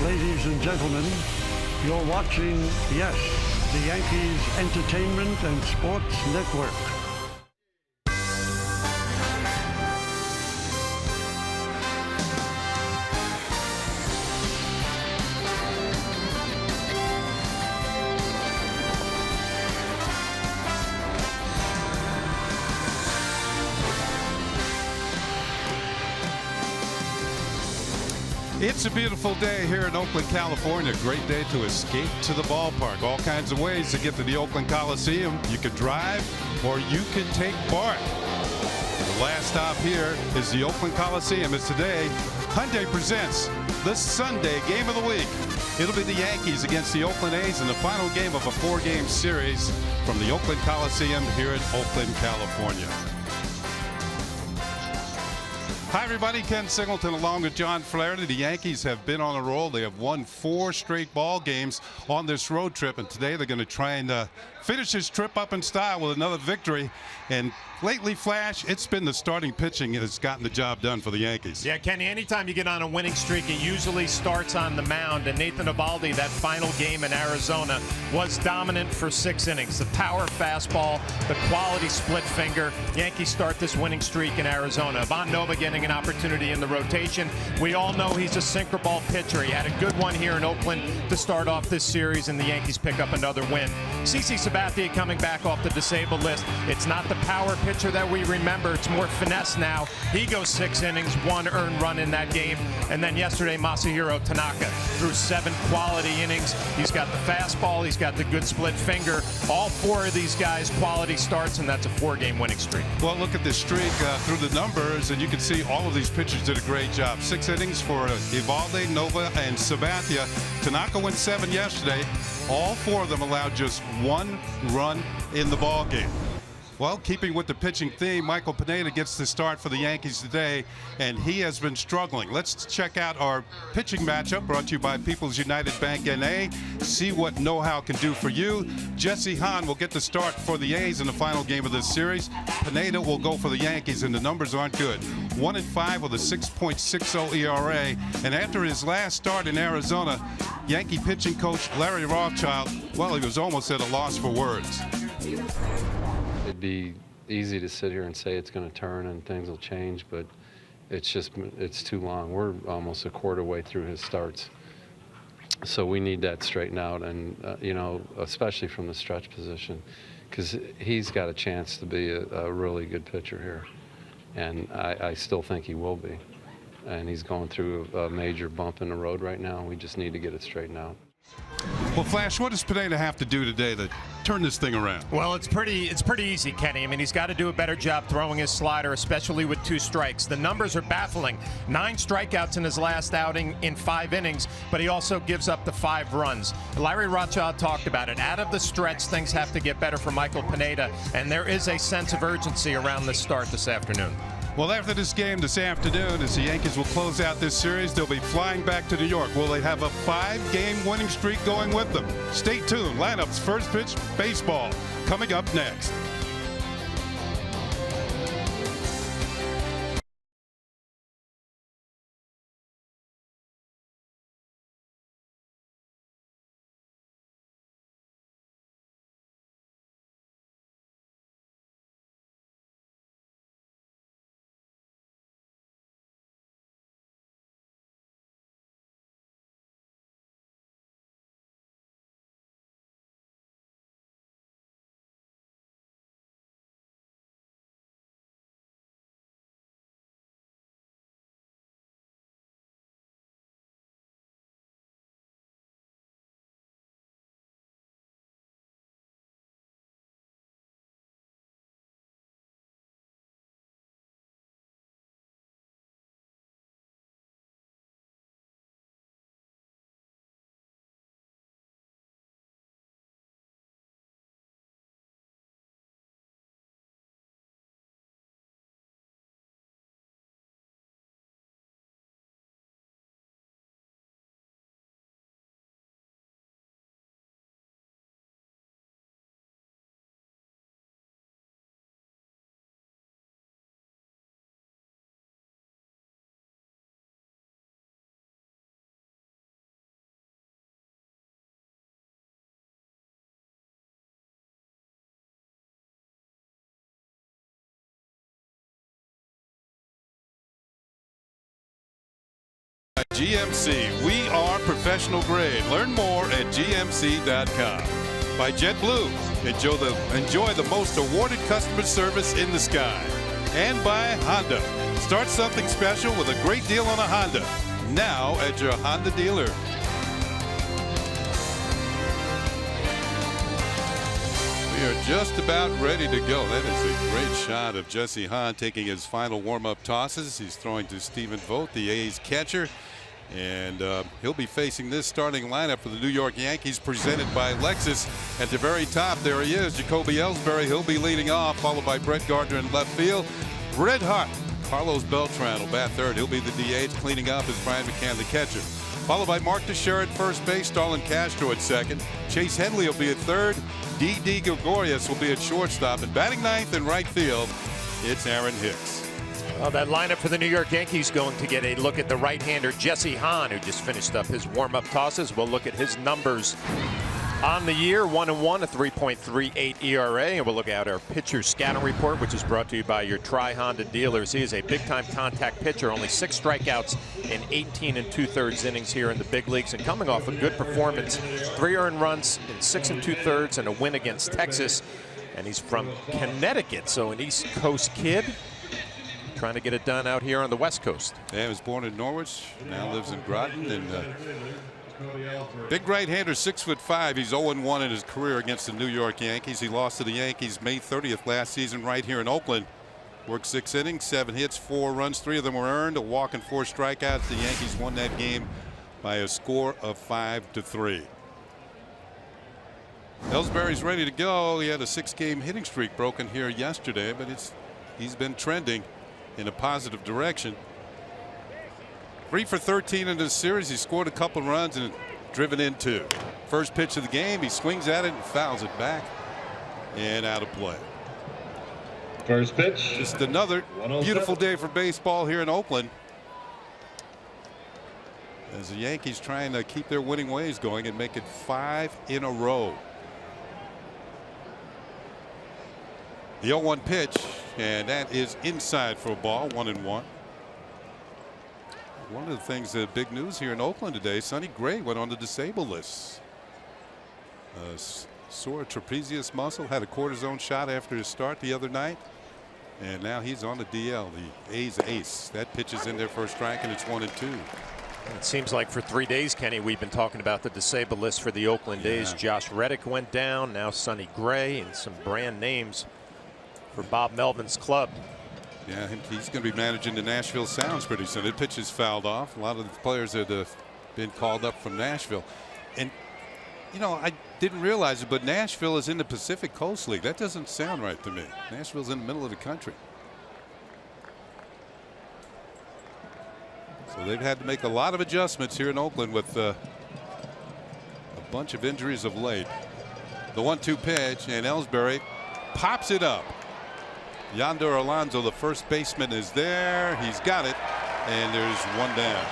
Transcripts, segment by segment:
Ladies and gentlemen, you're watching, yes, the Yankees Entertainment and Sports Network. It's a beautiful day here in Oakland, California. Great day to escape to the ballpark. All kinds of ways to get to the Oakland Coliseum. You could drive or you could take BART. The last stop here is the Oakland Coliseum. As today, Hyundai presents the Sunday game of the week. It'll be the Yankees against the Oakland A's in the final game of a 4-game series from the Oakland Coliseum here in Oakland, California. Hi, everybody. Ken Singleton along with John Flaherty. The Yankees have been on a roll. They have won 4 straight ball games on this road trip, and today they're going to try and finish this trip up in style with another victory. And lately, Flash, it's been the starting pitching that's gotten the job done for the Yankees. Yeah, Kenny, anytime you get on a winning streak, it usually starts on the mound. And Nathan Eovaldi, that final game in Arizona, was dominant for 6 innings. The power fastball, the quality split finger. Yankees start this winning streak in Arizona. Ivan Nova getting an opportunity in the rotation. We all know he's a sinker ball pitcher. He had a good one here in Oakland to start off this series, and the Yankees pick up another win. CC Sabathia coming back off the disabled list. It's not the power pitcher that we remember. It's more finesse now. He goes 6 innings, 1 earned run in that game. And then yesterday, Masahiro Tanaka threw 7 quality innings. He's got the fastball. He's got the good split finger. All 4 of these guys quality starts, and that's a 4-game winning streak. Well, look at this streak through the numbers, and you can see all of these pitchers did a great job. 6 innings for Eovaldi, Nova, and Sabathia. Tanaka went 7 yesterday. All 4 of them allowed just 1 run in the ball game. Well, keeping with the pitching theme, Michael Pineda gets the start for the Yankees today, and he has been struggling. Let's check out our pitching matchup brought to you by People's United Bank NA. See what know-how can do for you. Jesse Hahn will get the start for the A's in the final game of this series. Pineda will go for the Yankees, and the numbers aren't good. 1-5 with a 6.60 ERA, and after his last start in Arizona, Yankee pitching coach Larry Rothschild, well, he was almost at a loss for words. It'd be easy to sit here and say it's going to turn and things will change, but it's too long. We're almost a quarter way through his starts. So we need that straightened out, and you know, especially from the stretch position, because he's got a chance to be a really good pitcher here. And I still think he will be. And he's going through a major bump in the road right now. We just need to get it straightened out. Well, Flash, what does Pineda have to do today to turn this thing around? Well, it's pretty easy, Kenny. I mean, he's got to do a better job throwing his slider, especially with 2 strikes. The numbers are baffling. 9 strikeouts in his last outing in 5 innings, but he also gives up the 5 runs. Larry Rothschild talked about it. Out of the stretch, things have to get better for Michael Pineda, and there is a sense of urgency around the start this afternoon. Well, after this game this afternoon, as the Yankees will close out this series, they'll be flying back to New York. Will they have a 5-game winning streak going with them? Stay tuned. Lineups, first pitch, baseball, coming up next. GMC. We are professional grade. Learn more at gmc.com. By JetBlue. Enjoy the most awarded customer service in the sky. And by Honda. Start something special with a great deal on a Honda. Now at your Honda dealer. We are just about ready to go. That is a great shot of Jesse Hahn taking his final warm-up tosses. He's throwing to Stephen Vogt, the A's catcher. And he'll be facing this starting lineup for the New York Yankees, presented by Lexus. At the very top, there he is, Jacoby Ellsbury. He'll be leading off, followed by Brett Gardner in left field. Red hot, Carlos Beltran will bat third. He'll be the DH. Cleaning up is Brian McCann, the catcher. Followed by Mark Teixeira at first base, Starlin Castro at second. Chase Headley will be at third. D.D. Gregorius will be at shortstop. And batting ninth in right field, it's Aaron Hicks. Well, that lineup for the New York Yankees going to get a look at the right-hander Jesse Hahn, who just finished up his warm-up tosses. We'll look at his numbers on the year: 1-1, a 3.38 ERA, and we'll look at our pitcher scouting report, which is brought to you by your Tri-Honda dealers. He is a big-time contact pitcher, only 6 strikeouts in 18 2/3 innings here in the big leagues, and coming off a good performance, 3 earned runs in 6 2/3 and a win against Texas. And he's from Connecticut, so an East Coast kid, trying to get it done out here on the West Coast. Yeah, he was born in Norwich, now lives in Groton. And big right-hander, 6'5". He's 0-1 in his career against the New York Yankees. He lost to the Yankees May 30th last season right here in Oakland. Worked 6 innings, 7 hits, 4 runs. 3 of them were earned, a walk and 4 strikeouts. The Yankees won that game by a score of 5-3. Ellsbury's ready to go. He had a 6-game hitting streak broken here yesterday, but he's been trending in a positive direction. 3 for 13 in this series. He scored a couple runs and driven in 2. First pitch of the game, he swings at it and fouls it back and out of play. First pitch. Just another beautiful day for baseball here in Oakland, as the Yankees trying to keep their winning ways going and make it 5 in a row. The 0-1 pitch, and that is inside for a ball, 1-1. One of the things that big news here in Oakland today, Sonny Gray went on the disabled list. Sore trapezius muscle, had a cortisone shot after his start the other night, and now he's on the DL. The A's ace. That pitch is in there for a strike, and it's 1-2. It seems like for 3 days, Kenny, we've been talking about the disabled list for the Oakland A's. Josh Reddick went down, now Sonny Gray, and some brand names for Bob Melvin's club. Yeah, he's going to be managing the Nashville Sounds pretty soon. The pitch is fouled off. A lot of the players that have been called up from Nashville. And, you know, I didn't realize it, but Nashville is in the Pacific Coast League. That doesn't sound right to me. Nashville's in the middle of the country. So they've had to make a lot of adjustments here in Oakland with a bunch of injuries of late. The 1-2 pitch, and Ellsbury pops it up. Yonder Alonso, the first baseman, is there. He's got it, and there's 1 down.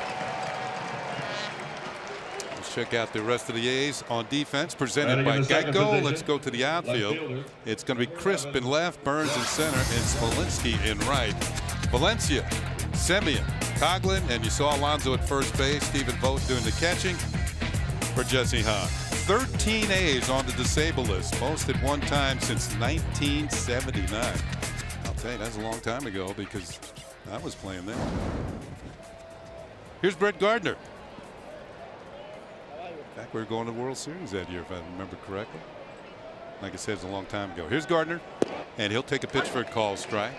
Let's check out the rest of the A's on defense, presented by Geico. Let's go to the outfield. It's going to be Crisp in left, Burns in center, and Smolinski in right. Valencia, Semien, Coughlin, and you saw Alonso at first base. Stephen Vogt doing the catching for Jesse Hahn. 13 A's on the disabled list, most at one time since 1979. I'll tell you, that's a long time ago because I was playing then. Here's Brett Gardner. In fact, we were going to the World Series that year, if I remember correctly. Like I said, it's a long time ago. Here's Gardner, and he'll take a pitch for a call strike.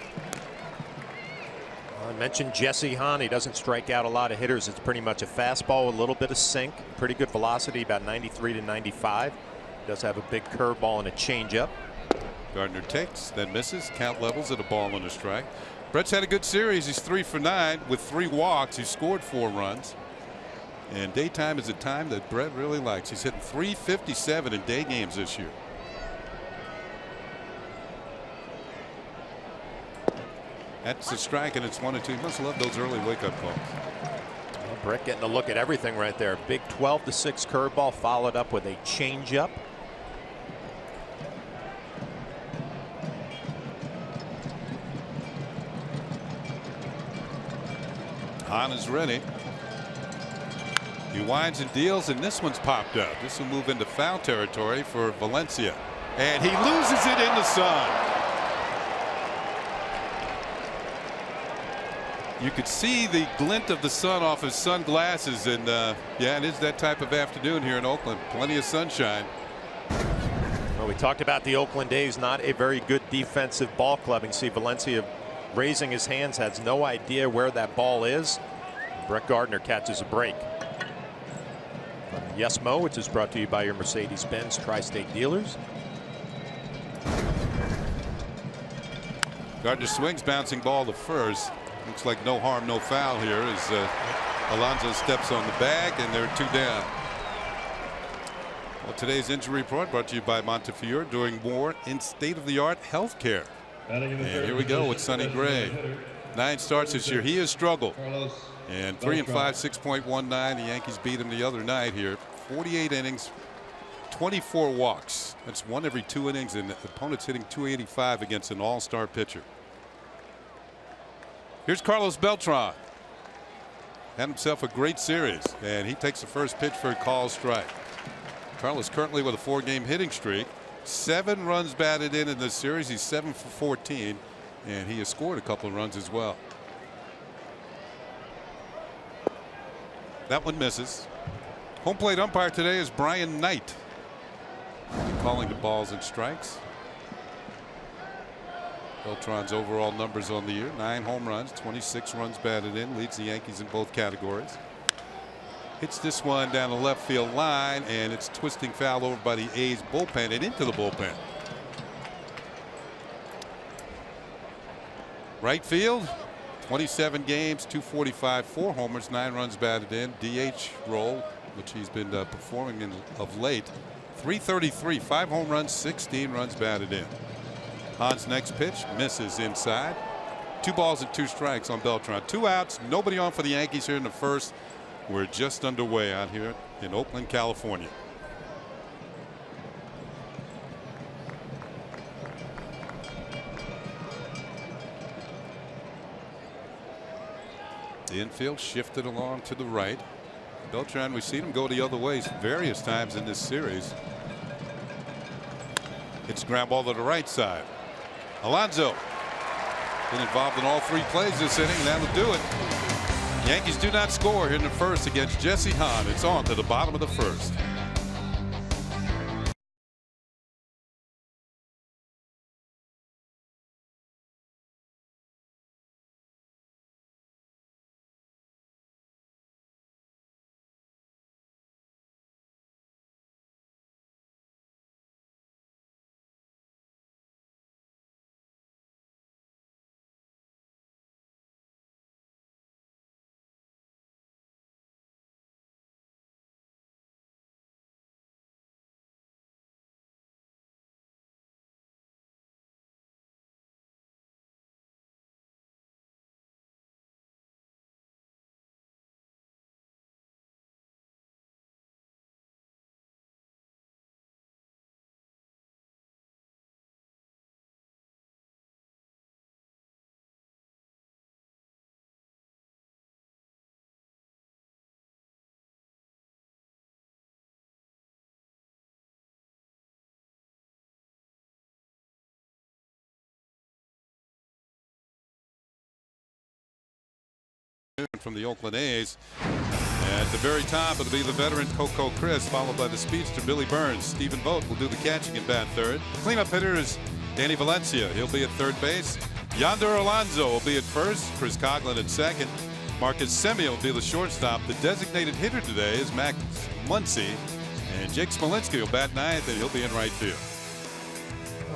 I mentioned Jesse Hahn. He doesn't strike out a lot of hitters. It's pretty much a fastball, a little bit of sink, pretty good velocity, about 93 to 95. He does have a big curveball and a changeup. Gardner takes, then misses. Count levels at a ball and a strike. Brett's had a good series. He's 3 for 9 with 3 walks. He scored 4 runs. And daytime is a time that Brett really likes. He's hitting .357 in day games this year. That's a strike, and it's 1-2. He must love those early wake-up calls. Well, Brett getting a look at everything right there. Big 12-6 curveball followed up with a changeup. Hahn is ready. He winds and deals, and this one's popped up. This will move into foul territory for Valencia. And he loses it in the sun. You could see the glint of the sun off his sunglasses, and yeah, it is that type of afternoon here in Oakland. Plenty of sunshine. Well, we talked about the Oakland A's, not a very good defensive ball club. You can see Valencia raising his hands, has no idea where that ball is. Brett Gardner catches a break. From Yes Mo, which is brought to you by your Mercedes-Benz Tri-State dealers. Gardner swings, bouncing ball to first. Looks like no harm, no foul here as Alonso steps on the bag, and they're 2 down. Well, today's injury report brought to you by Montefiore, doing more in state-of-the-art health care. And here we go with Sonny Gray. 9 starts this year. He has struggled. And 3 and 5, 6.19. The Yankees beat him the other night here. 48 innings, 24 walks. That's 1 every 2 innings, and the opponent's hitting .285 against an all-star pitcher. Here's Carlos Beltran. Had himself a great series, and he takes the first pitch for a call strike. Carlos currently with a 4-game hitting streak. 7 runs batted in this series. He's 7 for 14, and he has scored a couple of runs as well. That one misses. Home plate umpire today is Brian Knight, calling the balls and strikes. Beltran's overall numbers on the year: 9 home runs, 26 runs batted in, leads the Yankees in both categories. Hits this one down the left field line, and it's twisting foul over by the A's bullpen and into the bullpen. Right field, 27 games, 245, 4 homers, 9 runs batted in. DH role, which he's been performing in of late. 333, 5 home runs, 16 runs batted in. Hahn's next pitch misses inside. 2 balls and 2 strikes on Beltran. 2 outs, nobody on for the Yankees here in the first. We're just underway out here in Oakland, California. The infield shifted along to the right. Beltran, we've seen him go the other ways various times in this series. It's ground ball to the right side. Alonso been involved in all 3 plays this inning. That'll do it. Yankees do not score here in the first against Jesse Hahn. It's on to the bottom of the first. From the Oakland A's. At the very top, it'll be the veteran Coco Chris, followed by the speedster Billy Burns. Stephen Vogt will do the catching and bat third. Cleanup hitter is Danny Valencia. He'll be at third base. Yonder Alonso will be at first. Chris Coughlin at second. Marcus Semien will be the shortstop. The designated hitter today is Max Muncy. And Jake Smolinski will bat ninth, and he'll be in right field.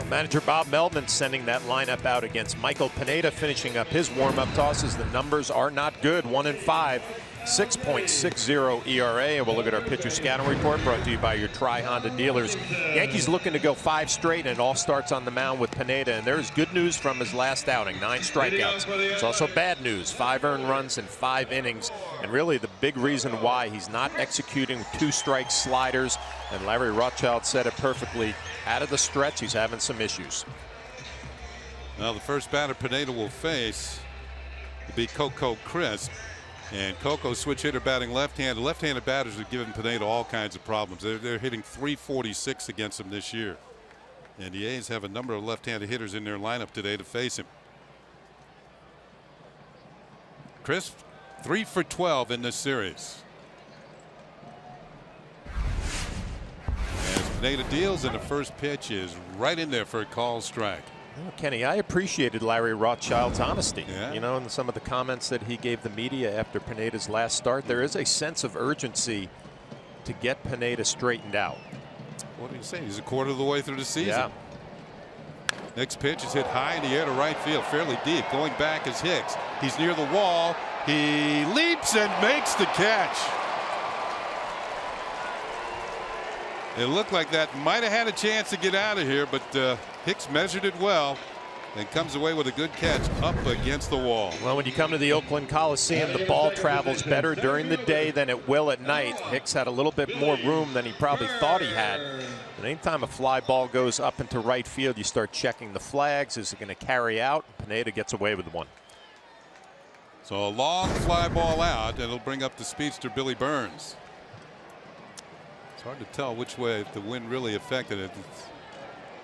Manager Bob Melvin sending that lineup out against Michael Pineda, finishing up his warm-up tosses. The numbers are not good. 1 and 5, 6.60 ERA. And we'll look at our pitcher scouting report brought to you by your Tri-Honda dealers. Yankees looking to go 5 straight, and it all starts on the mound with Pineda. And there's good news from his last outing, 9 strikeouts. It's also bad news, 5 earned runs in 5 innings. And really the big reason why he's not executing 2-strike sliders. And Larry Rothschild said it perfectly. Out of the stretch, he's having some issues. Now the first batter Pineda will face will be Coco Chris. And Coco switch hitter batting left-handed. Left-handed batters have given Pineda all kinds of problems. They're hitting .346 against him this year. And the A's have a number of left-handed hitters in their lineup today to face him. Chris, 3 for 12 in this series. As Pineda deals, and the first pitch is right in there for a call strike. Well, Kenny, I appreciated Larry Rothschild's honesty. Yeah. You know, in some of the comments that he gave the media after Pineda's last start, there is a sense of urgency to get Pineda straightened out. What do you say? He's a quarter of the way through the season. Yeah. Next pitch is hit high in the air to right field, fairly deep. Going back is Hicks. He's near the wall. He leaps and makes the catch. It looked like that might have had a chance to get out of here, but Hicks measured it well and comes away with a good catch up against the wall. Well, when you come to the Oakland Coliseum, the ball travels better during the day than it will at night. Hicks had a little bit more room than he probably thought he had. And anytime a fly ball goes up into right field, you start checking the flags. Is it going to carry out? Pineda gets away with one. So a long fly ball out, and it'll bring up the speedster Billy Burns. It's hard to tell which way the wind really affected it. It's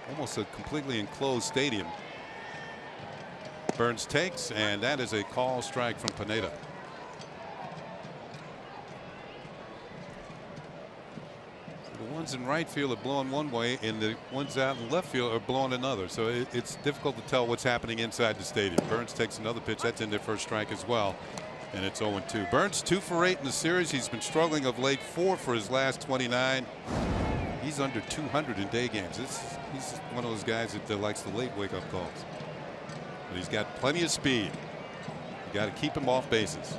almost a completely enclosed stadium. Burns takes, and that is a call strike from Pineda. So the ones in right field are blowing one way, and the ones out in left field are blowing another. So it's difficult to tell what's happening inside the stadium. Burns takes another pitch. That's in their first strike as well. And it's 0-2. Burns 2 for 8 in the series. He's been struggling of late, 4 for his last 29. He's under 200 in day games. He's one of those guys that likes the late wake-up calls. But he's got plenty of speed. You got to keep him off bases.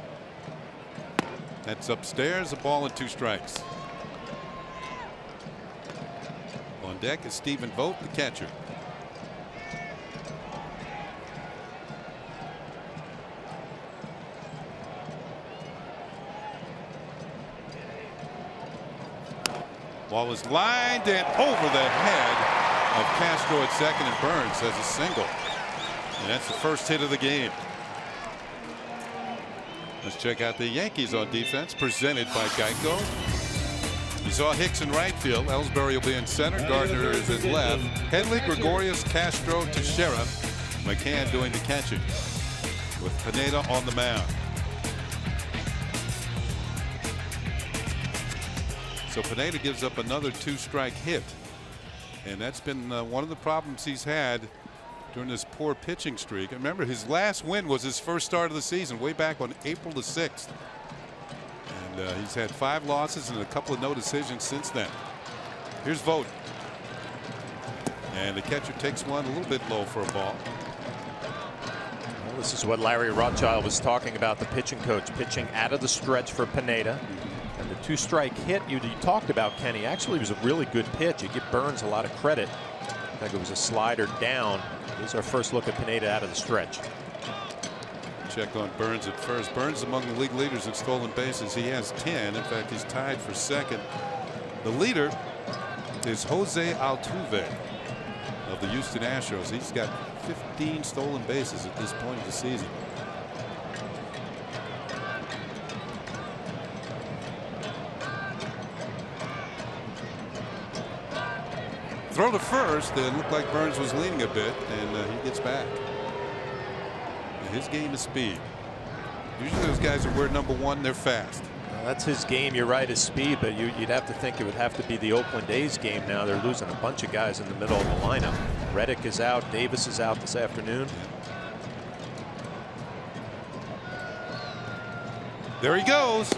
That's upstairs, a ball and 2 strikes. On deck is Stephen Vogt, the catcher. Ball is lined and over the head of Castro at second, and Burns has a single. And that's the first hit of the game. Let's check out the Yankees on defense, presented by Geico. You saw Hicks in right field. Ellsbury will be in center. Gardner is in left. Headley, Gregorius, Castro, Teixeira. McCann doing the catching with Pineda on the mound. So Pineda gives up another 2-strike hit, and that's been one of the problems he's had during this poor pitching streak. And remember, his last win was his first start of the season way back on April the 6th, and he's had 5 losses and a couple of no decisions since then. Here's Vogt, and the catcher takes one a little bit low for a ball. Well, this is what Larry Rothschild was talking about, the pitching coach pitching out of the stretch for Pineda. And the 2-strike hit you talked about, Kenny, actually was a really good pitch. You give Burns a lot of credit. I think it was a slider down. Here's our first look at Pineda out of the stretch. Check on Burns at first. Burns among the league leaders in stolen bases. He has 10. In fact, he's tied for second. The leader is Jose Altuve of the Houston Astros. He's got 15 stolen bases at this point of the season. Throw to first. It looked like Burns was leaning a bit, and he gets back. And his game is speed. Usually those guys are where number 1, they're fast. Well, that's his game. You're right, his speed, but you'd have to think it would have to be the Oakland A's game now. They're losing a bunch of guys in the middle of the lineup. Reddick is out. Davis is out this afternoon. There he goes.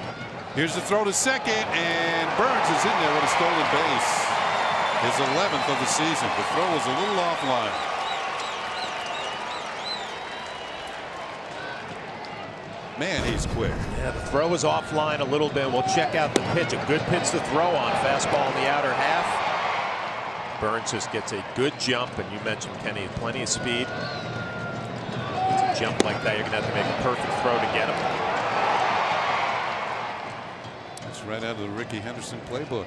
Here's the throw to second, and Burns is in there with a stolen base. His 11th of the season. The throw was a little offline. Man, he's quick. Yeah, the throw was offline a little bit. We'll check out the pitch. A good pitch to throw on. Fastball in the outer half. Burns just gets a good jump, and you mentioned, Kenny, plenty of speed. It's a jump like that, you're going to have to make a perfect throw to get him. It's right out of the Ricky Henderson playbook.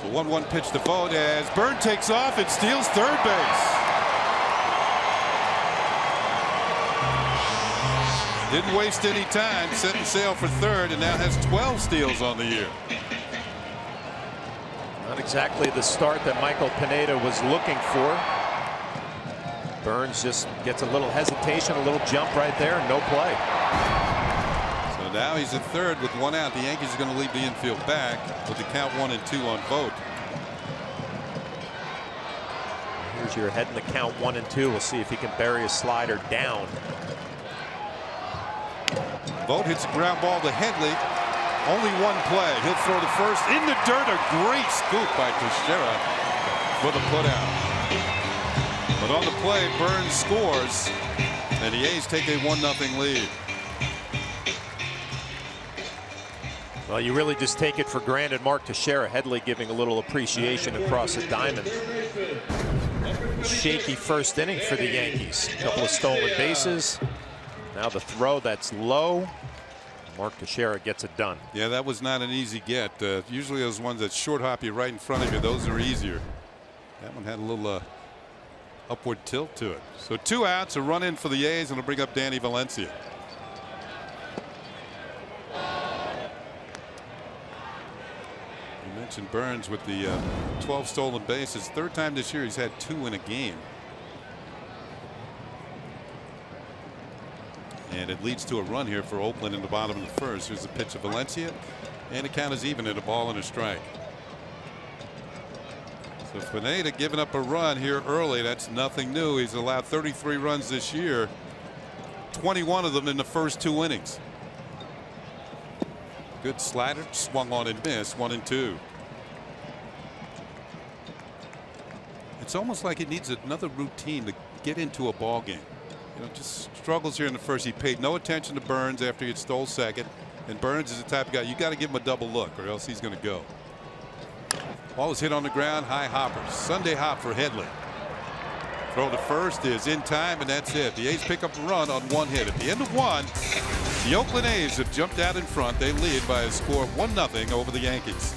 The 1-1 pitch to Vogt as Burns takes off and steals third base. Didn't waste any time, setting sail for third, and now has 12 steals on the year. Not exactly the start that Michael Pineda was looking for. Burns just gets a little hesitation, a little jump right there, and no play. So now he's at third with one out. The Yankees are going to leave the infield back with the count 1-2 on Vogt. Here's your head in the count 1-2. We'll see if he can bury a slider down. Vogt hits a ground ball to Headley. Only one play. He'll throw to first in the dirt. A great scoop by Teixeira for the putout. But on the play, Burns scores, and the A's take a 1-0 lead. Well, you really just take it for granted. Mark Teixeira, Headley giving a little appreciation across the diamond. Shaky first inning for the Yankees. A couple of stolen bases. Now the throw that's low. Mark Teixeira gets it done. Yeah, that was not an easy get. Usually those ones that short hop you right in front of you, those are easier. That one had a little upward tilt to it. So 2 outs, a run in for the A's, and it'll bring up Danny Valencia. You mentioned Burns with the 12 stolen bases. Third time this year he's had 2 in a game. And it leads to a run here for Oakland in the bottom of the first. Here's a pitch of Valencia, and the count is even at a ball and a strike. So Pineda giving up a run here early. That's nothing new. He's allowed 33 runs this year, 21 of them in the first 2 innings. Good slider, swung on and missed. 1-2. It's almost like it needs another routine to get into a ball game. You know, just struggles here in the first. He paid no attention to Burns after he had stole second, and Burns is the type of guy you got to give him a double look or else he's going to go. Ball is hit on the ground, high hopper. Sunday hop for Headley. Throw to first is in time, and that's it. The A's pick up a run on 1 hit. At the end of 1, the Oakland A's have jumped out in front. They lead by a score of 1-0 over the Yankees.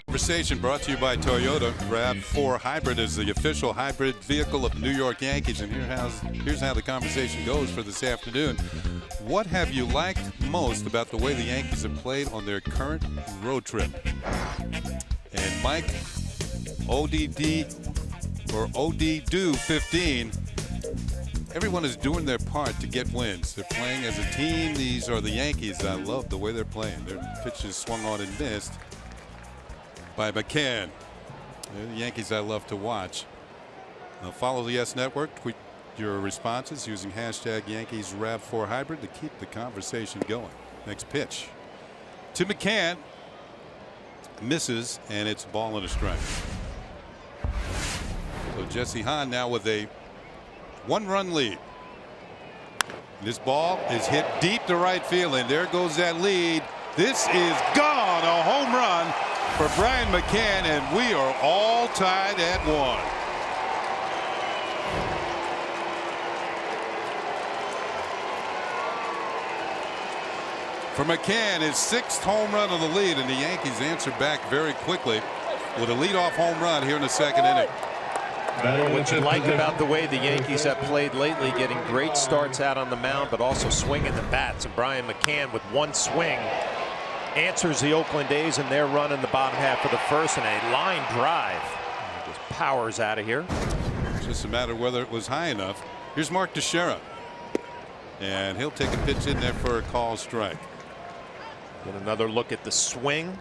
Conversation brought to you by Toyota. RAV4 Hybrid is the official hybrid vehicle of New York Yankees, and here's how the conversation goes for this afternoon. What have you liked most about the way the Yankees have played on their current road trip? And Mike, ODD or OD-do 15. Everyone is doing their part to get wins. They're playing as a team. These are the Yankees. I love the way they're playing. Their pitches swung on and missed by McCann. They're the Yankees I love to watch. Now follow the S Network. Tweet your responses using hashtag Yankees RAV4 Hybrid to keep the conversation going. Next pitch to McCann. Misses, and it's ball and a strike. So Jesse Hahn now with a 1-run lead. This ball is hit deep to right field, and there goes that lead. This is gone. A home run for Brian McCann, and we are all tied at 1. For McCann, his 6th home run of the lead, and the Yankees answer back very quickly with a leadoff home run here in the 2nd inning. What you like about the way the Yankees have played lately, getting great starts out on the mound, but also swinging the bats. And Brian McCann, with one swing, answers the Oakland A's and their run in the bottom half of the 1st, and a line drive. He just powers out of here. It's just a matter of whether it was high enough. Here's Mark Teixeira, and he'll take a pitch in there for a call strike. Get another look at the swing.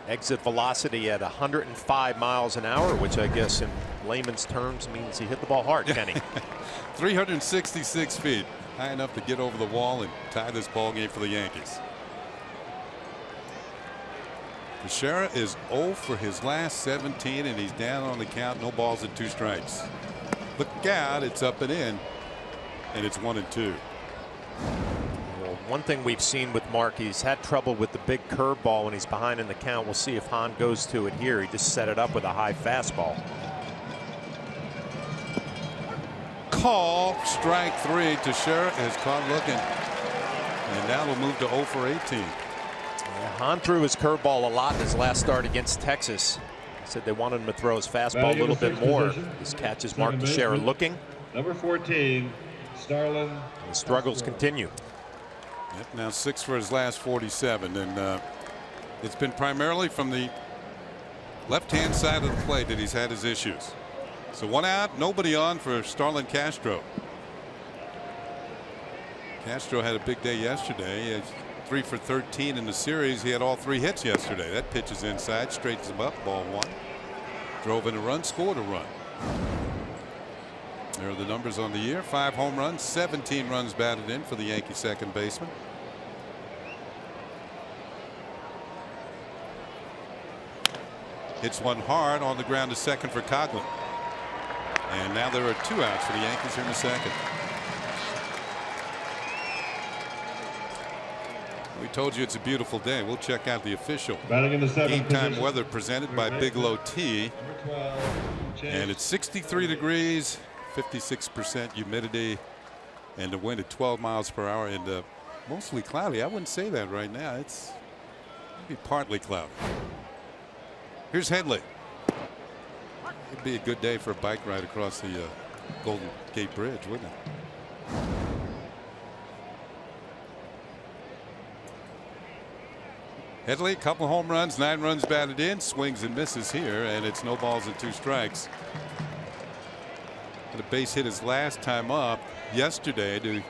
Exit velocity at 105 miles an hour, which I guess in layman's terms means he hit the ball hard, Kenny. 366 feet, high enough to get over the wall and tie this ball game for the Yankees. Teixeira is 0 for his last 17, and he's down on the count. No balls and 2 strikes. Look out, it's up and in, and it's 1-2. One thing we've seen with Mark, he's had trouble with the big curveball when he's behind in the count. We'll see if Hahn goes to it here. He just set it up with a high fastball. Call, strike 3. Teixeira is caught looking, and now we'll move to 0 for 18. Yeah, Hahn threw his curveball a lot in his last start against Texas. He said they wanted him to throw his fastball a little bit more. This catches Mark Teixeira looking. Number 14, Starlin. The struggles continue. Yep, now 6 for his last 47, and it's been primarily from the left-hand side of the plate that he's had his issues. So 1 out, nobody on for Starlin Castro. Castro had a big day yesterday. He had 3 for 13 in the series. He had all 3 hits yesterday. That pitch is inside, straightens him up. Ball 1. Drove in a run, scored a run. There are the numbers on the year. 5 home runs, 17 runs batted in for the Yankee second baseman. Hits one hard on the ground to second for Coghlan. And now there are 2 outs for the Yankees here in the 2nd. We told you it's a beautiful day. We'll check out the official game time weather presented by Bigelow Tea. And it's 63 degrees. 56% humidity, and the wind at 12 miles per hour, and mostly cloudy. I wouldn't say that right now. It's maybe partly cloudy. Here's Headley. It'd be a good day for a bike ride across the Golden Gate Bridge, wouldn't it? Headley, a couple home runs, 9 runs batted in, swings and misses here, and it's no balls and 2 strikes. The base hit his last time up yesterday to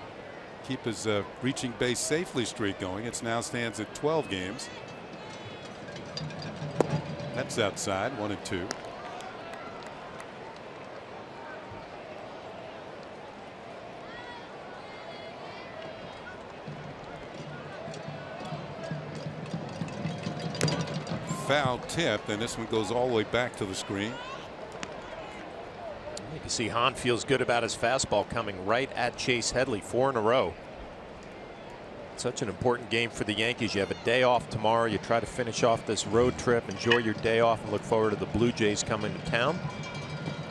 keep his reaching base safely streak going. It now stands at 12 games. That's outside, 1-2. Foul tip, and this one goes all the way back to the screen. You can see Hahn feels good about his fastball coming right at Chase Headley. 4 in a row. Such an important game for the Yankees. You have a day off tomorrow. You try to finish off this road trip, enjoy your day off, and look forward to the Blue Jays coming to town.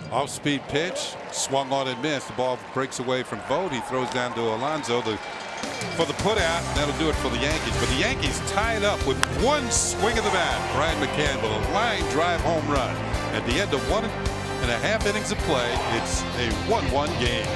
Off-speed pitch, swung on and missed. The ball breaks away from Vogt. He throws down to Alonso for the putout. That'll do it for the Yankees. But the Yankees tie it up with 1 swing of the bat. Brian McCann with a line drive home run. At the end of 1.5 innings of play, it's a 1-1 game.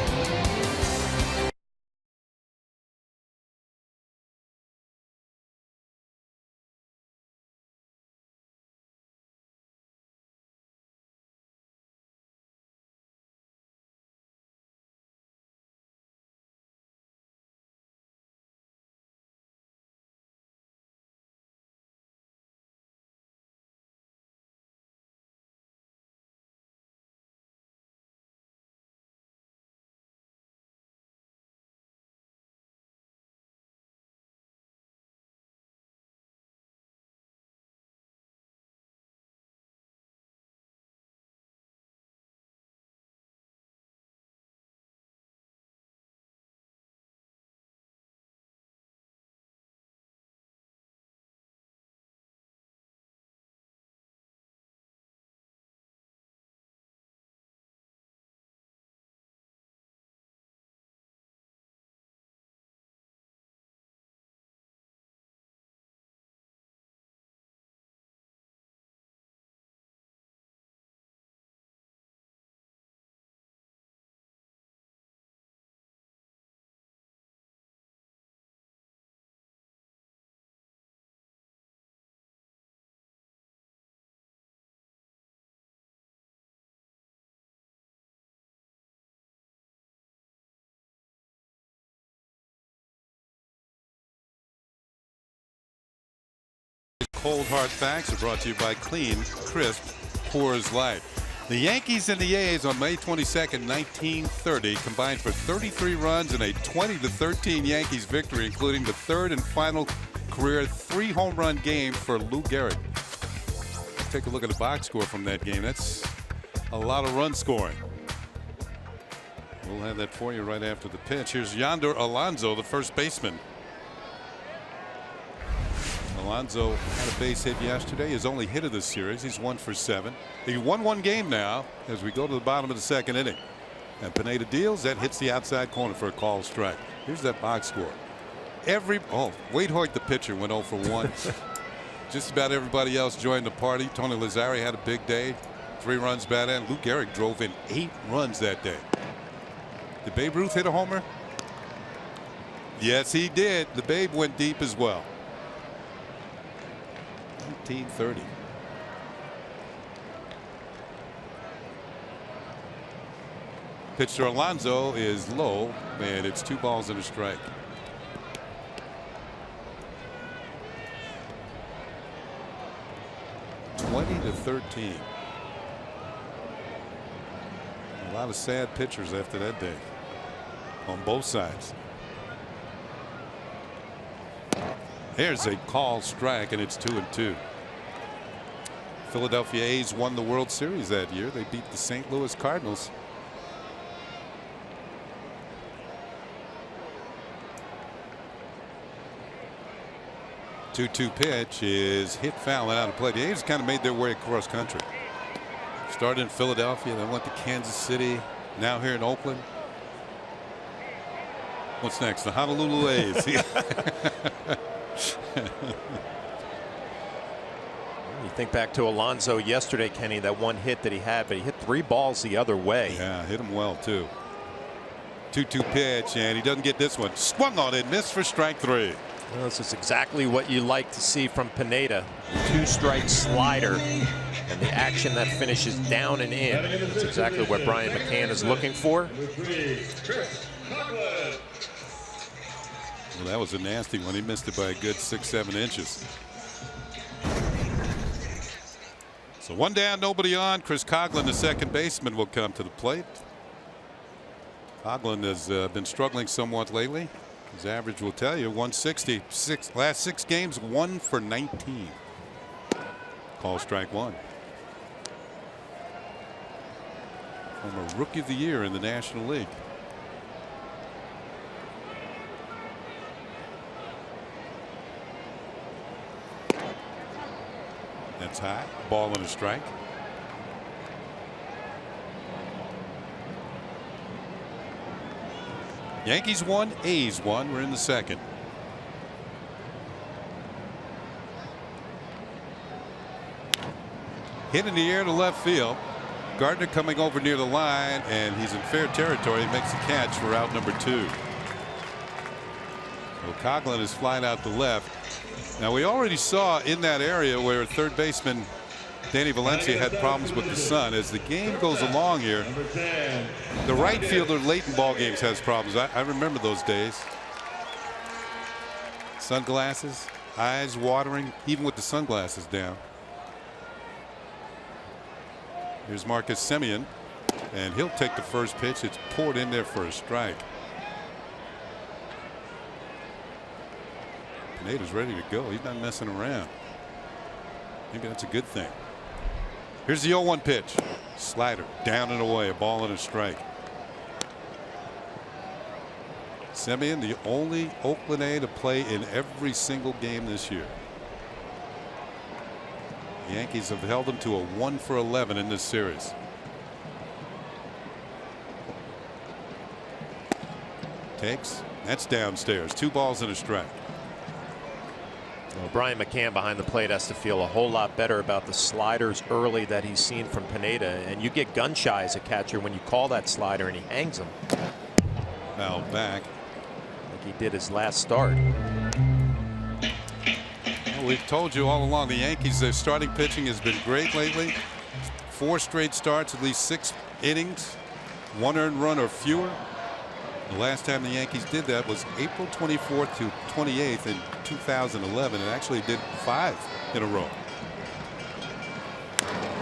Cold Hard Facts are brought to you by Clean, Crisp, Coors Light. The Yankees and the A's on May 22nd, 1930 combined for 33 runs in a 20-13 Yankees victory, including the third and final career 3-home run game for Lou Gehrig. Take a look at the box score from that game. That's a lot of run scoring. We'll have that for you right after the pitch. Here's Yonder Alonso, the first baseman. Alonso had a base hit yesterday. His only hit of the series. He's 1 for 7. He won one game now as we go to the bottom of the second inning. And Pineda deals. That hits the outside corner for a call strike. Here's that box score. Wade Hoyt, the pitcher, went 0 for 1. Just about everybody else joined the party. Tony Lazzari had a big day. 3 runs batted in. Lou Gehrig drove in 8 runs that day. Did Babe Ruth hit a homer? Yes, he did. The Babe went deep as well. 1930. Pitch to Alonso is low, and it's 2 balls and a strike. (20-13). A lot of sad pitchers after that day on both sides. Here's a call strike, and it's 2-2. Philadelphia A's won the World Series that year. They beat the St. Louis Cardinals. Two-two pitch is hit foul and out of play. The A's kind of made their way across country. Started in Philadelphia, then went to Kansas City, now here in Oakland. What's next? The Honolulu A's. You think back to Alonso yesterday, Kenny, that one hit that he had, but he hit 3 balls the other way. Yeah, hit him well too. 2-2 pitch, and he doesn't get this one. Swung on it, missed for strike 3. Well, this is exactly what you like to see from Pineda. 2-strike slider and the action that finishes down and in. That's exactly what Brian McCann is looking for. Well, that was a nasty one. He missed it by a good 6-7 inches. So 1 down, nobody on. Chris Coghlan, the second baseman, will come to the plate. Coghlan has been struggling somewhat lately. His average will tell you 160. Last 6 games, 1 for 19. Call strike 1. Former Rookie of the Year in the National League. That's high. Ball and a strike. Yankees won, A's won. We're in the second. Hit in the air to left field. Gardner coming over near the line, and he's in fair territory. He makes the catch for out number 2. So Coghlan is flying out to left. Now, we already saw in that area where third baseman Danny Valencia had problems with the sun. As the game goes along here, the right fielder late in ball games has problems. I remember those days. Sunglasses, eyes watering, even with the sunglasses down. Here's Marcus Semien, and he'll take the first pitch. It's poured in there for a strike. Pineda's ready to go. He's not messing around. Maybe that's a good thing. Here's the 0-1 pitch. Slider down and away, a ball and a strike. Semien, the only Oakland A to play in every single game this year. The Yankees have held him to a 1 for 11 in this series. Takes. That's downstairs. 2 balls and a strike. Well, Brian McCann behind the plate has to feel a whole lot better about the sliders early that he's seen from Pineda. And you get gun shy as a catcher when you call that slider and he hangs him. Foul back. Like he did his last start. Well, we've told you all along the Yankees, their starting pitching has been great lately. 4 straight starts, at least 6 innings, 1 earned run or fewer. The last time the Yankees did that was April 24th to 28th in 2011. It actually did 5 in a row.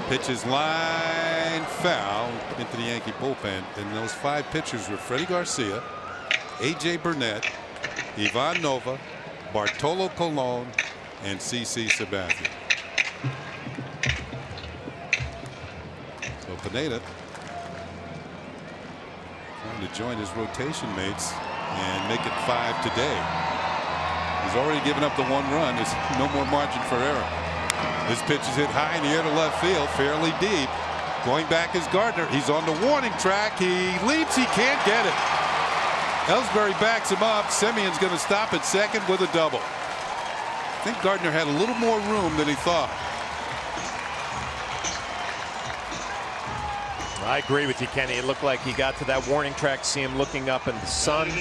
Pitches line foul into the Yankee bullpen, and those 5 pitchers were Freddie Garcia, A.J. Burnett, Ivan Nova, Bartolo Colon, and C.C. Sabathia. So Pineda trying to join his rotation mates and make it 5 today. He's already given up the 1 run. There's no more margin for error. This pitch is hit high in the air to left field, fairly deep. Going back is Gardner. He's on the warning track. He leaps. He can't get it. Ellsbury backs him up. Semion's going to stop at second with a double. I think Gardner had a little more room than he thought. I agree with you, Kenny. It looked like he got to that warning track, see him looking up in the sun.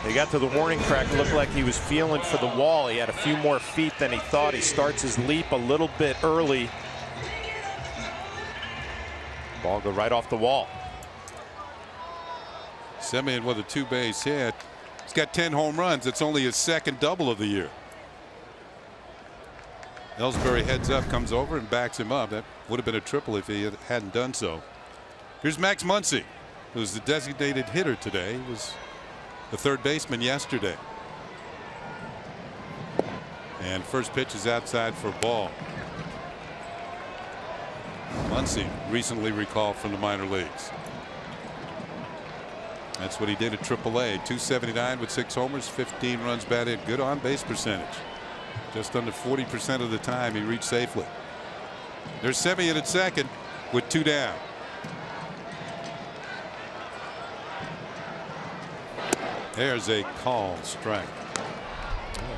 He got to the warning track, looked like he was feeling for the wall. He had a few more feet than he thought. He starts his leap a little bit early. Ball go right off the wall. Semien with a 2-base hit. He's got 10 home runs. It's only his 2nd double of the year. Ellsbury heads up, comes over and backs him up. That would have been a triple if he hadn't done so. Here's Max Muncy, who's the designated hitter today. He was the 3rd baseman yesterday. And first pitch is outside for a ball. Muncy recently recalled from the minor leagues. That's what he did at AAA. 279 with 6 homers, 15 runs batted, good on base percentage. Just under 40% of the time he reached safely. There's Semien at second with 2 down. There's a called strike.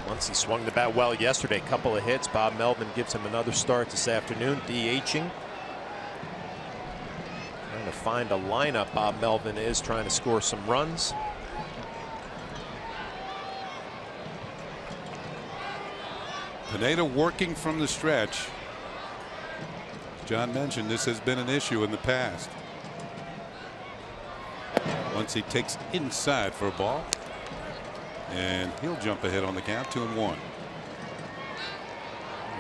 Once he swung the bat well yesterday, couple of hits. Bob Melvin gives him another start this afternoon, DHing. Trying to find a lineup. Bob Melvin is trying to score some runs. Pineda working from the stretch. John mentioned this has been an issue in the past. Once he takes inside for a ball, and he'll jump ahead on the count. 2-1.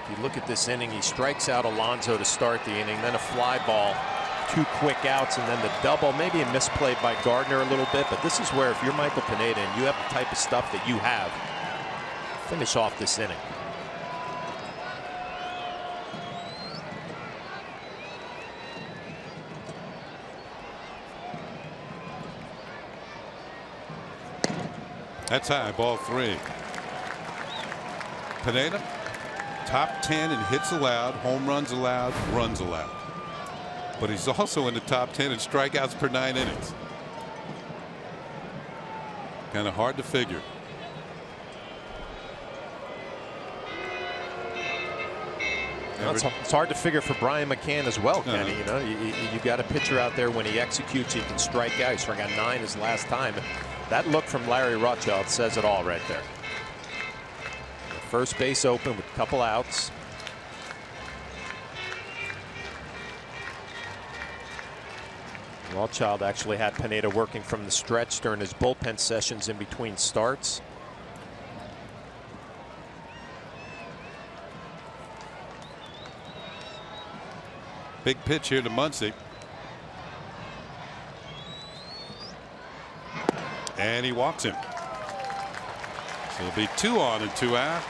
If you look at this inning, he strikes out Alonso to start the inning, then a fly ball, 2 quick outs, and then the double. Maybe a misplay by Gardner a little bit, but this is where if you're Michael Pineda and you have the type of stuff that you have, finish off this inning. That's high, ball 3. Pineda, top 10 in hits allowed, home runs allowed, runs allowed. But he's also in the top 10 in strikeouts per 9 innings. Kind of hard to figure. Well, it's hard to figure for Brian McCann as well, Kenny. You know, you got a pitcher out there when he executes, he can strike out. He struck out 9 his last time. That look from Larry Rothschild says it all right there. First base open with a couple outs. Rothschild actually had Pineda working from the stretch during his bullpen sessions in between starts. Big pitch here to Muncy. And he walks him. So it'll be 2 on and 2 out.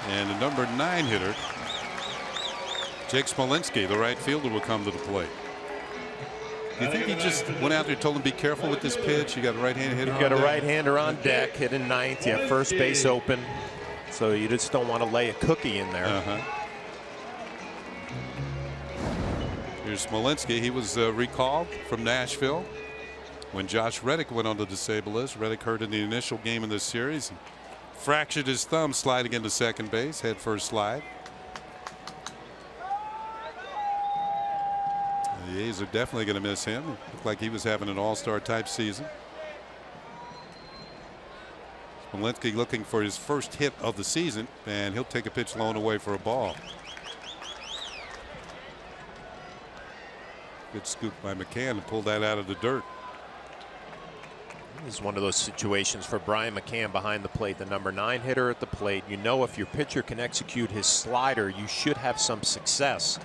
And the number 9 hitter, Jake Smolinski, the right fielder, will come to the plate. Do you think he just went out there and told him be careful with this pitch? You got a right-handed hitter. You got a right-hander on deck, hitting 9th. You have first base open, so you just don't want to lay a cookie in there. Here's Smolinski. He was recalled from Nashville when Josh Reddick went on the disabled list. Reddick hurt in the initial game in this series. Fractured his thumb sliding into second base, head first slide. The A's are definitely going to miss him. It looked like he was having an all-star type season. Smolinski looking for his first hit of the season, and he'll take a pitch blown away for a ball. Good scoop by McCann to pull that out of the dirt. This is one of those situations for Brian McCann behind the plate, the number 9 hitter at the plate. You know, if your pitcher can execute his slider, you should have some success.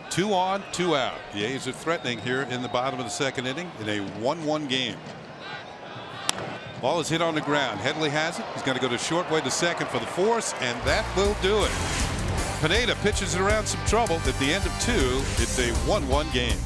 Two on, two out. The A's are threatening here in the bottom of the second inning in a 1-1 game. Ball is hit on the ground. Headley has it. He's going to go to short way to second for the force, and that will do it. Pineda pitches it around some trouble. At the end of 2, it's a 1-1 game.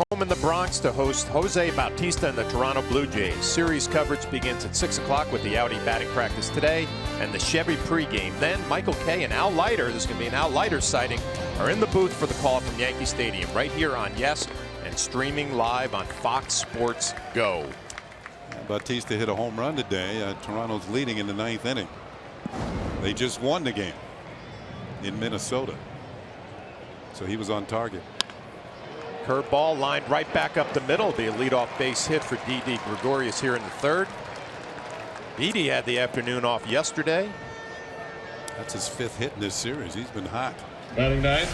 Home in the Bronx to host Jose Bautista and the Toronto Blue Jays. Series coverage begins at 6 o'clock with the Audi batting practice today and the Chevy pregame. Then Michael Kay and Al Leiter, this is going to be an Al Leiter sighting, are in the booth for the call from Yankee Stadium right here on Yes and streaming live on Fox Sports Go. Bautista hit a home run today. Toronto's leading in the 9th inning. They just won the game in Minnesota. So he was on target. Curveball lined right back up the middle. Be a leadoff base hit for Didi Gregorius here in the 3rd. Didi had the afternoon off yesterday. That's his 5th hit in this series. He's been hot. Batting 9.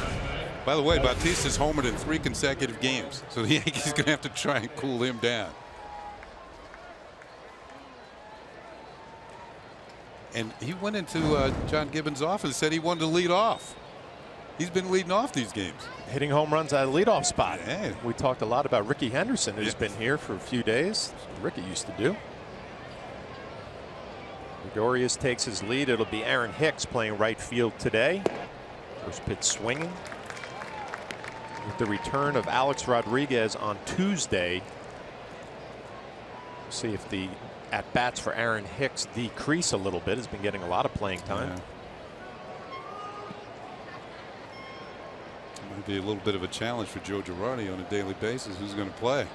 By the way, Bautista's homered in 3 consecutive games, so the Yankees going to have to try and cool him down. And he went into John Gibbons' office and said he wanted to lead off. He's been leading off these games. Hitting home runs at a leadoff spot. Yeah. We talked a lot about Ricky Henderson, who's been here for a few days. Ricky used to do. Gregorius takes his lead. It'll be Aaron Hicks playing right field today. First pitch swinging. With the return of Alex Rodriguez on Tuesday. We'll see if the at-bats for Aaron Hicks decrease a little bit. He's been getting a lot of playing time. Yeah. Might be a little bit of a challenge for Joe Girardi on a daily basis. Who's going to play?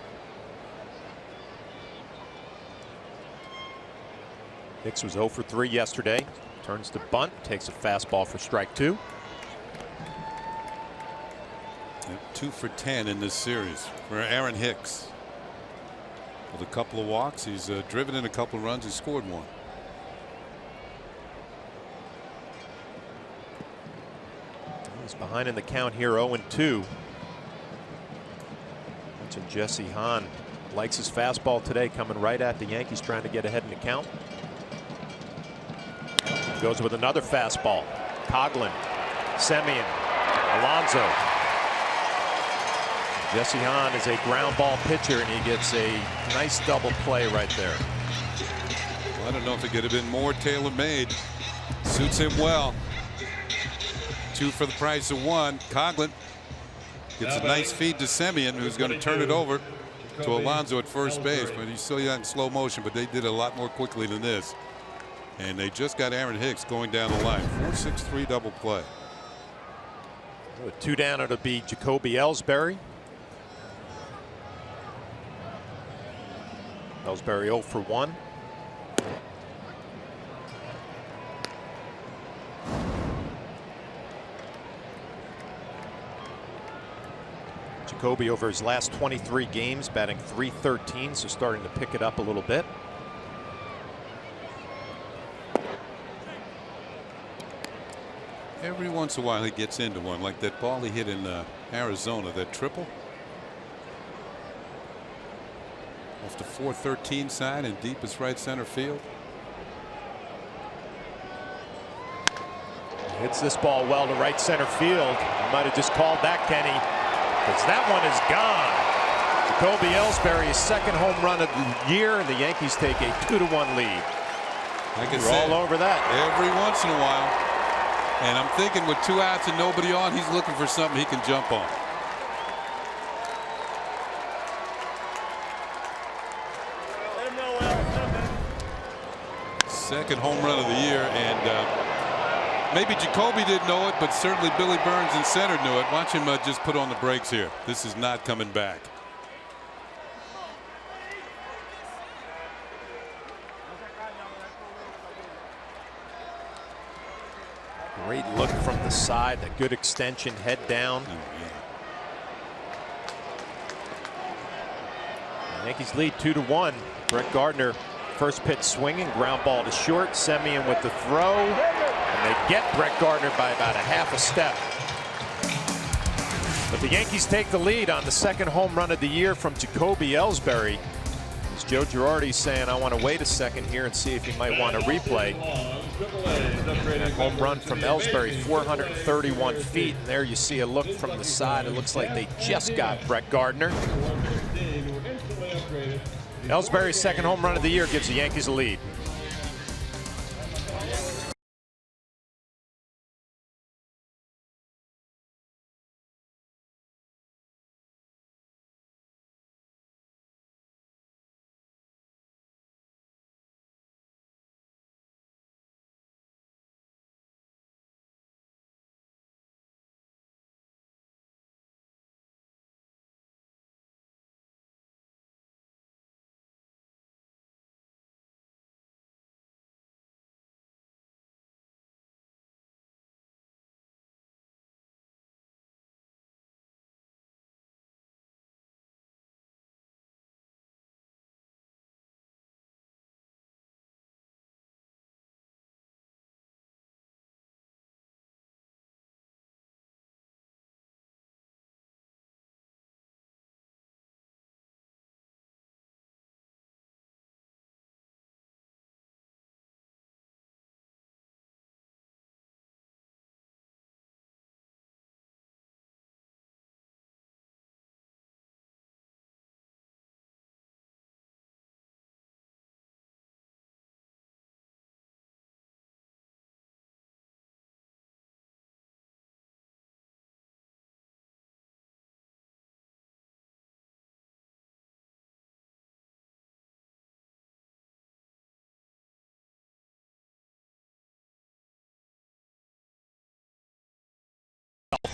Hicks was 0 for 3 yesterday. Turns to bunt, takes a fastball for strike 2. 2 for 10 in this series for Aaron Hicks. With a couple of walks, he's driven in a couple of runs. He scored 1. He's behind in the count here, 0-2. Mentioned Jesse Hahn likes his fastball today, coming right at the Yankees, trying to get ahead in the count. Goes with another fastball. Coughlin, Semien, Alonso. Jesse Hahn is a ground ball pitcher, and he gets a nice double play right there. Well, I don't know if it could have been more tailor-made. Suits him well. 2 for the price of 1. Coughlin gets a nice feed to Semien, who's going to turn it over. to Alonso at first base, but you saw that in slow motion, but they did a lot more quickly than this. And they just got Aaron Hicks going down the line. 4-6-3 double play. With 2 down, it'll be Jacoby Ellsbury. Ellsbury 0 for 1. Jacoby over his last 23 games batting .313, so starting to pick it up a little bit. Every once in a while he gets into one, like that ball he hit in Arizona, that triple. Off the 413 side in deepest right center field. Hits this ball well to right center field. You might have just called that, Kenny, because that one is gone. Jacoby Ellsbury, his 2nd home run of the year, and the Yankees take a 2-1 lead. Like I You're said, all over that. every once in a while. And I'm thinking with 2 outs and nobody on, he's looking for something he can jump on. Second home run of the year, and maybe Jacoby didn't know it, but certainly Billy Burns in center knew it. Watch him just put on the brakes here. This is not coming back. Great look from the side, a good extension, head down. The Yankees lead 2-1. Brett Gardner, first pitch swinging, ground ball to short. Semien with the throw, and they get Brett Gardner by about a half a step. But the Yankees take the lead on the 2nd home run of the year from Jacoby Ellsbury. As Joe Girardi's saying, I want to wait a second here and see if he might want to replay. That home run from Ellsbury, 431 feet. And there you see a look from the side. It looks like they just got Brett Gardner. Ellsbury's 2nd home run of the year gives the Yankees a lead.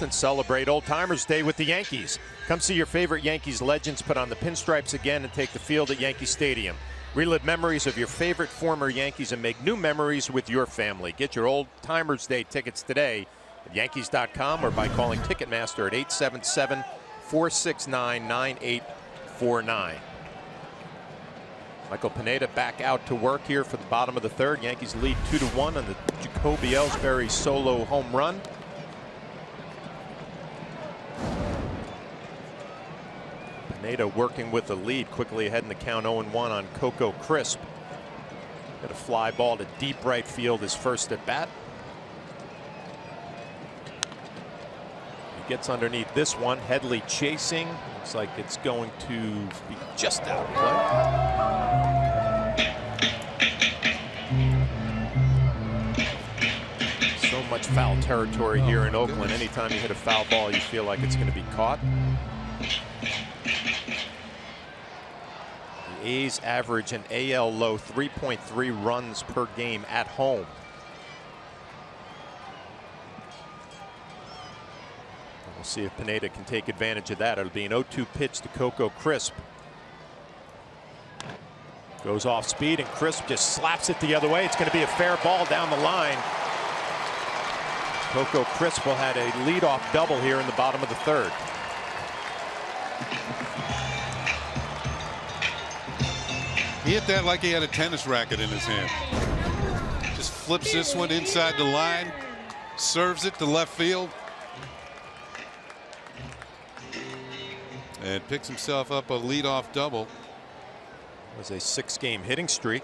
And celebrate Old Timers Day with the Yankees. Come see your favorite Yankees legends put on the pinstripes again and take the field at Yankee Stadium. Relive memories of your favorite former Yankees and make new memories with your family. Get your Old Timers Day tickets today at Yankees.com or by calling Ticketmaster at 877-469-9849. Michael Pineda back out to work here for the bottom of the 3rd. Yankees lead 2-1 on the Jacoby Ellsbury solo home run. Pineda working with the lead, quickly ahead in the count 0-1 on Coco Crisp. Got a fly ball to deep right field, his first at bat. He gets underneath this one. Headley chasing. Looks like it's going to be just out of play. So much foul territory here in Oakland. Anytime you hit a foul ball, you feel like it's going to be caught. The A's average an AL low 3.3 runs per game at home. We'll see if Pineda can take advantage of that. It'll be an 0-2 pitch to Coco Crisp. Goes off speed, and Crisp just slaps it the other way. It's going to be a fair ball down the line. Coco Crisp will have a leadoff double here in the bottom of the third. He hit that like he had a tennis racket in his hand. Just flips this one inside the line, serves it to left field, and picks himself up a leadoff double. It was a 6-game hitting streak.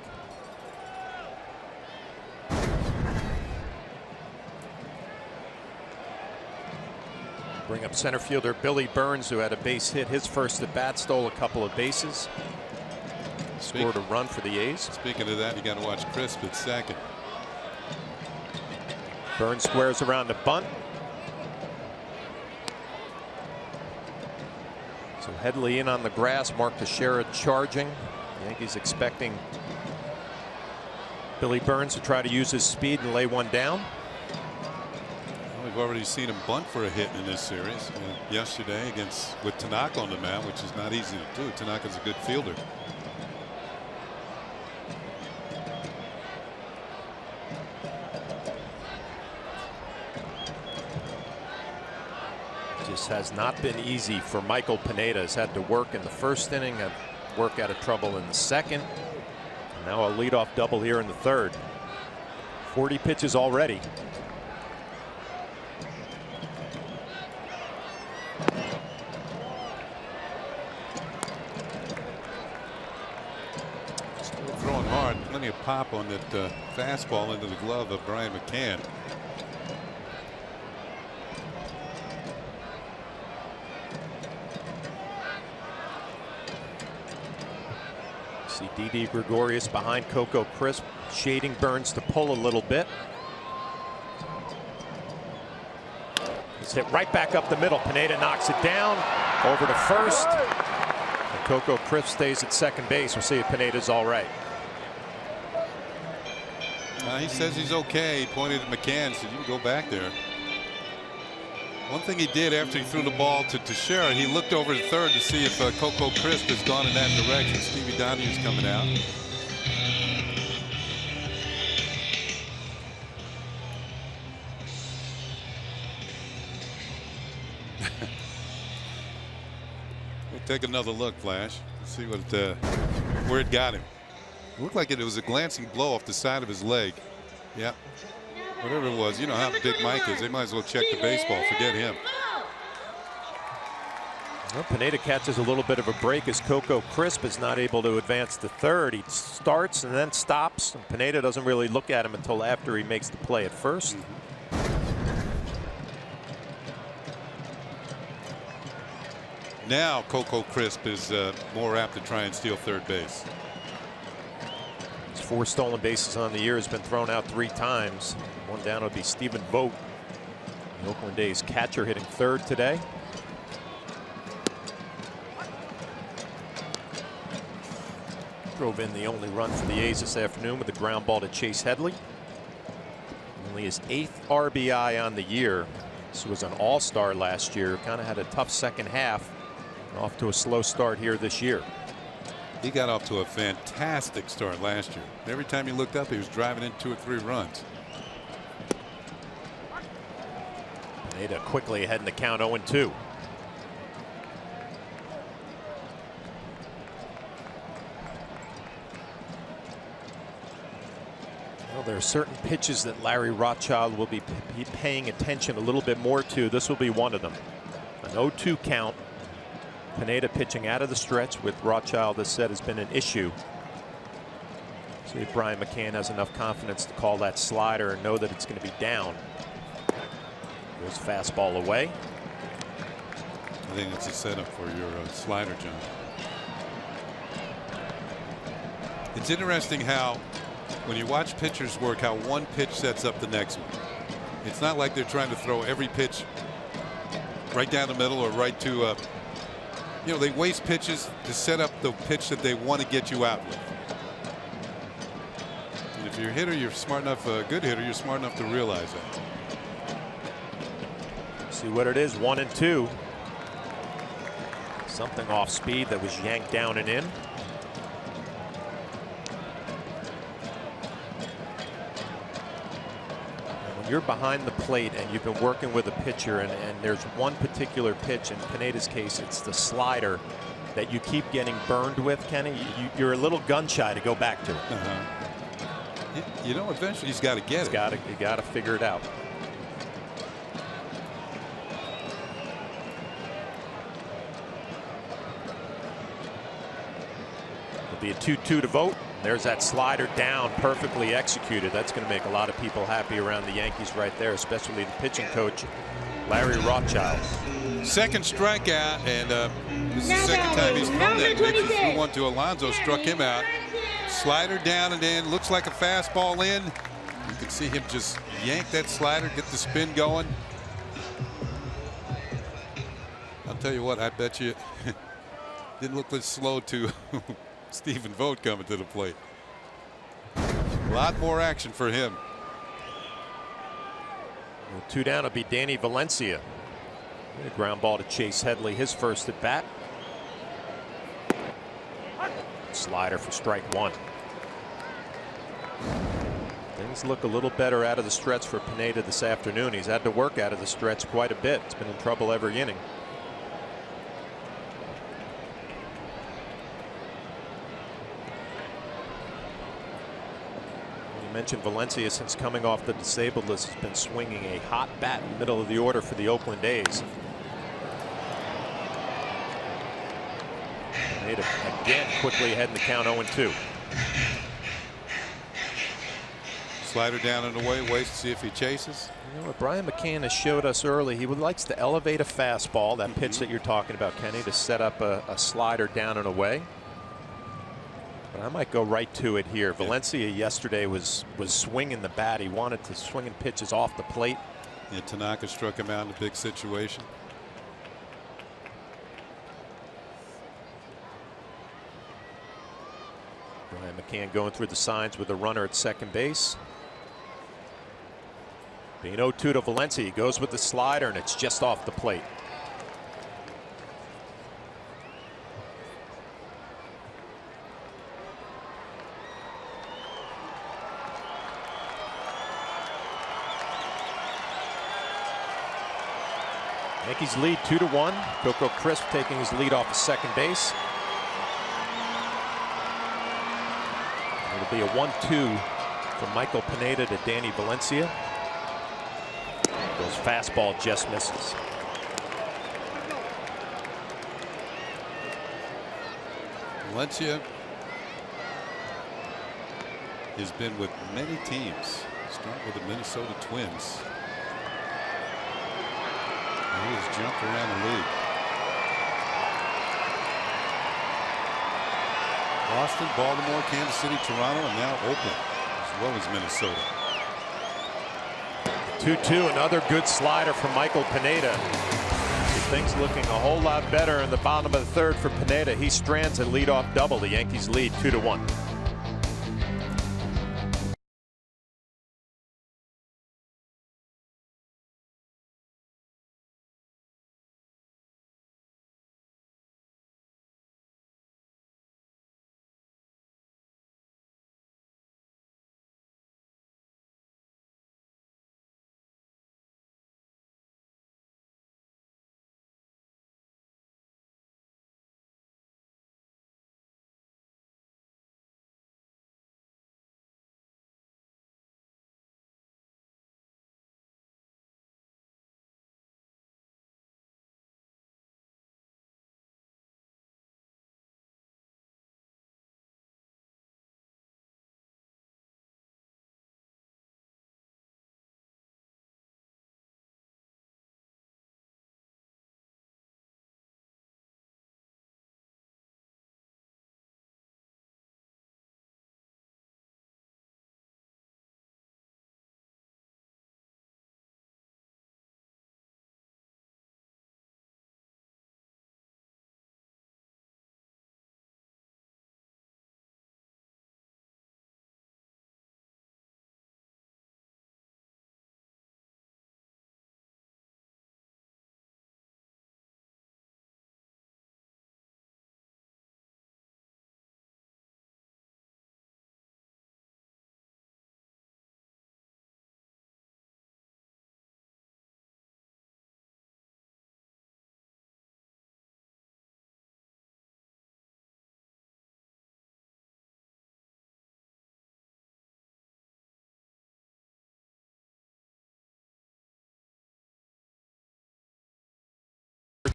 Bring up center fielder Billy Burns, who had a base hit his first at bat, stole a couple of bases, scored a run for the A's. Speaking of that, you got to watch Crisp at second. Burns squares around the bunt. So Headley in on the grass. Mark Teixeira charging. Yankees expecting Billy Burns to try to use his speed and lay one down. Well, we've already seen him bunt for a hit in this series. Yesterday with Tanaka on the mound, which is not easy to do. Tanaka's a good fielder. Just has not been easy for Michael Pineda. Has had to work in the first inning, had work out of trouble in the second. And now a leadoff double here in the third. 40 pitches already. Still throwing hard. Plenty of pop on that fastball into the glove of Brian McCann. See Didi Gregorius behind Coco Crisp, shading Burns to pull a little bit. It's hit right back up the middle. Pineda knocks it down over to first. And Coco Crisp stays at second base. We'll see if Pineda's all right. He says he's okay. He pointed at McCann, said you can go back there. One thing he did after he threw the ball to Teixeira, he looked over to third to see if Coco Crisp has gone in that direction. Stevie Donahue's coming out. We'll take another look, Flash. Let's see what where it got him. It looked like it was a glancing blow off the side of his leg. Yeah. Whatever it was, you know how big Mike is. They might as well check the baseball. Forget him. Well, Pineda catches a little bit of a break as Coco Crisp is not able to advance to third. He starts and then stops. And Pineda doesn't really look at him until after he makes the play at first. Now Coco Crisp is more apt to try and steal third base. 4 stolen bases on the year, has been thrown out 3 times. One down would be Stephen Vogt, the Oakland A's catcher, hitting third today. Drove in the only run for the A's this afternoon with a ground ball to Chase Headley. Only his 8th RBI on the year. This was an all-star last year. Kind of had a tough second half. Off to a slow start here this year. He got off to a fantastic start last year. Every time he looked up, he was driving in 2 or 3 runs. Pineda quickly ahead in the count, 0-2. Well, there are certain pitches that Larry Rothschild will be paying attention a little bit more to. This will be one of them. An 0-2 count. Pineda pitching out of the stretch, with Rothschild has said has been an issue. See if Brian McCann has enough confidence to call that slider and know that it's going to be down. Goes fastball away. I think it's a setup for your slider, John. It's interesting how when you watch pitchers work, how one pitch sets up the next one. It's not like they're trying to throw every pitch right down the middle or right to You know, they waste pitches to set up the pitch that they want to get you out with. And if you're a hitter, you're smart enough, a good hitter, you're smart enough to realize that. See what it is, 1-2. Something off speed that was yanked down and in. You're behind the plate and you've been working with a pitcher, and there's one particular pitch, in Pineda's case it's the slider, that you keep getting burned with, Kenny. You're a little gun shy to go back to it. You know, eventually he's got to get it. You got to figure it out. It'll be a 2-2 to vote. There's that slider down, perfectly executed. That's going to make a lot of people happy around the Yankees right there, especially the pitching coach, Larry Rothschild. Second strikeout, and this is the second time he's thrown that pitch. He threw one to Alonso, struck him out. Slider down and in, looks like a fastball in. You can see him just yank that slider, get the spin going. I'll tell you what, I bet you didn't look this slow to Stephen Vogt coming to the plate. A lot more action for him. Well, 2 down will be Danny Valencia. A ground ball to Chase Headley, his first at bat. Slider for strike 1. Things look a little better out of the stretch for Pineda this afternoon. He's had to work out of the stretch quite a bit. It's been in trouble every inning. Mentioned Valencia, since coming off the disabled list, has been swinging a hot bat in the middle of the order for the Oakland A's. Made it again, quickly ahead in the count, 0-2. Slider down and away, waits to see if he chases. You know what Brian McCann has showed us early, he likes to elevate a fastball, that pitch that you're talking about, Kenny, to set up a slider down and away. But I might go right to it here. Valencia yesterday was swinging the bat. He wanted to swing and pitches off the plate. Yeah, Tanaka struck him out in a big situation. Brian McCann going through the signs with a runner at second base. Being 0-2 to Valencia. He goes with the slider and it's just off the plate. Yankees lead 2-1. Coco Crisp taking his lead off of second base. It'll be a 1-2 from Michael Pineda to Danny Valencia. Goes fastball, just misses. Valencia has been with many teams. Start with the Minnesota Twins. He has jumped around the league. Boston, Baltimore, Kansas City, Toronto, and now Oakland, as well as Minnesota. 2-2, another good slider from Michael Pineda. Things looking a whole lot better in the bottom of the third for Pineda. He strands a leadoff double. The Yankees lead 2-1.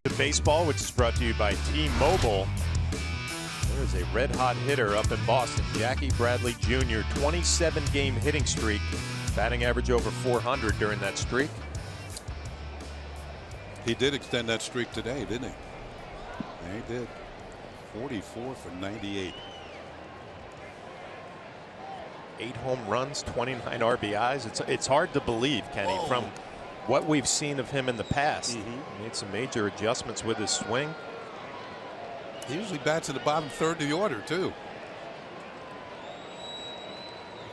The baseball, which is brought to you by T-Mobile. There's a red-hot hitter up in Boston, Jackie Bradley Jr., 27-game hitting streak, batting average over 400 during that streak. He did extend that streak today, didn't he? Yeah, he did. 44 for 98. 8 home runs, 29 RBIs. It's hard to believe, Kenny, from what we've seen of him in the past. Made some major adjustments with his swing. He usually bats in the bottom third of the order, too.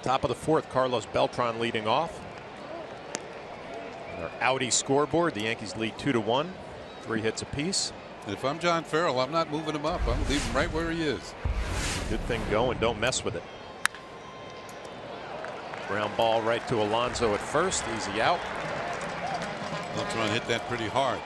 Top of the 4th, Carlos Beltran leading off. Our Audi scoreboard, the Yankees lead 2-1, 3 hits apiece. And if I'm John Farrell, I'm not moving him up. I'm going to leave him right where he is. Good thing going, don't mess with it. Ground ball right to Alonso at first, easy out. Beltran hit that pretty hard.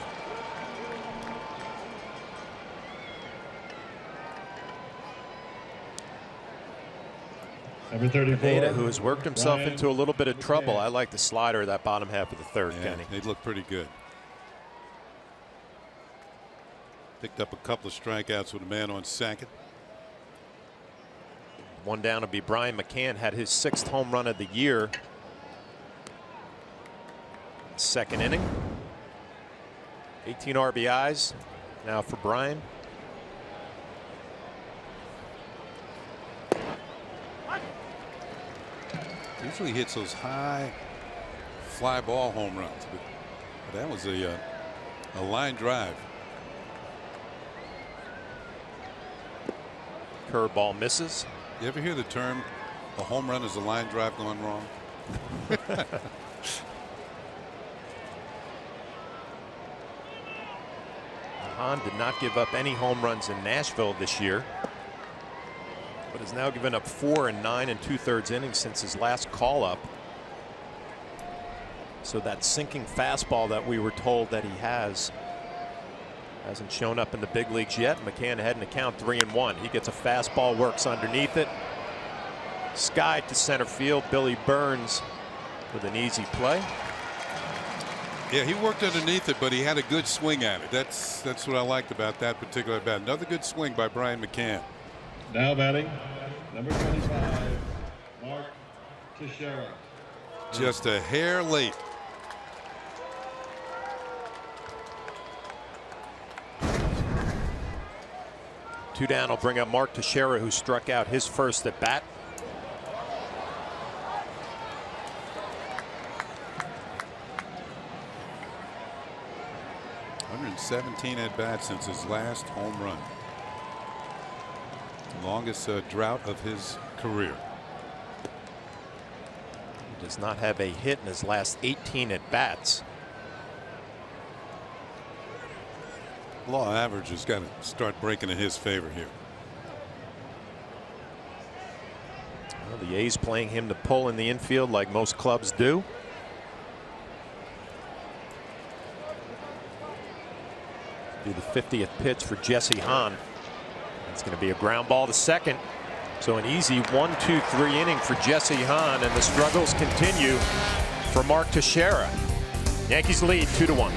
Number 34. Pineda, who has worked himself Brian into a little bit of trouble. McCann. I like the slider that bottom half of the 3rd, Yeah, Kenny. they look pretty good. Picked up a couple of strikeouts with a man on second. One down to be Brian McCann, had his 6th home run of the year. 2nd inning. 18 RBIs now for Brian. Usually hits those high fly ball home runs, but that was a line drive. Curveball misses. You ever hear the term a home run is a line drive gone wrong? Hahn did not give up any home runs in Nashville this year, but has now given up 4 in 9 2/3 innings since his last call up. So that sinking fastball that we were told that he hasn't shown up in the big leagues yet. McCann ahead in the count, 3-1. He gets a fastball, works underneath it. Sky to center field. Billy Burns with an easy play. Yeah, he worked underneath it, but he had a good swing at it. That's what I liked about that particular bat. Another good swing by Brian McCann. Now batting, number 25, Mark Teixeira. Just a hair late. Two down will bring up Mark Teixeira, who struck out his first at bat. .117 at bats since his last home run. The longest drought of his career. He does not have a hit in his last 18 at bats. Law average has got to start breaking in his favor here. Well, the A's playing him to pull in the infield like most clubs do. Be the 50th pitch for Jesse Hahn. It's going to be a ground ball to second. So an easy 1-2-3 inning for Jesse Hahn, and the struggles continue for Mark Teixeira. Yankees lead 2-1.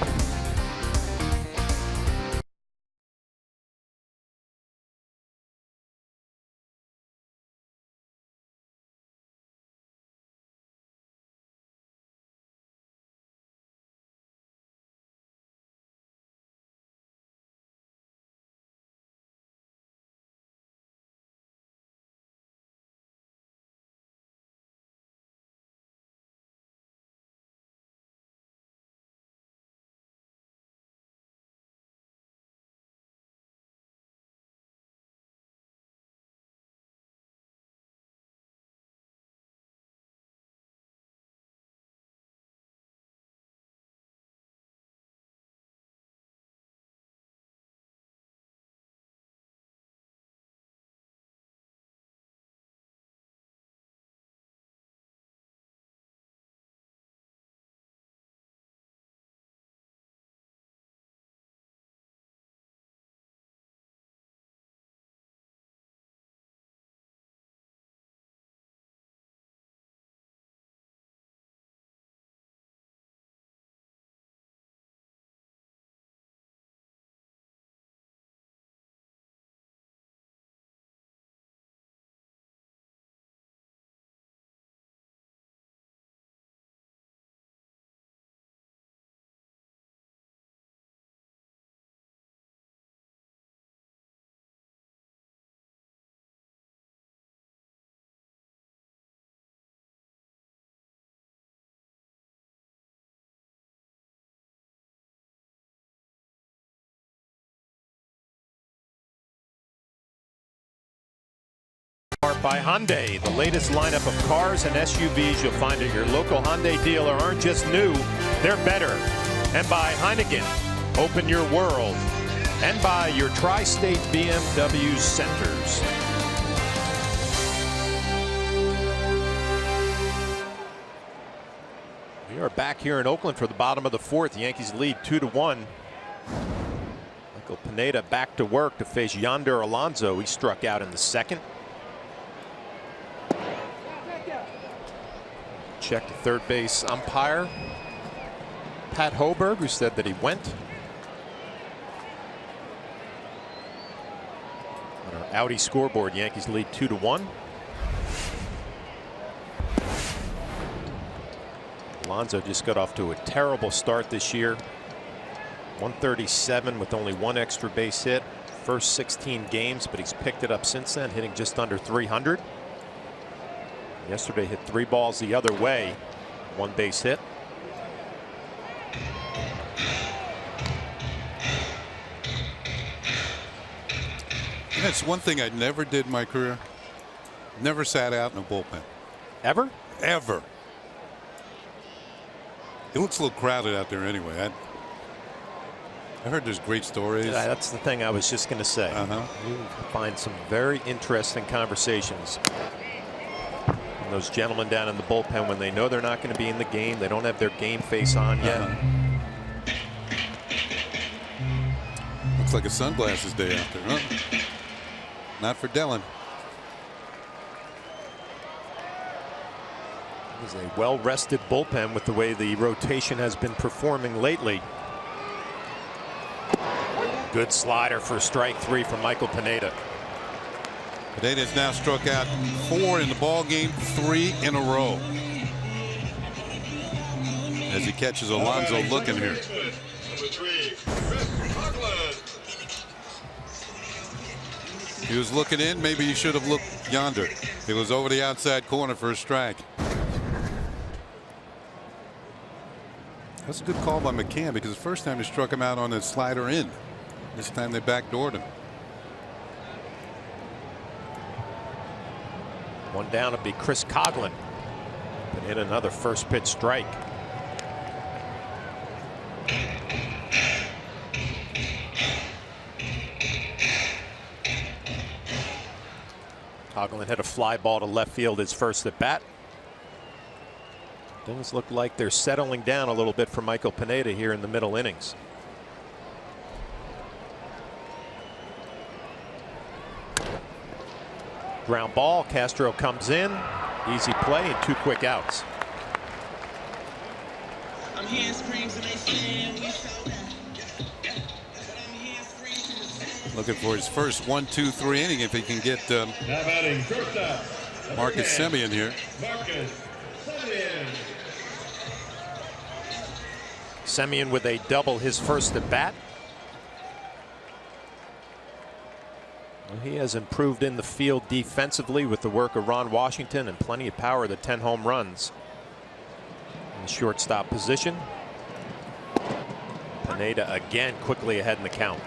by Hyundai. The latest lineup of cars and SUVs you'll find at your local Hyundai dealer aren't just new, they're better. And by Heineken, open your world. And by your tri-state BMW centers. We are back here in Oakland for the bottom of the fourth. The Yankees lead 2-1. Michael Pineda back to work to face Yonder Alonso. He struck out in the second. Check the third base umpire, Pat Hoberg, who said that he went. On our Audi scoreboard, Yankees lead 2-1. Alonso just got off to a terrible start this year. 137 with only one extra base hit. First 16 games, but he's picked it up since then, hitting just under 300. Yesterday hit 3 balls the other way, 1 base hit. That's one thing I never did in my career. Never sat out in a bullpen. Ever? Ever. It looks a little crowded out there anyway. I heard there's great stories. Yeah, that's the thing I was just going to say. You find some very interesting conversations. And those gentlemen down in the bullpen, when they know they're not going to be in the game, they don't have their game face on yet. Looks like a sunglasses day out there, huh? Not for Dellin. It was a well-rested bullpen with the way the rotation has been performing lately. Good slider for strike 3 from Michael Pineda. Pineda has now struck out 4 in the ball game, 3 in a row. As he catches Alonso looking here. He was looking in. Maybe he should have looked yonder. It was over the outside corner for a strike. That's a good call by McCann, because the first time he struck him out on a slider in. This time they backdoored him. One down would be Chris Coghlan. And hit another first pitch strike. Coghlan hit a fly ball to left field his first at bat. Things look like they're settling down a little bit for Michael Pineda here in the middle innings. Ground ball. Castro comes in. Easy play and 2 quick outs. Looking for his first 1-2-3 inning if he can get Marcus Semien here. Semien with a double his first at bat. Well, he has improved in the field defensively with the work of Ron Washington and plenty of power, the 10 home runs. In the shortstop position. Pineda again quickly ahead in the count.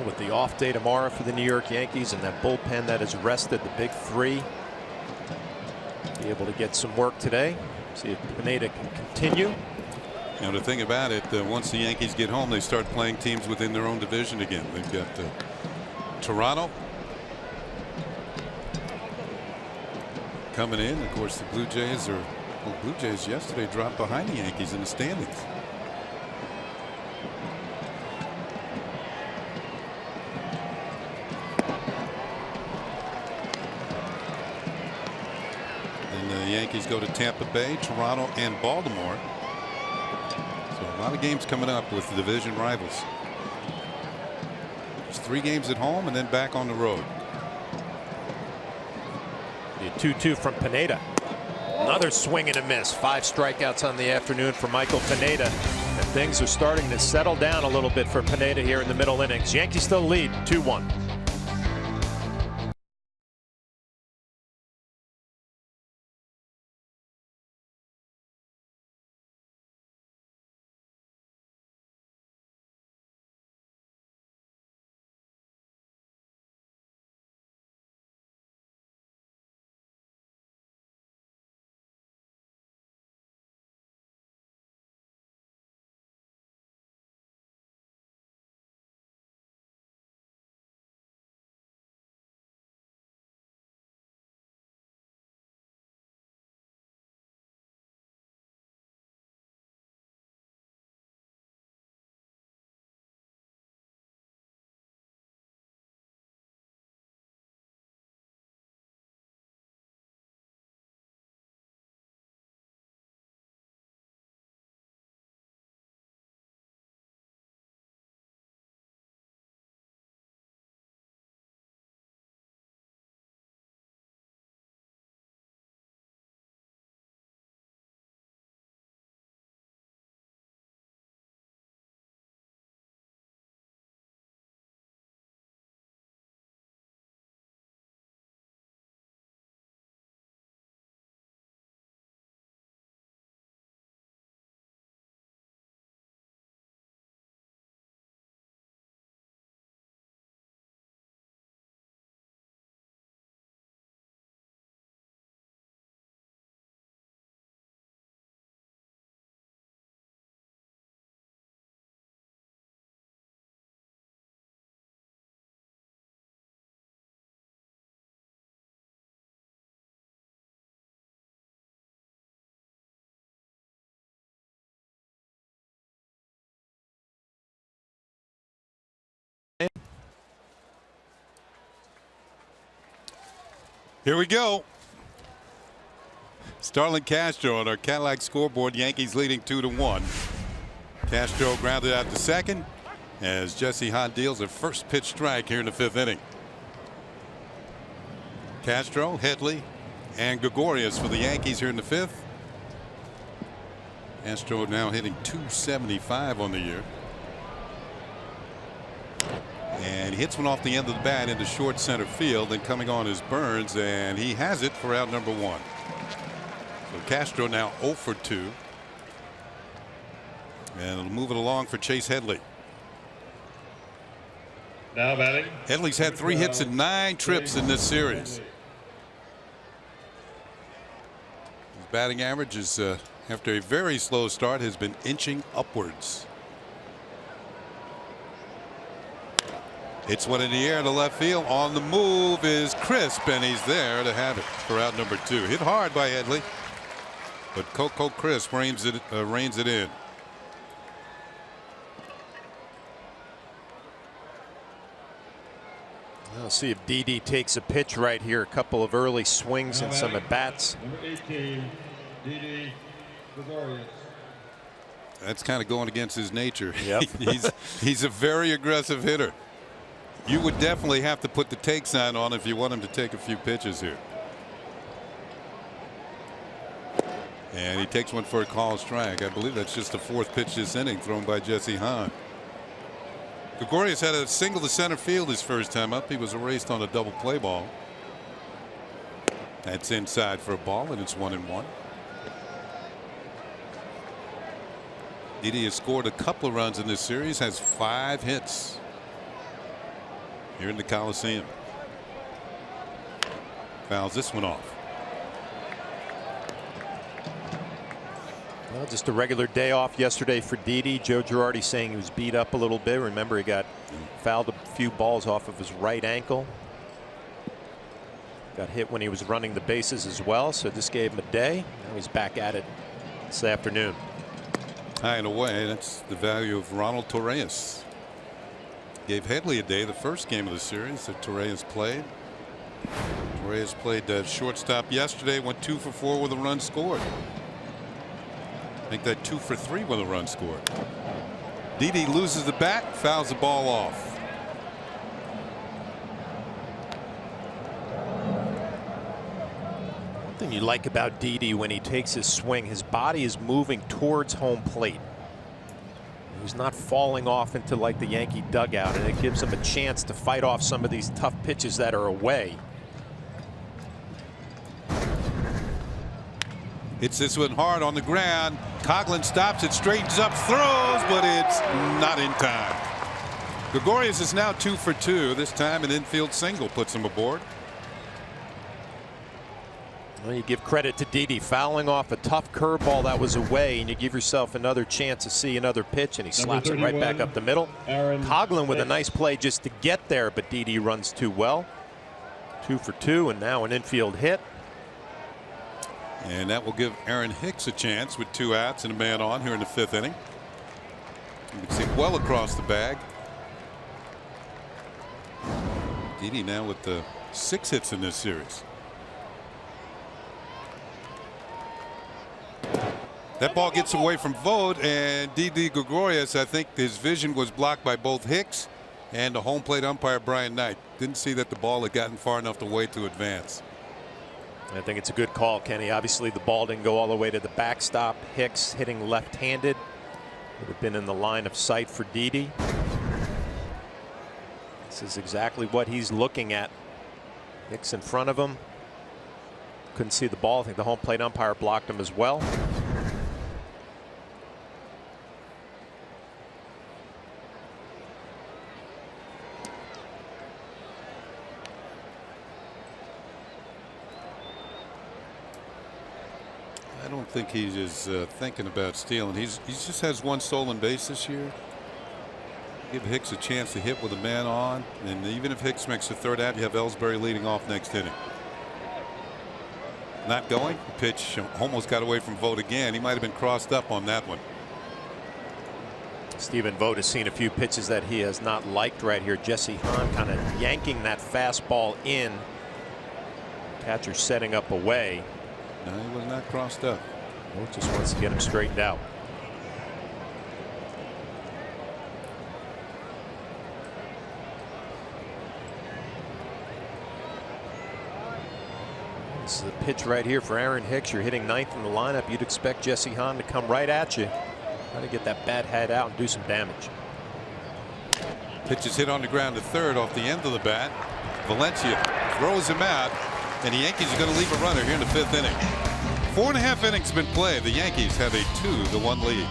With the off day tomorrow for the New York Yankees and that bullpen that has rested, the big 3, be able to get some work today. See if Pineda can continue. You know, the thing about it, once the Yankees get home, they start playing teams within their own division again. They've got Toronto coming in. Of course, the Blue Jays yesterday dropped behind the Yankees in the standings. Yankees go to Tampa Bay, Toronto, and Baltimore. So a lot of games coming up with the division rivals. There's 3 games at home and then back on the road. The 2-2 from Pineda. Another swing and a miss. 5 strikeouts on the afternoon for Michael Pineda. And things are starting to settle down a little bit for Pineda here in the middle innings. Yankees still lead 2-1. Here we go. Starlin Castro on our Cadillac scoreboard. Yankees leading 2-1. Castro grounded out to second as Jesse Hahn deals a first pitch strike here in the 5th inning. Castro, Headley, and Gregorius for the Yankees here in the 5th. Castro now hitting .275 on the year. And he hits one off the end of the bat into short center field, and coming on is Burns, and he has it for out number 1. So Castro now 0 for 2. And it'll move it along for Chase Headley. Now batting. Headley's had 3 hits and 9 trips in this series. His batting average is, after a very slow start, has been inching upwards. Hits one in the air to left field. On the move is Crisp, and he's there to have it for out number 2. Hit hard by Headley, but Coco Crisp reins it in. We'll see if Didi takes a pitch right here. A couple of early swings and some at bats. Number 18, Didi Gregorius. That's kind of going against his nature. Yep. he's a very aggressive hitter. You would definitely have to put the take sign on if you want him to take a few pitches here. And he takes one for a call strike. I believe that's just the 4th pitch this inning thrown by Jesse Hahn. Gregorius had a single to center field his first time up. He was erased on a double play ball. That's inside for a ball, and it's 1-1. Didi has scored a couple of runs in this series, has 5 hits here in the Coliseum. Fouls this one off. Well, just a regular day off yesterday for Didi. Joe Girardi saying he was beat up a little bit. Remember, he got fouled a few balls off of his right ankle. Got hit when he was running the bases as well, so this gave him a day. Now he's back at it this afternoon. High and away. That's the value of Ronald Torreyes. Gave Headley a day the first game of the series that Torreyes played. Torreyes played shortstop yesterday, went 2 for 4 with a run scored. I think that 2 for 3 with a run scored. Didi loses the bat, fouls the ball off. One thing you like about Didi when he takes his swing, his body is moving towards home plate. He's not falling off into like the Yankee dugout, and it gives him a chance to fight off some of these tough pitches that are away. Hits this one hard on the ground. Coughlin stops it, straightens up, throws, but it's not in time. Gregorius is now 2 for 2. This time an infield single puts him aboard. Well, you give credit to Didi fouling off a tough curveball that was away, and you give yourself another chance to see another pitch, and he slaps it right back up the middle. Coughlin with a nice play just to get there, but Didi runs too well. 2 for 2, and now an infield hit. And that will give Aaron Hicks a chance with 2 outs and a man on here in the 5th inning. You can see well across the bag. Didi now with the 6 hits in this series. That ball gets away from Vogt, and Didi Gregorius, I think his vision was blocked by both Hicks and the home plate umpire Brian Knight. Didn't see that the ball had gotten far enough away to advance. I think it's a good call, Kenny. Obviously the ball didn't go all the way to the backstop. Hicks hitting left-handed would have been in the line of sight for Didi. This is exactly what he's looking at. Hicks in front of him. Couldn't see the ball. I think the home plate umpire blocked him as well. I don't think he is thinking about stealing. He just has 1 stolen base this year. Give Hicks a chance to hit with a man on, and even if Hicks makes the 3rd out, you have Ellsbury leading off next inning. Not going. The pitch almost got away from Vogt again. He might have been crossed up on that one. Stephen Vogt has seen a few pitches that he has not liked right here. Jesse Hahn kind of yanking that fastball in. Catcher setting up away. No, he was not crossed up. Oak just wants to get him straightened out. This is a pitch right here for Aaron Hicks. You're hitting ninth in the lineup. You'd expect Jesse Hahn to come right at you. Try to get that bat head out and do some damage. Pitch is hit on the ground to third off the end of the bat. Valencia throws him out, and the Yankees are going to leave a runner here in the 5th inning. 4.5 innings have been played. The Yankees have a 2-1 lead.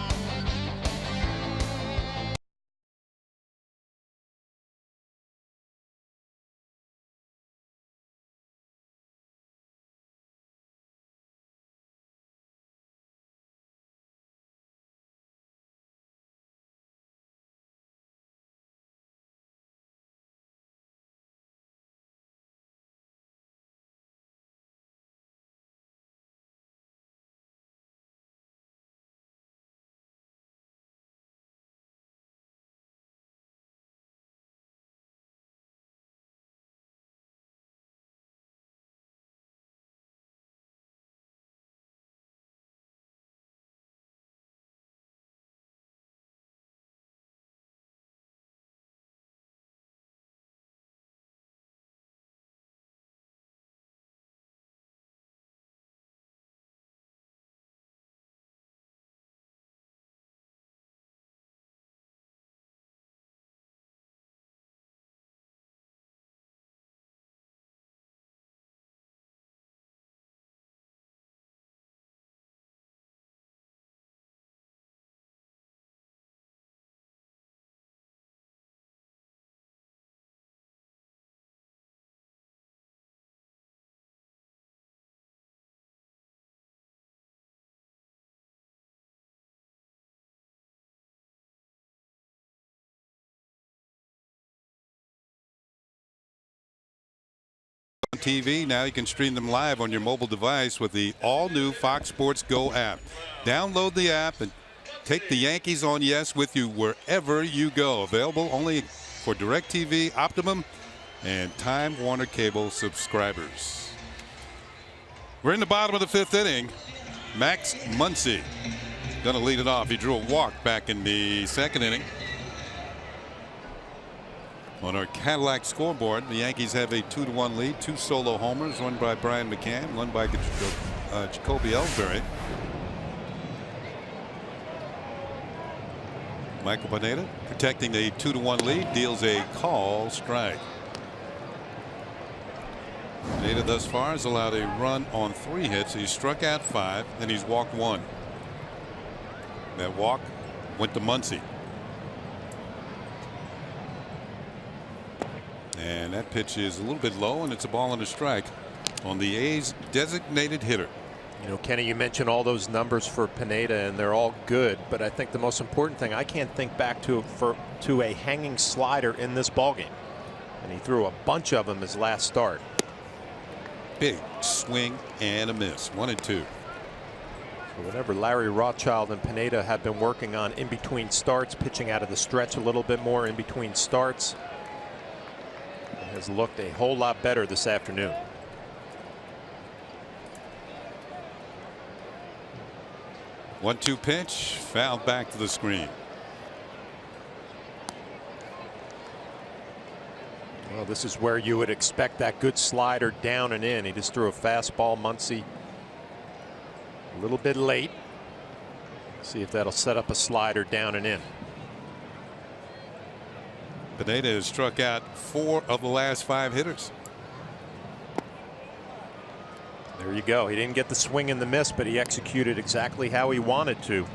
TV. Now you can stream them live on your mobile device with the all-new Fox Sports Go app. Download the app and take the Yankees on Yes with you wherever you go. Available only for DirecTV, Optimum, and Time Warner Cable subscribers. We're in the bottom of the 5th inning. Max Muncy going to lead it off. He drew a walk back in the 2nd inning. On our Cadillac scoreboard, the Yankees have a 2-1 lead. 2 solo homers, one by Brian McCann, one by Jacoby Ellsbury. Michael Pineda protecting the 2-1 lead, deals a call strike. Pineda thus far has allowed a run on 3 hits. He's struck out 5, and he's walked 1. That walk went to Muncy. And that pitch is a little bit low, and it's a ball and a strike on the A's designated hitter. You know, Kenny, you mentioned all those numbers for Pineda, and they're all good. But I think the most important thing, I can't think back to a hanging slider in this ballgame. And he threw a bunch of them his last start. Big swing and a miss. 1-2. So whatever Larry Rothschild and Pineda have been working on in between starts, pitching out of the stretch a little bit more in between starts, has looked a whole lot better this afternoon. One-two pitch, fouled back to the screen. Well, this is where you would expect that good slider down and in. He just threw a fastball. Muncy a little bit late. See if that'll set up a slider down and in. Pineda has struck out 4 of the last 5 hitters. There you go. He didn't get the swing and the miss, but he executed exactly how he wanted to.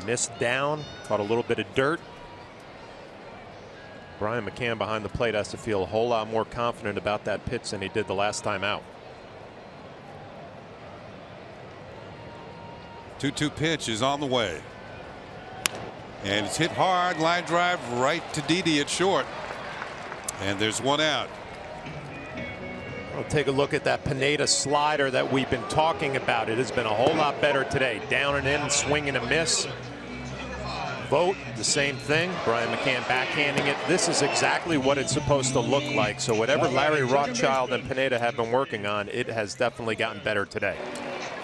Missed down, caught a little bit of dirt. Brian McCann behind the plate has to feel a whole lot more confident about that pitch than he did the last time out. 2-2 pitch is on the way. And it's hit hard, line drive right to Didi at short. And there's 1 out. We'll take a look at that Pineda slider that we've been talking about. It has been a whole lot better today. Down and in, swing and a miss. Vogt, the same thing. Brian McCann backhanding it. This is exactly what it's supposed to look like. So whatever Larry Rothschild and Pineda have been working on, it has definitely gotten better today.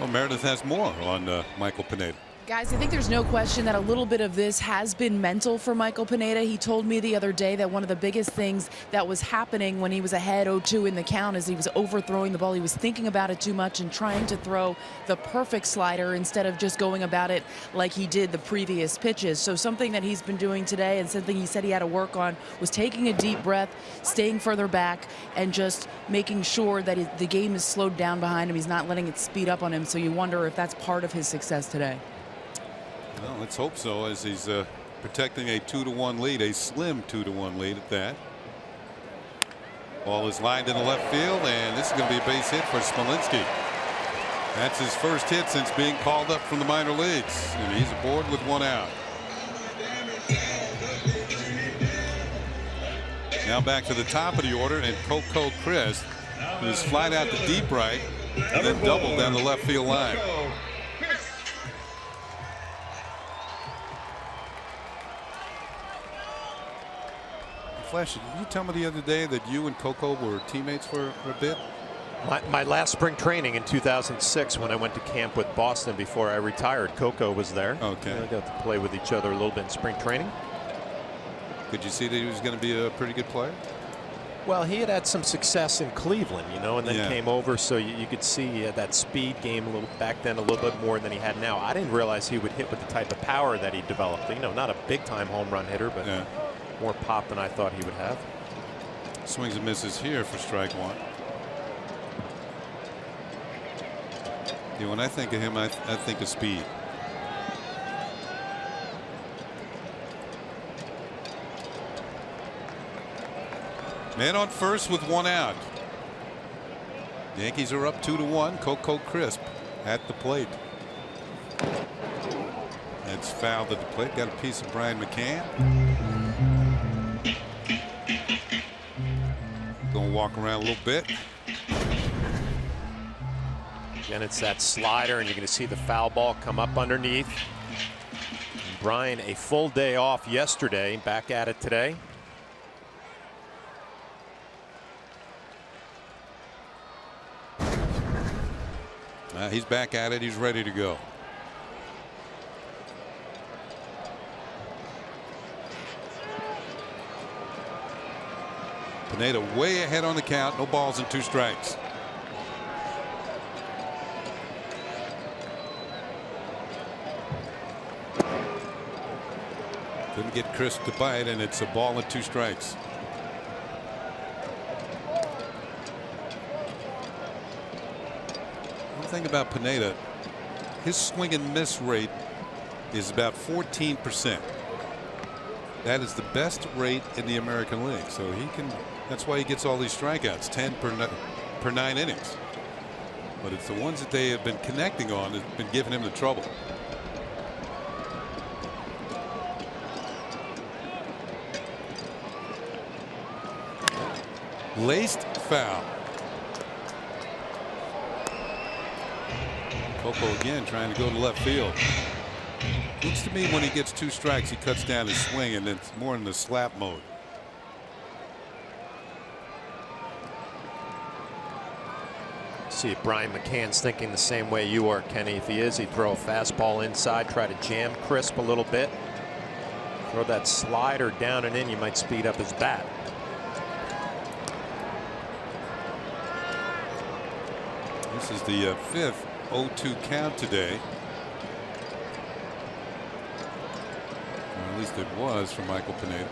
Well, Meredith has more on Michael Pineda. Guys, I think there's no question that a little bit of this has been mental for Michael Pineda. He told me the other day that one of the biggest things that was happening when he was ahead 0-2 in the count is he was overthrowing the ball. He was thinking about it too much and trying to throw the perfect slider instead of just going about it like he did the previous pitches. So something that he's been doing today and something he said he had to work on was taking a deep breath, staying further back, and just making sure that the game is slowed down behind him. He's not letting it speed up on him. So you wonder if that's part of his success today. Well, let's hope so, as he's protecting a 2-1 lead, a slim 2-1 lead at that. Ball is lined in the left field, and this is going to be a base hit for Smolinski. That's his first hit since being called up from the minor leagues, and he's aboard with 1 out. Now back to the top of the order, and Coco Chris, who's flied out to deep right, and then doubled down the left field line. Flash, did you tell me the other day that you and Coco were teammates for a bit? My last spring training in 2006, when I went to camp with Boston before I retired, Coco was there. Okay. I got to play with each other a little bit in spring training. Could you see that he was going to be a pretty good player? Well, he had some success in Cleveland, you know, and then came over, so you could see he had that speed game a little back then, a little bit more than he had now. I didn't realize he would hit with the type of power that he developed. You know, not a big-time home run hitter, but more pop than I thought he would have. Swings and misses here for strike 1. Yeah, when I think of him, I think of speed. Man on first with 1 out. The Yankees are up 2-1. Coco Crisp at the plate. That's fouled at the plate. Got a piece of Brian McCann. Going to walk around a little bit. Again, it's that slider, and you're going to see the foul ball come up underneath. And Brian, a full day off yesterday, back at it today. He's back at it. He's ready to go. Pineda way ahead on the count. No balls and 2 strikes. Couldn't get Chris to bite, and it's a ball and 2 strikes. One thing about Pineda, his swing and miss rate is about 14%. That is the best rate in the American League. So he can. That's why he gets all these strikeouts, 10 per 9 innings. But it's the ones that they have been connecting on that have been giving him the trouble. Laced foul. Coco again trying to go to left field. Looks to me when he gets 2 strikes, he cuts down his swing, and it's more in the slap mode. See if Brian McCann's thinking the same way you are, Kenny. If he is, he'd throw a fastball inside, try to jam Crisp a little bit. Throw that slider down and in, you might speed up his bat. This is the 5th 0-2 count today. Or at least it was for Michael Pineda.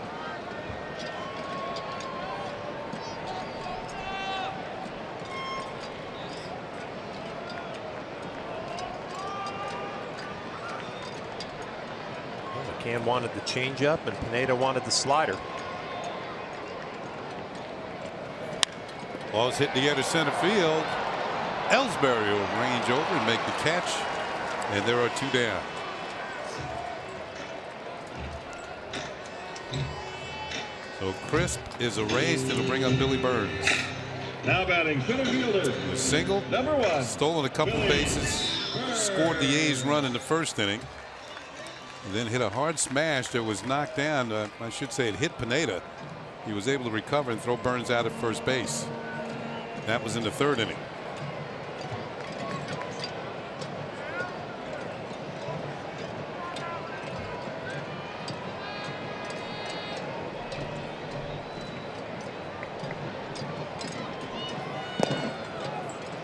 McCann wanted the changeup, and Pineda wanted the slider. Ball's hit the other center field. Ellsbury will range over and make the catch, and there are 2 down. So Crisp is erased. It'll bring up Billy Burns. Now batting center fielder. A single, number 1. stolen a couple bases, scored the A's run in the 1st inning. And then hit a hard smash that was knocked down. I should say it hit Pineda. He was able to recover and throw Burns out at first base. That was in the 3rd inning.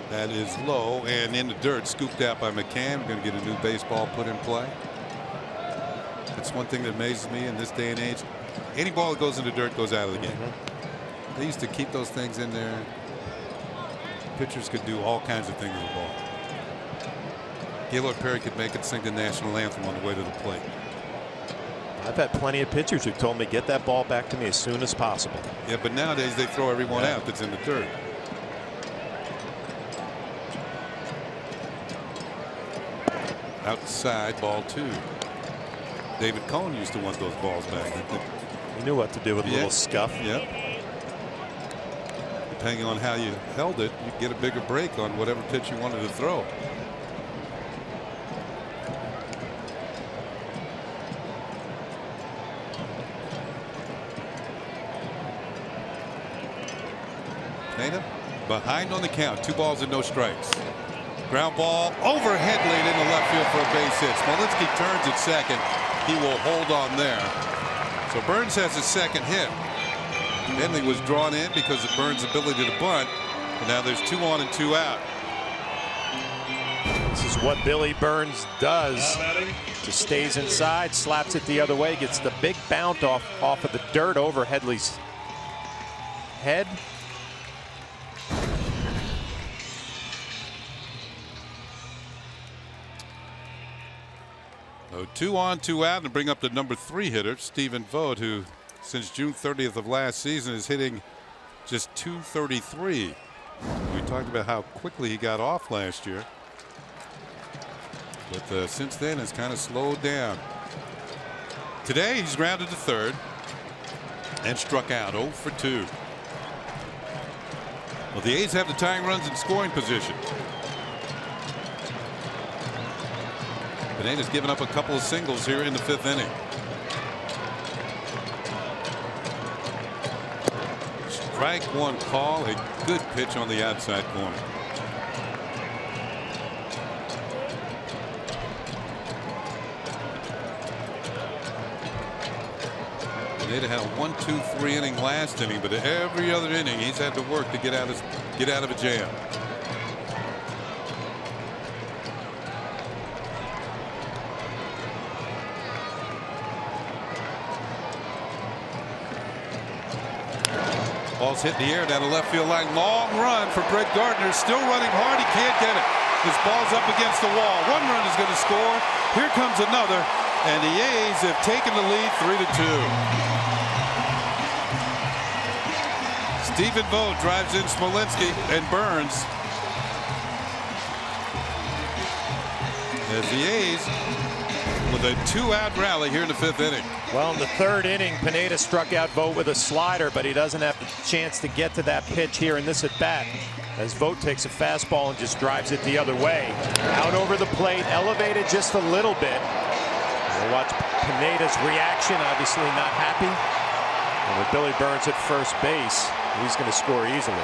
That is low and in the dirt, scooped out by McCann. We're going to get a new baseball put in play. That's one thing that amazes me in this day and age. Any ball that goes in the dirt goes out of the game. They used to keep those things in there. Pitchers could do all kinds of things with the ball. Gaylord Perry could make it sing the national anthem on the way to the plate. I've had plenty of pitchers who've told me, get that ball back to me as soon as possible. Yeah, but nowadays they throw everyone out that's in the dirt. Outside, ball 2. David Cohn used to want those balls back. He knew what to do with a little scuff. Yep. Depending on how you held it, you get a bigger break on whatever pitch you wanted to throw. Pineda behind on the count. 2 balls and no strikes. Ground ball overhead late into left field for a base hit. Smolinski turns at second. He will hold on there. So Burns has his second hit. Bentley was drawn in because of Burns' ability to bunt. And now there's 2 on and 2 out. This is what Billy Burns does. Just stays inside, slaps it the other way, gets the big bounce off of the dirt over Headley's head. So 2 on, 2 out, and bring up the number 3 hitter, Stephen Vogt, who since June 30th of last season is hitting just .233. We talked about how quickly he got off last year, but since then it's kind of slowed down. Today he's grounded to 3rd and struck out 0 for 2. Well, the A's have the tying runs in scoring position. Pineda's given up a couple of singles here in the 5th inning. Strike 1 call, a good pitch on the outside corner. Pineda had a 1-2-3 inning last inning, but every other inning he's had to work to get out of a jam. Ball's hit in the air down the left field line. Long run for Brett Gardner. Still running hard. He can't get it. His ball's up against the wall. 1 run is going to score. Here comes another. And the A's have taken the lead 3-2. Stephen Vogt drives in Smolinski and Burns. As the A's with a 2-out rally here in the 5th inning. Well, in the 3rd inning, Pineda struck out Vogt with a slider, but he doesn't have the chance to get to that pitch here in this at bat, as Vogt takes a fastball and just drives it the other way. Out over the plate, elevated just a little bit. We'll watch Pineda's reaction, obviously not happy. And with Billy Burns at first base, he's going to score easily.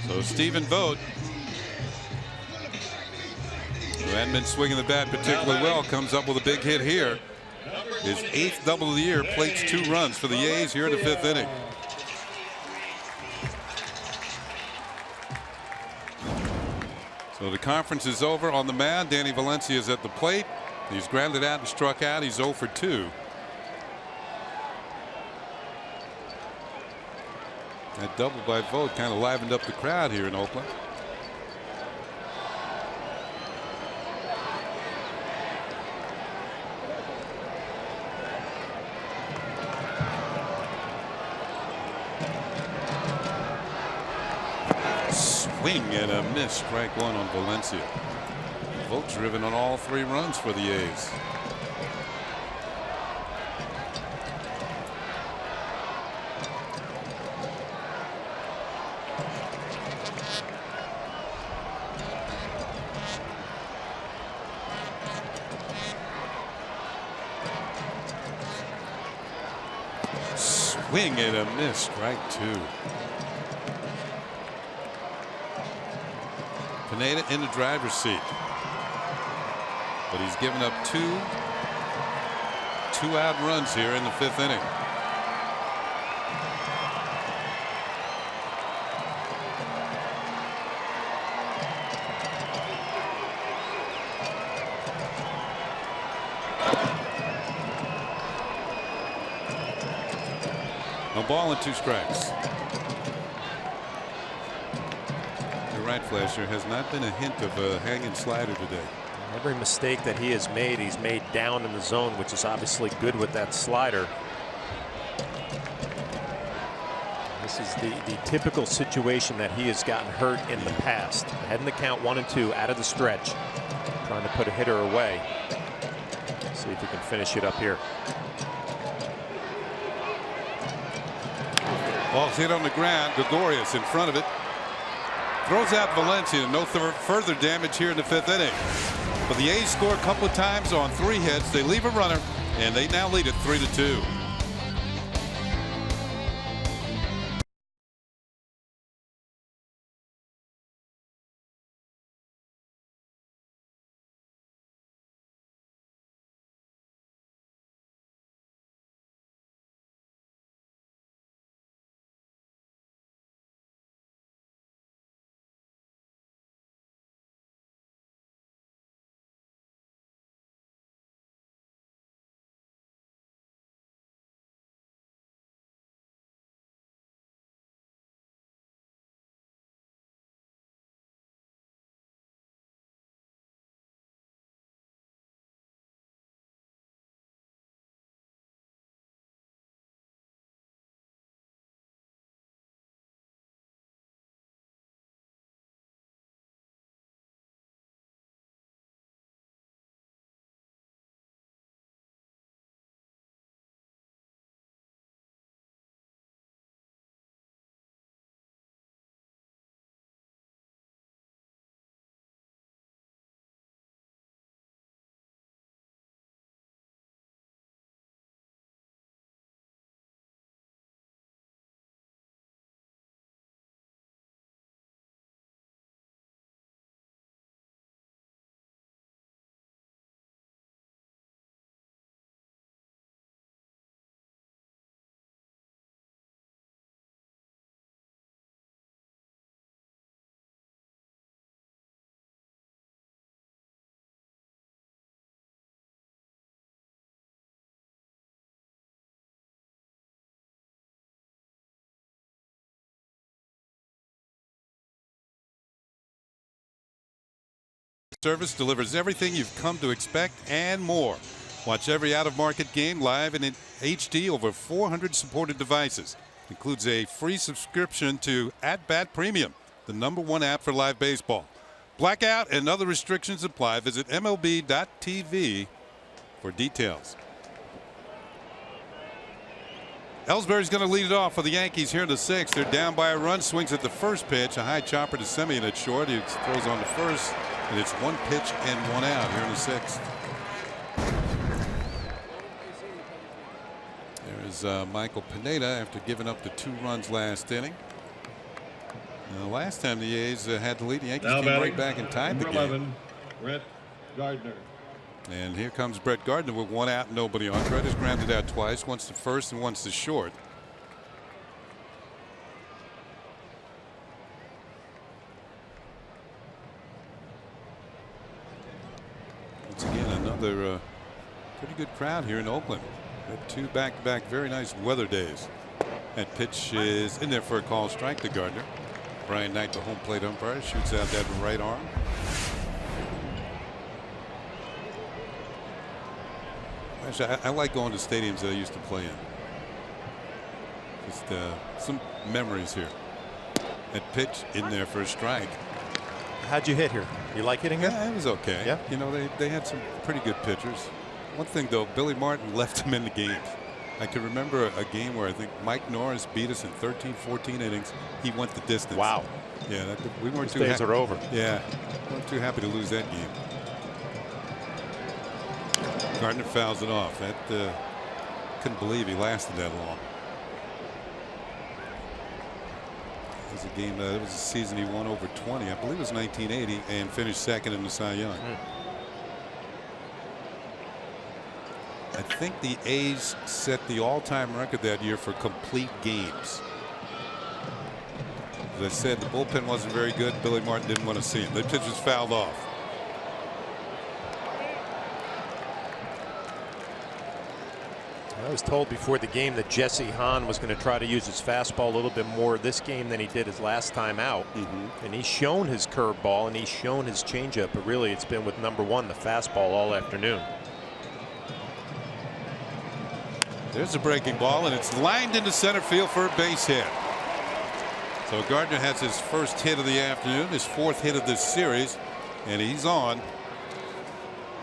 So Stephen Vogt, who hadn't been swinging the bat particularly well, comes up with a big hit here. His 8th double of the year, plates 2 runs for the A's here in the 5th inning. So the conference is over. On the mound, Danny Valencia is at the plate. He's grounded out and struck out. He's 0 for 2. That double by Vogt kind of livened up the crowd here in Oakland. Swing and a miss. Strike 1 on Valencia. Vogt's driven on all 3 runs for the A's. Swing and a miss. Strike 2. Pineda in the driver's seat, but he's given up two out runs here in the 5th inning. A ball and 2 strikes. You're right, Flasher. Has not been a hint of a hanging slider today. Every mistake that he has made, he's made down in the zone, which is obviously good with that slider. This is the typical situation that he has gotten hurt in the past. Ahead in the count, 1-2, out of the stretch, trying to put a hitter away. See if he can finish it up here. Ball's hit on the ground. Gregorius in front of it. Throws out Valencia. No further damage here in the 5th inning. But the A's score a couple of times on 3 hits. They leave a runner, and they now lead it 3-2. Service delivers everything you've come to expect and more. Watch every out-of-market game live and in HD over 400 supported devices. Includes a free subscription to At Bat Premium, the #1 app for live baseball. Blackout and other restrictions apply. Visit MLB.tv for details. Ellsbury's going to lead it off for the Yankees here in the 6th. They're down by a run. Swings at the first pitch. A high chopper to Semien at short. He throws on the first. And it's 1 pitch and 1 out here in the 6th. There's Michael Pineda after giving up the 2 runs last inning. Now, last time the A's had the lead, the Yankees came right back and tied the game. 11, Brett Gardner. And here comes Brett Gardner with 1 out, nobody on. Brett has grounded out twice, once to first and once to short. Once again, another pretty good crowd here in Oakland. Had 2 back-to-back very nice weather days. That pitch is in there for a call strike to Gardner. Brian Knight, the home plate umpire, shoots out that right arm. Actually, I like going to stadiums that I used to play in. Just some memories here. That pitch in there for a strike. How'd you hit here? You like hitting here? Yeah, it was okay. Yeah. You know, they had some pretty good pitchers. One thing though, Billy Martin left him in the games. I can remember a game where I think Mike Norris beat us in 13, 14 innings. He went the distance. Wow. Yeah, we weren't too happy. happy. Days are over. Yeah, we weren't too happy to lose that game. Gardner fouls it off. That Couldn't believe he lasted that long. It was a game. It was a season he won over 20. I believe it was 1980, and finished second in the Cy Young. I think the A's set the all-time record that year for complete games. As I said, the bullpen wasn't very good. Billy Martin didn't want to see him. The pitchers fouled off. I was told before the game that Jesse Hahn was going to try to use his fastball a little bit more this game than he did his last time out. And he's shown his curveball and he's shown his changeup, but really it's been with number one, the fastball, all afternoon. There's a breaking ball, and it's lined into center field for a base hit. So Gardner has his first hit of the afternoon, his fourth hit of this series, and he's on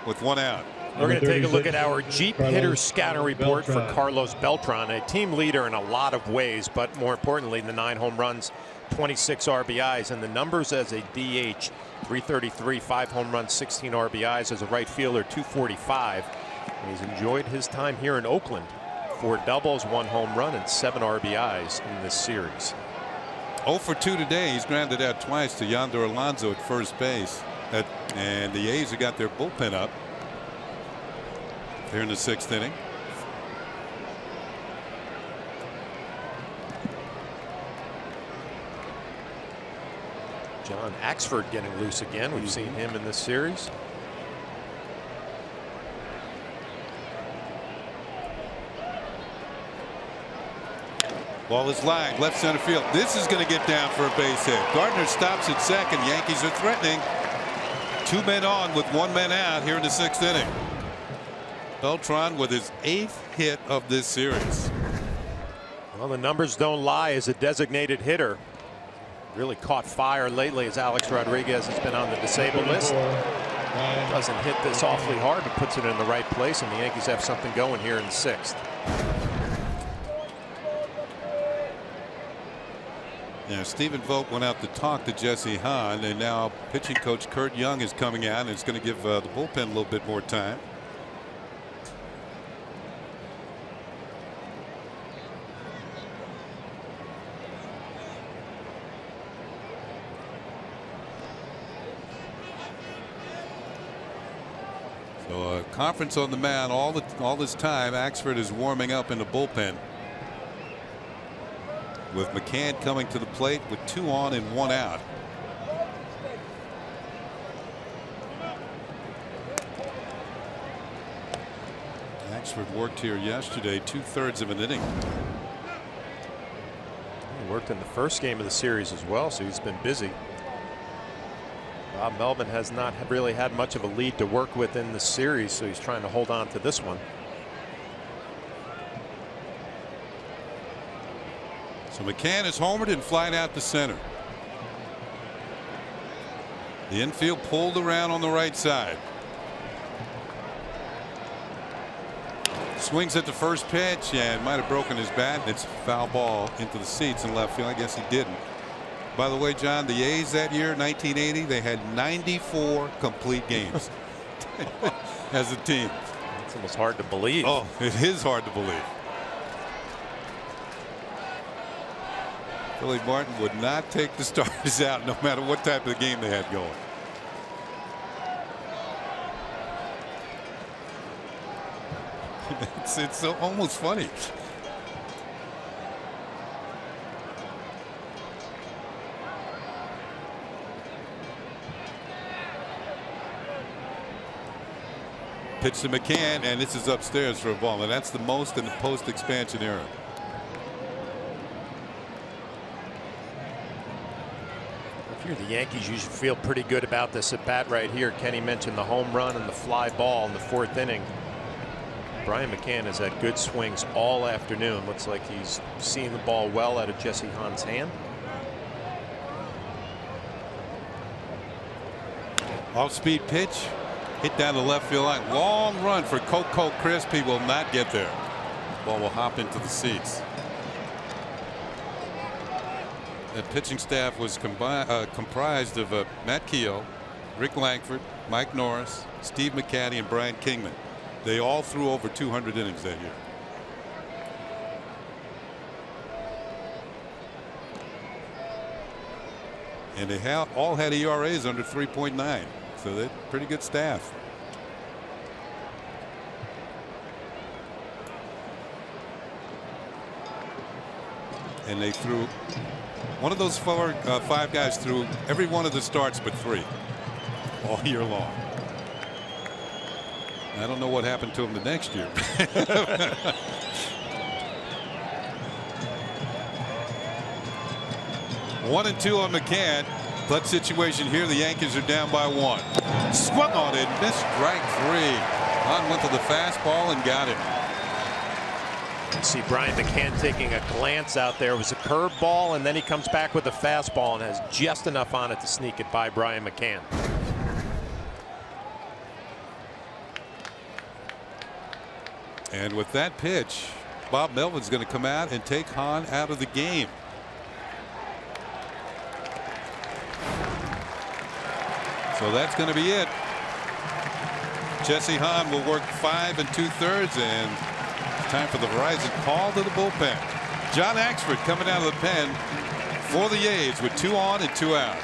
with one out. We're going to take a look at our Jeep hitter scouting report for Carlos Beltran, a team leader in a lot of ways, but more importantly, the 9 home runs, 26 RBIs, and the numbers as a DH: 333, 5 home runs, 16 RBIs. As a right fielder, 245. And he's enjoyed his time here in Oakland. 4 doubles, 1 home run, and 7 RBIs in this series. 0 for 2 today. He's grounded out twice to Yonder Alonso at first base. And the A's have got their bullpen up here in the 6th inning. John Axford getting loose again. We've seen him in this series. Ball is lined left center field. This is going to get down for a base hit. Gardner stops at second. Yankees are threatening. 2 men on with 1 man out here in the 6th inning. Beltran with his 8th hit of this series. Well, the numbers don't lie as a designated hitter. Really caught fire lately as Alex Rodriguez has been on the disabled list. Doesn't hit this awfully hard, but puts it in the right place, and the Yankees have something going here in the 6th. Yeah, Stephen Vogt went out to talk to Jesse Hahn, and now pitching coach Kurt Young is coming out, and it's going to give the bullpen a little bit more time. So a conference on the mound all this time. Axford is warming up in the bullpen, with McCann coming to the plate with 2 on and 1 out. Axford worked here yesterday 2/3 of an inning. He worked in the first game of the series as well, so he's been busy. Bob Melvin has not really had much of a lead to work with in the series, so he's trying to hold on to this one. So McCann is homered and flying out to center. The infield pulled around on the right side. Swings at the first pitch and might have broken his bat. It's a foul ball into the seats in left field. I guess he didn't. By the way, John, the A's that year, 1980, they had 94 complete games as a team. It's almost hard to believe. Oh, it is hard to believe. Billy Martin would not take the starters out no matter what type of game they had going. It's almost funny. Pitch to McCann, and this is upstairs for a ball, and that's the most in the post-expansion era. If you're the Yankees, you should feel pretty good about this at bat right here. Kenny mentioned the home run and the fly ball in the 4th inning. Brian McCann has had good swings all afternoon. Looks like he's seeing the ball well out of Jesse Hahn's hand. Off-speed pitch. Hit down the left field line. Long run for Coco Crisp. He will not get there. Ball will hop into the seats. The pitching staff was comprised of Matt Keogh, Rick Langford, Mike Norris, Steve McCaddy, and Brian Kingman. They all threw over 200 innings that year. And they all had ERAs under 3.9. So they're pretty good staff. And they threw one of those five guys threw every one of the starts but 3 all year long. I don't know what happened to him the next year. 1-2 on McCann. Clutch situation here. The Yankees are down by 1. Swung on it. Missed strike 3. On went to the fastball and got it. You see Brian McCann taking a glance out there. It was a curveball, and then he comes back with a fastball and has just enough on it to sneak it by Brian McCann. And with that pitch, Bob Melvin's going to come out and take Hahn out of the game. So that's going to be it. Jesse Hahn will work 5 2/3, and it's time for the Verizon call to the bullpen. John Axford coming out of the pen for the A's with 2 on and 2 out.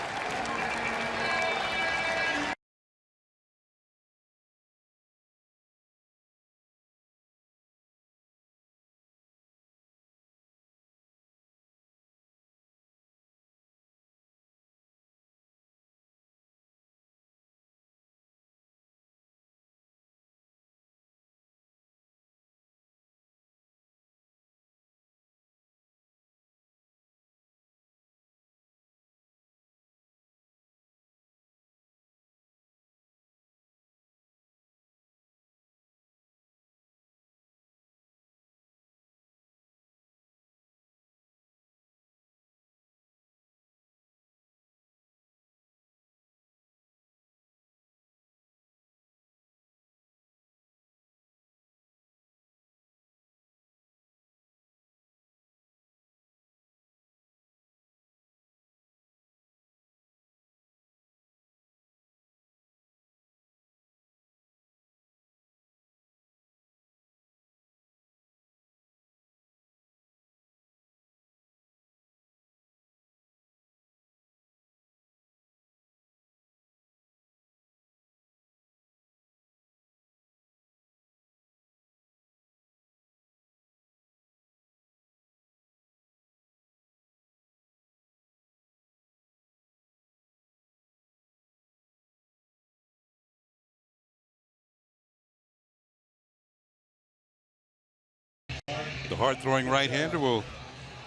The hard-throwing right-hander will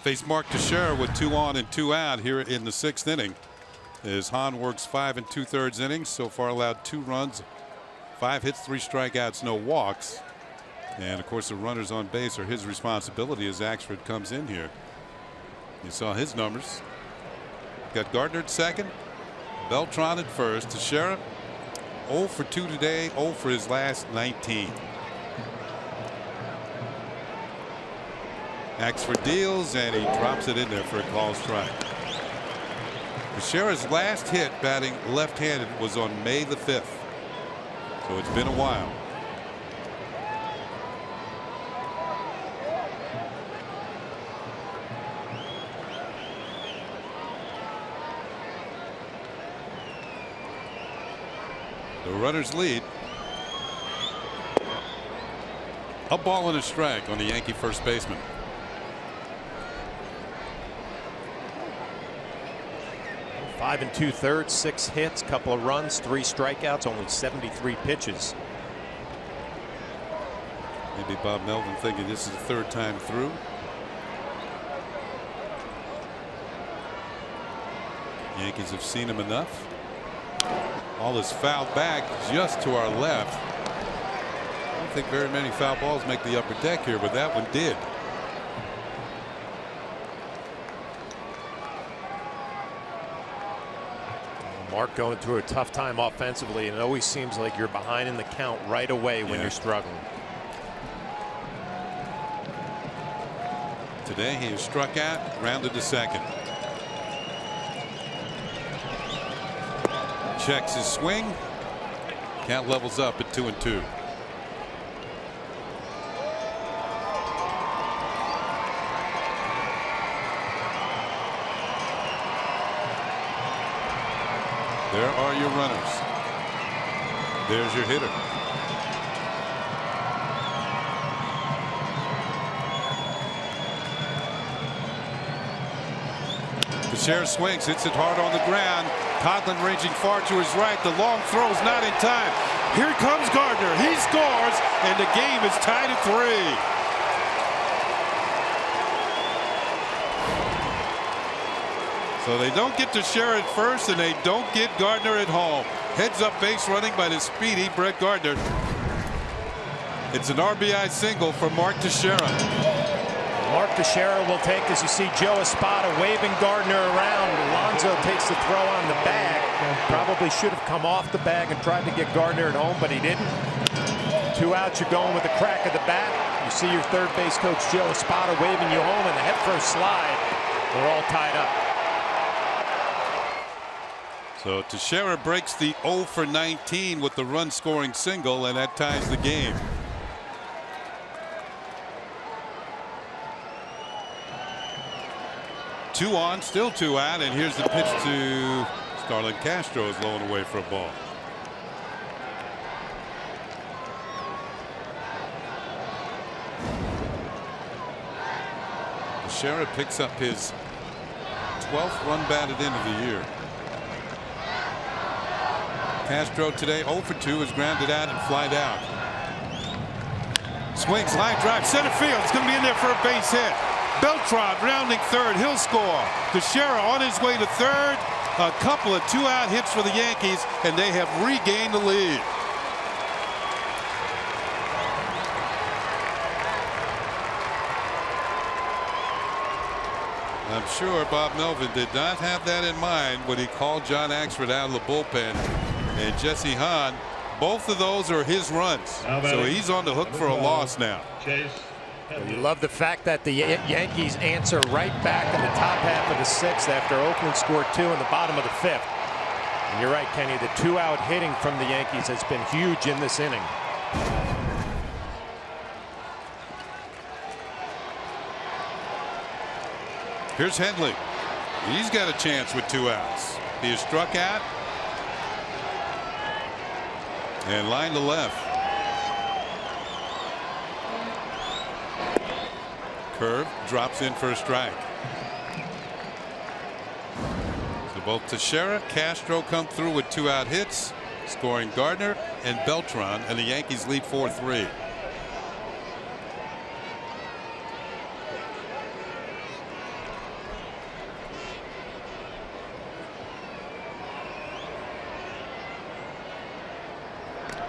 face Mark Teixeira with 2 on and 2 out here in the 6th inning. As Hahn works 5 2/3 innings, so far allowed 2 runs, 5 hits, 3 strikeouts, no walks. And of course the runners on base are his responsibility as Axford comes in here. You saw his numbers. Got Gardner at second, Beltran at first. Teixeira 0 for 2 today, 0 for his last 19. Axford deals and he drops it in there for a called strike. Teixeira's last hit batting left-handed was on May the 5th. So it's been a while. The runners lead. A ball and a strike on the Yankee first baseman. Five 2/3, 6 hits, couple of runs, 3 strikeouts, only 73 pitches. Maybe Bob Melvin thinking this is the 3rd time through. Yankees have seen him enough. All is fouled back just to our left. I don't think very many foul balls make the upper deck here, but that one did. Mark going through a tough time offensively, and it always seems like you're behind in the count right away when you're struggling. Today he is struck out, grounded to second. Checks his swing. Count levels up at 2-2. There are your runners. There's your hitter. Teixeira swings, hits it hard on the ground. Coghlan ranging far to his right. The long throw's not in time. Here comes Gardner. He scores, and the game is tied at 3. So they don't get Teixeira at first, and they don't get Gardner at home. Heads up base running by the speedy Brett Gardner. It's an RBI single for Mark Teixeira. Mark Teixeira will take, as you see Joe Espada waving Gardner around. Alonso takes the throw on the bag. Probably should have come off the bag and tried to get Gardner at home, but he didn't. 2 outs, you're going with the crack of the bat. You see your third base coach Joe Espada waving you home, and the head first slide. They're all tied up. So Teixeira breaks the 0 for 19 with the run scoring single, and that ties the game. Two on, still 2 out, and here's the pitch to Starlin Castro, is low and away for a ball. Teixeira picks up his 12th run batted in of the year. Castro today 0 for 2, is grounded out and flied out. Swings, line drive, center field. It's going to be in there for a base hit. Beltran rounding third. He'll score. Teixeira on his way to third. A couple of 2-out hits for the Yankees, and they have regained the lead. I'm sure Bob Melvin did not have that in mind when he called John Axford out of the bullpen. And Jesse Hahn, both of those are his runs. So he's on the hook for a loss now. You love the fact that the Yankees answer right back in the top half of the 6th after Oakland scored 2 in the bottom of the 5th. And you're right, Kenny, the 2-out hitting from the Yankees has been huge in this inning. Here's Headley. He's got a chance with 2 outs. He is struck out and line to left. Curve drops in for a strike. So both Teixeira, Castro come through with 2-out hits, scoring Gardner and Beltran, and the Yankees lead 4-3.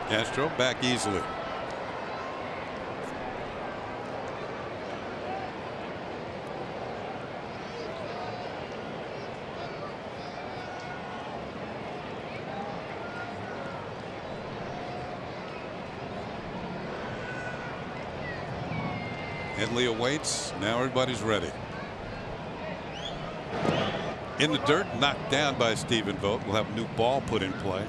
Castro back easily. Headley awaits. Now everybody's ready. In the dirt, knocked down by Stephen Vogt. We'll have a new ball put in play.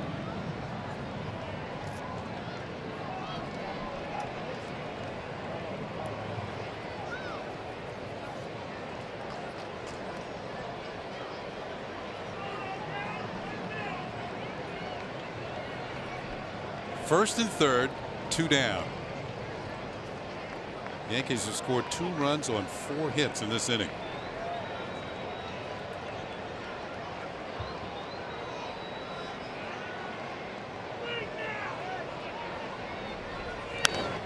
First and third, 2 down. Yankees have scored 2 runs on 4 hits in this inning.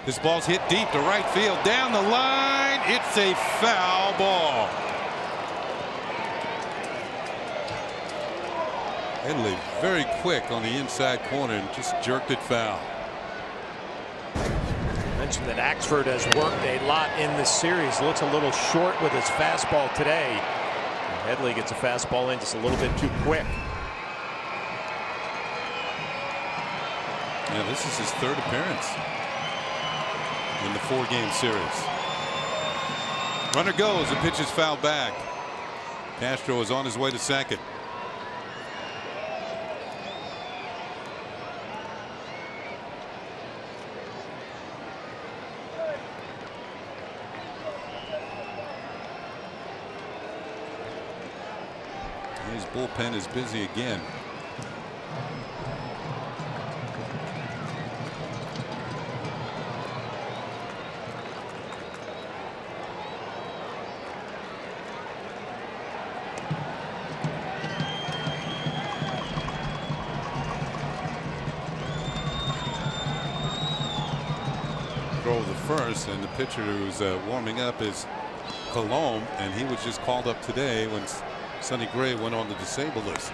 This ball's hit deep to right field, down the line. It's a foul ball. Headley very quick on the inside corner and just jerked it foul. Mentioned that Axford has worked a lot in this series. Looks a little short with his fastball today. Headley gets a fastball in just a little bit too quick. Yeah, this is his 3rd appearance in the 4-game series. Runner goes, the pitch is fouled back. Castro is on his way to second. His bullpen is busy again. first, and the pitcher who's warming up is Colomb, and he was just called up today when Sonny Gray went on the disabled list.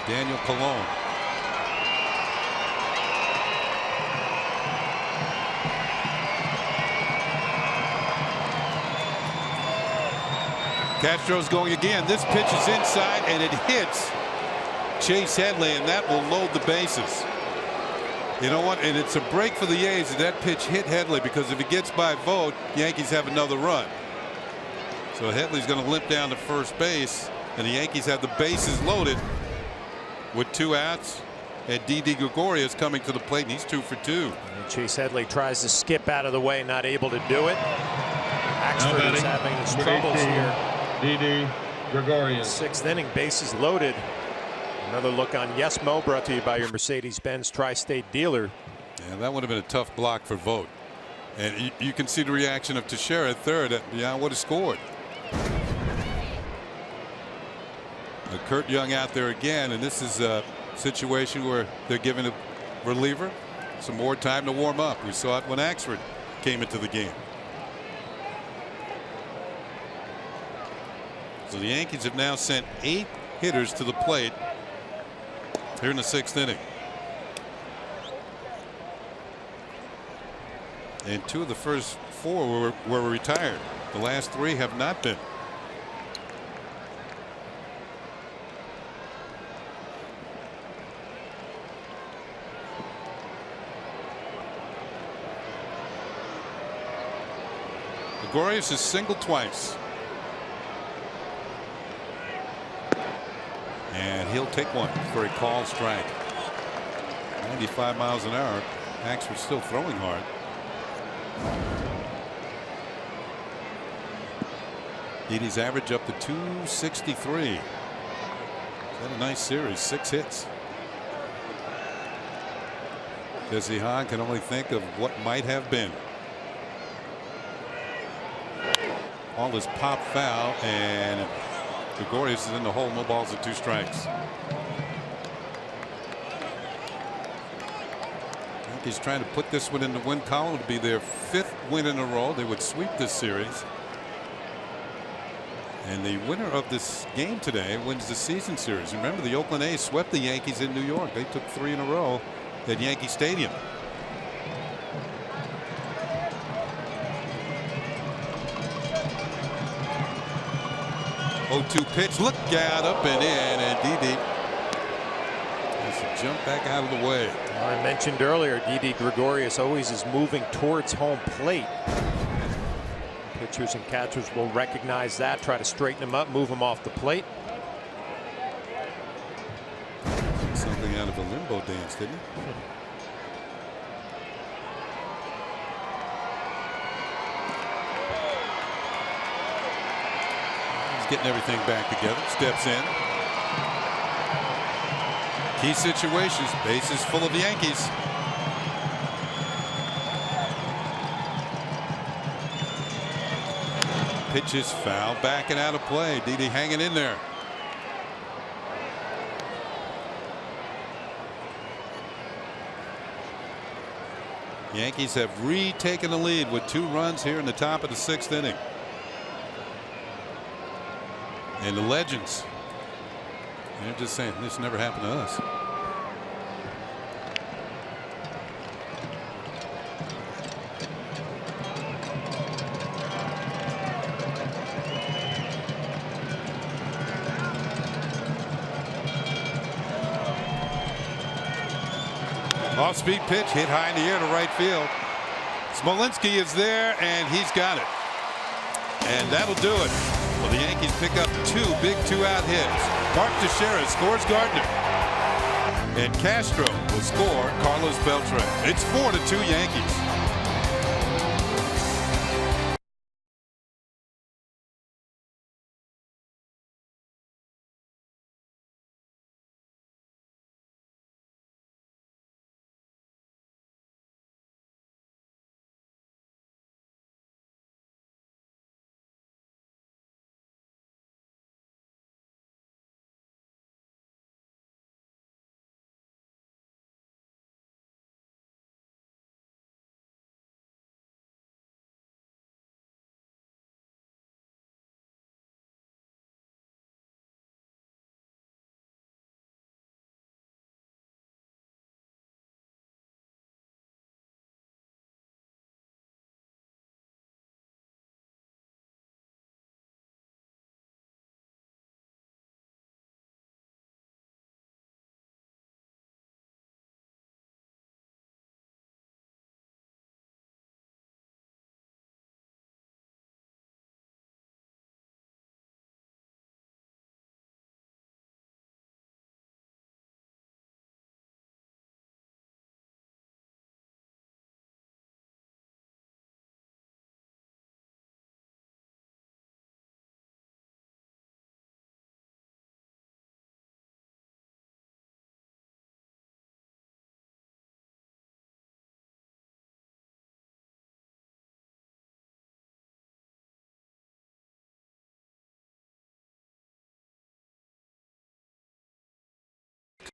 Daniel Colomb. Castro's going again. This pitch is inside and it hits Chase Headley, and that will load the bases. You know what? And it's a break for the A's if that pitch hit Headley, because if it gets by Vogt, Yankees have another run. So Headley's going to limp down to first base, and the Yankees have the bases loaded with 2 outs. And Didi Gregorius coming to the plate, and he's 2 for 2. And Chase Headley tries to skip out of the way, not able to do it. Axford is having his troubles here. Didi Gregorius. 6th inning, bases loaded. Another look on Yes Mo, brought to you by your Mercedes-Benz Tri-State dealer. Yeah, that would have been a tough block for Vogt. And you can see the reaction of Teixeira at third. Yeah, would have scored. Kurt Young out there again, and this is a situation where they're giving a reliever some more time to warm up. We saw it when Axford came into the game. So the Yankees have now sent 8 hitters to the plate here in the 6th inning. And 2 of the first 4 were retired. The last 3 have not been. Gregorius is singled twice. And he'll take one for a called strike. 95 miles an hour. Axford's still throwing hard. Didi's average up to 263. He's had a nice series, 6 hits. Jesse Hahn can only think of what might have been. All is pop foul, and Gregorius is in the hole. No balls and 2 strikes. Yankees trying to put this one in the win column. It would be their 5th win in a row. They would sweep this series. And the winner of this game today wins the season series. Remember, the Oakland A's swept the Yankees in New York. They took 3 in a row at Yankee Stadium. 0-2 pitch. Look out, up and in, and Didi has to jump back out of the way. I mentioned earlier, Didi Gregorius always is moving towards home plate. Pitchers and catchers will recognize that, try to straighten him up, move him off the plate. Something out of a limbo dance, didn't he? Getting everything back together. Steps in. Key situations. Bases full of Yankees. Pitch is foul, back and out of play. Didi hanging in there. Yankees have retaken the lead with 2 runs here in the top of the 6th inning. And the legends, they're just saying this never happened to us. Off-speed pitch hit high in the air to right field. Smolinski is there, and he's got it. And that'll do it. Well, the Yankees pick up 2 big 2-out hits. Mark Teixeira scores Gardner. And Castro will score Carlos Beltran. It's 4-2 Yankees.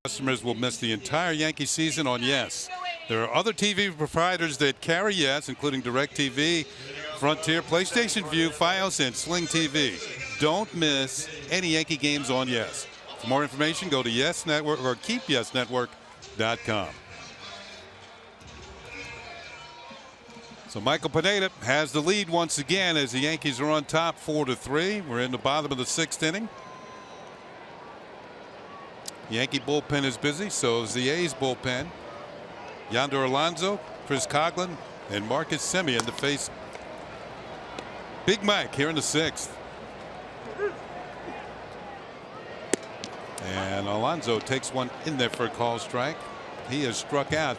Customers will miss the entire Yankee season on Yes. There are other TV providers that carry Yes, including DirecTV, Frontier, PlayStation Vue, Fios, and Sling TV. Don't miss any Yankee games on Yes. For more information, go to Yes Network or keepyesnetwork.com. So Michael Pineda has the lead once again as the Yankees are on top 4-3. We're in the bottom of the 6th inning. Yankee bullpen is busy, so is the A's bullpen. Yonder Alonso, Chris Coghlan, and Marcus Semien to face Big Mike here in the 6th. And Alonso takes one in there for a call strike. He has struck out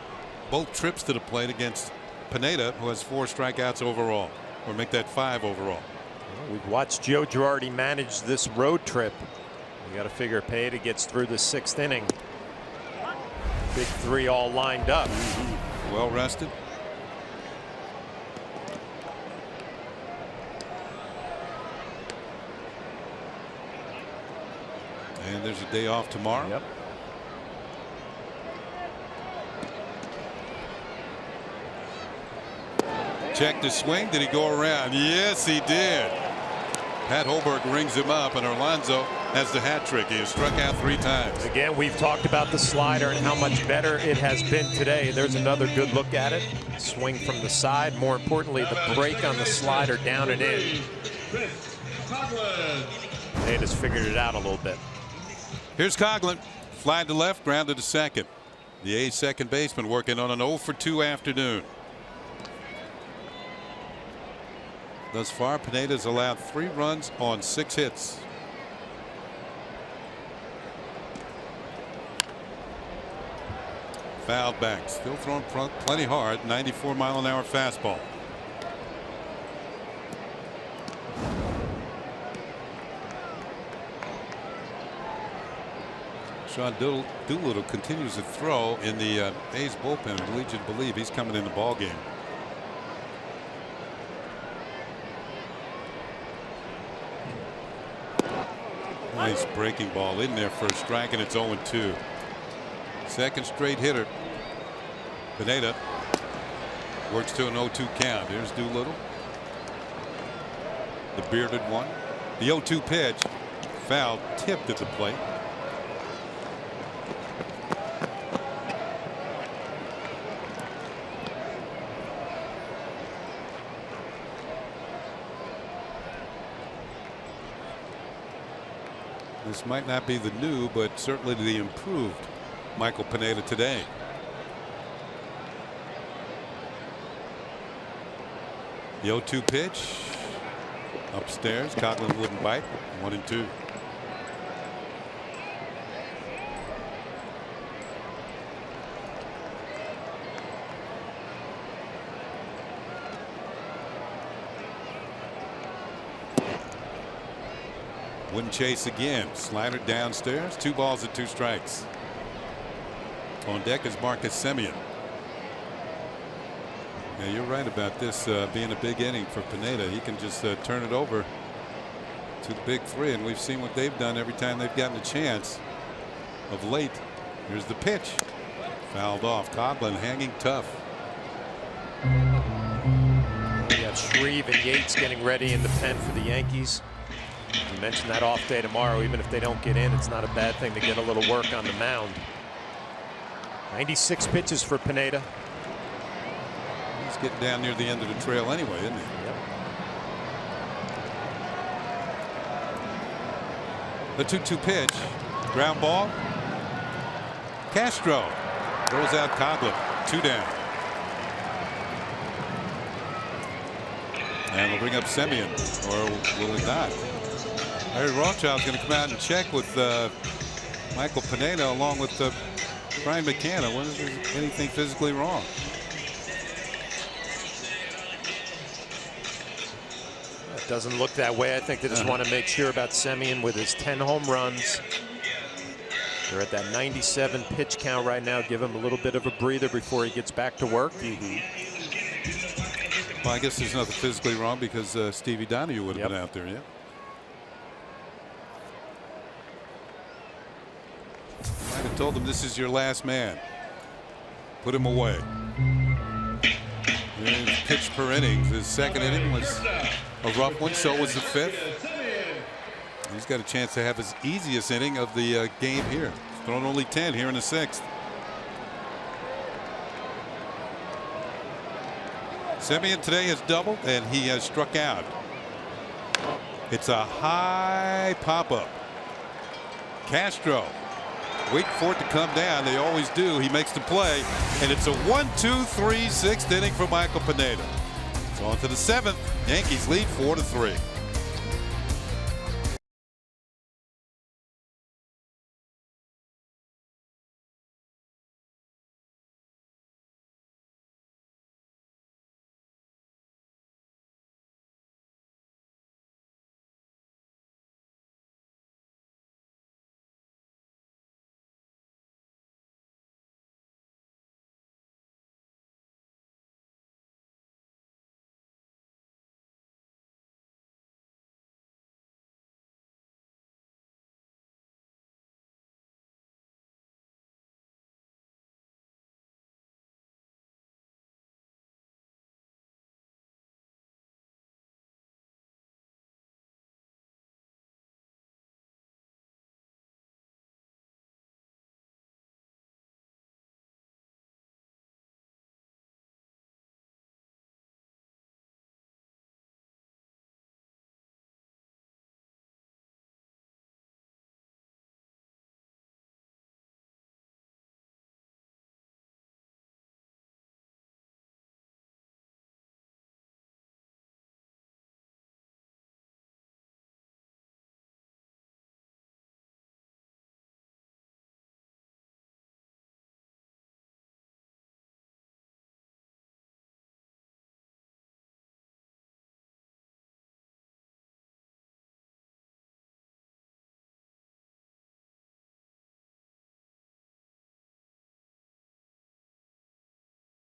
both trips to the plate against Pineda, who has 4 strikeouts overall, or make that 5 overall. Well, we've watched Joe Girardi manage this road trip. You got to figure Pineda gets through the 6th inning. Big 3 all lined up. Well rested. And there's a day off tomorrow. Yep. Check the swing. Did he go around? Yes, he did. Pat Holberg rings him up, and Alonso has the hat trick. He has struck out 3 times. Again, we've talked about the slider and how much better it has been today. There's another good look at it. Swing from the side. More importantly, the break on the slider down and in. Pineda's figured it out a little bit. Here's Coghlan. Fly to left, grounded to second. The A's second baseman working on an 0-for-2 afternoon. Thus far, Pineda's allowed 3 runs on 6 hits. Fouled back, still throwing plenty hard. 94-mile-an-hour fastball. Sean Doolittle continues to throw in the A's bullpen, and leads you to believe he's coming in the ball game. Nice breaking ball in there for a strike, and it's 0-2. Second straight hitter. Pineda works to an 0-2 count. Here's Doolittle. The bearded one. The 0-2 pitch. Foul tipped at the plate. This might not be the new, but certainly the improved Michael Pineda today. The 0-2 pitch. Upstairs. Coghlan wouldn't bite. 1-2. Wouldn't chase again. Slider downstairs. 2 balls and 2 strikes. On deck is Marcus Semien. Yeah, you're right about this being a big inning for Pineda. He can just turn it over to the big 3, and we've seen what they've done every time they've gotten a chance of late. Here's the pitch. Fouled off. Coghlan hanging tough. We have Shreve and Yates getting ready in the pen for the Yankees. You mentioned that off day tomorrow. Even if they don't get in, it's not a bad thing to get a little work on the mound. 96 pitches for Pineda. He's getting down near the end of the trail anyway, isn't he? Yep. The 2-2 pitch. Ground ball. Castro throws out Coghlan. 2 down. And we'll bring up Semien, or will he not? Harry Rothschild's going to come out and check with Michael Pineda along with Brian McCann. Was there anything physically wrong? It doesn't look that way. I think they just want to make sure about Semien with his 10 home runs. They're at that 97 pitch count right now. Give him a little bit of a breather before he gets back to work. Well, I guess there's nothing physically wrong because Stevie Donahue would have been out there. Yeah. Might have told him, this is your last man. Put him away. And pitch per inning. His second inning was a rough one, so was the fifth. He's got a chance to have his easiest inning of the game here. He's thrown only 10 here in the sixth. Semien today has doubled and he has struck out. It's a high pop-up. Castro waiting for it to come down. They always do. He makes the play, and it's a 1-2-3 sixth inning for Michael Pineda. So on to the seventh. Yankees lead 4-3.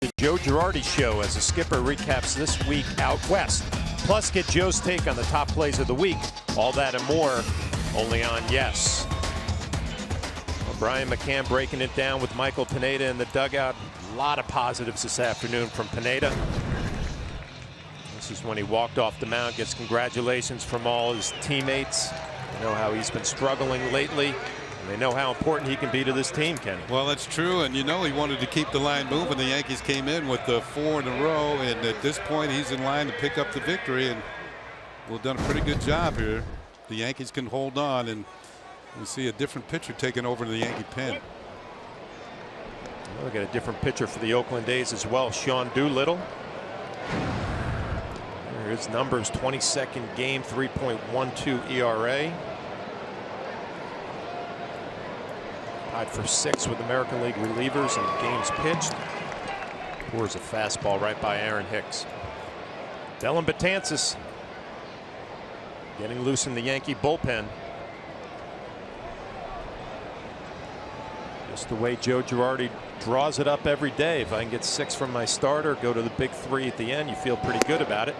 The Joe Girardi Show as the skipper recaps this week out west. Plus, get Joe's take on the top plays of the week. All that and more only on Yes. Well, Brian McCann breaking it down with Michael Pineda in the dugout. A lot of positives this afternoon from Pineda. This is when he walked off the mound, gets congratulations from all his teammates. You know how he's been struggling lately. And they know how important he can be to this team, Kenny. Well, that's true, and you know he wanted to keep the line moving. The Yankees came in with the 4 in a row, and at this point he's in line to pick up the victory, and we've done a pretty good job here. The Yankees can hold on, and we see a different pitcher taking over to the Yankee pen. Well, we got a different pitcher for the Oakland A's as well, Sean Doolittle. His numbers: 22nd game, 3.12 ERA. Tied for 6th with American League relievers and games pitched. Pours a fastball right by Aaron Hicks. Dellin Betances getting loose in the Yankee bullpen. Just the way Joe Girardi draws it up every day. If I can get 6 from my starter, go to the big 3 at the end, you feel pretty good about it.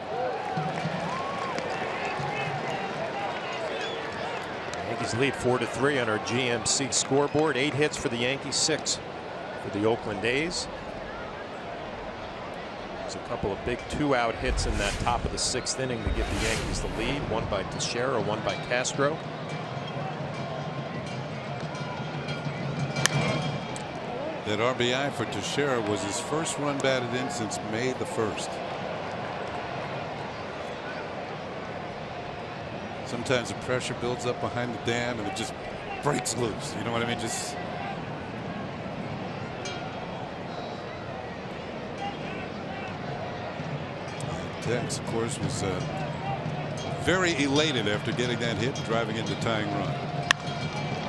Yankees lead 4-3 on our GMC scoreboard. 8 hits for the Yankees, 6 for the Oakland A's. There's a couple of big 2-out hits in that top of the 6th inning to give the Yankees the lead. One by Teixeira, one by Castro. That RBI for Teixeira was his first run batted in since May the 1st. Sometimes the pressure builds up behind the dam and it just breaks loose. You know what I mean? Just Tex, of course, was very elated after getting that hit and driving in the tying run.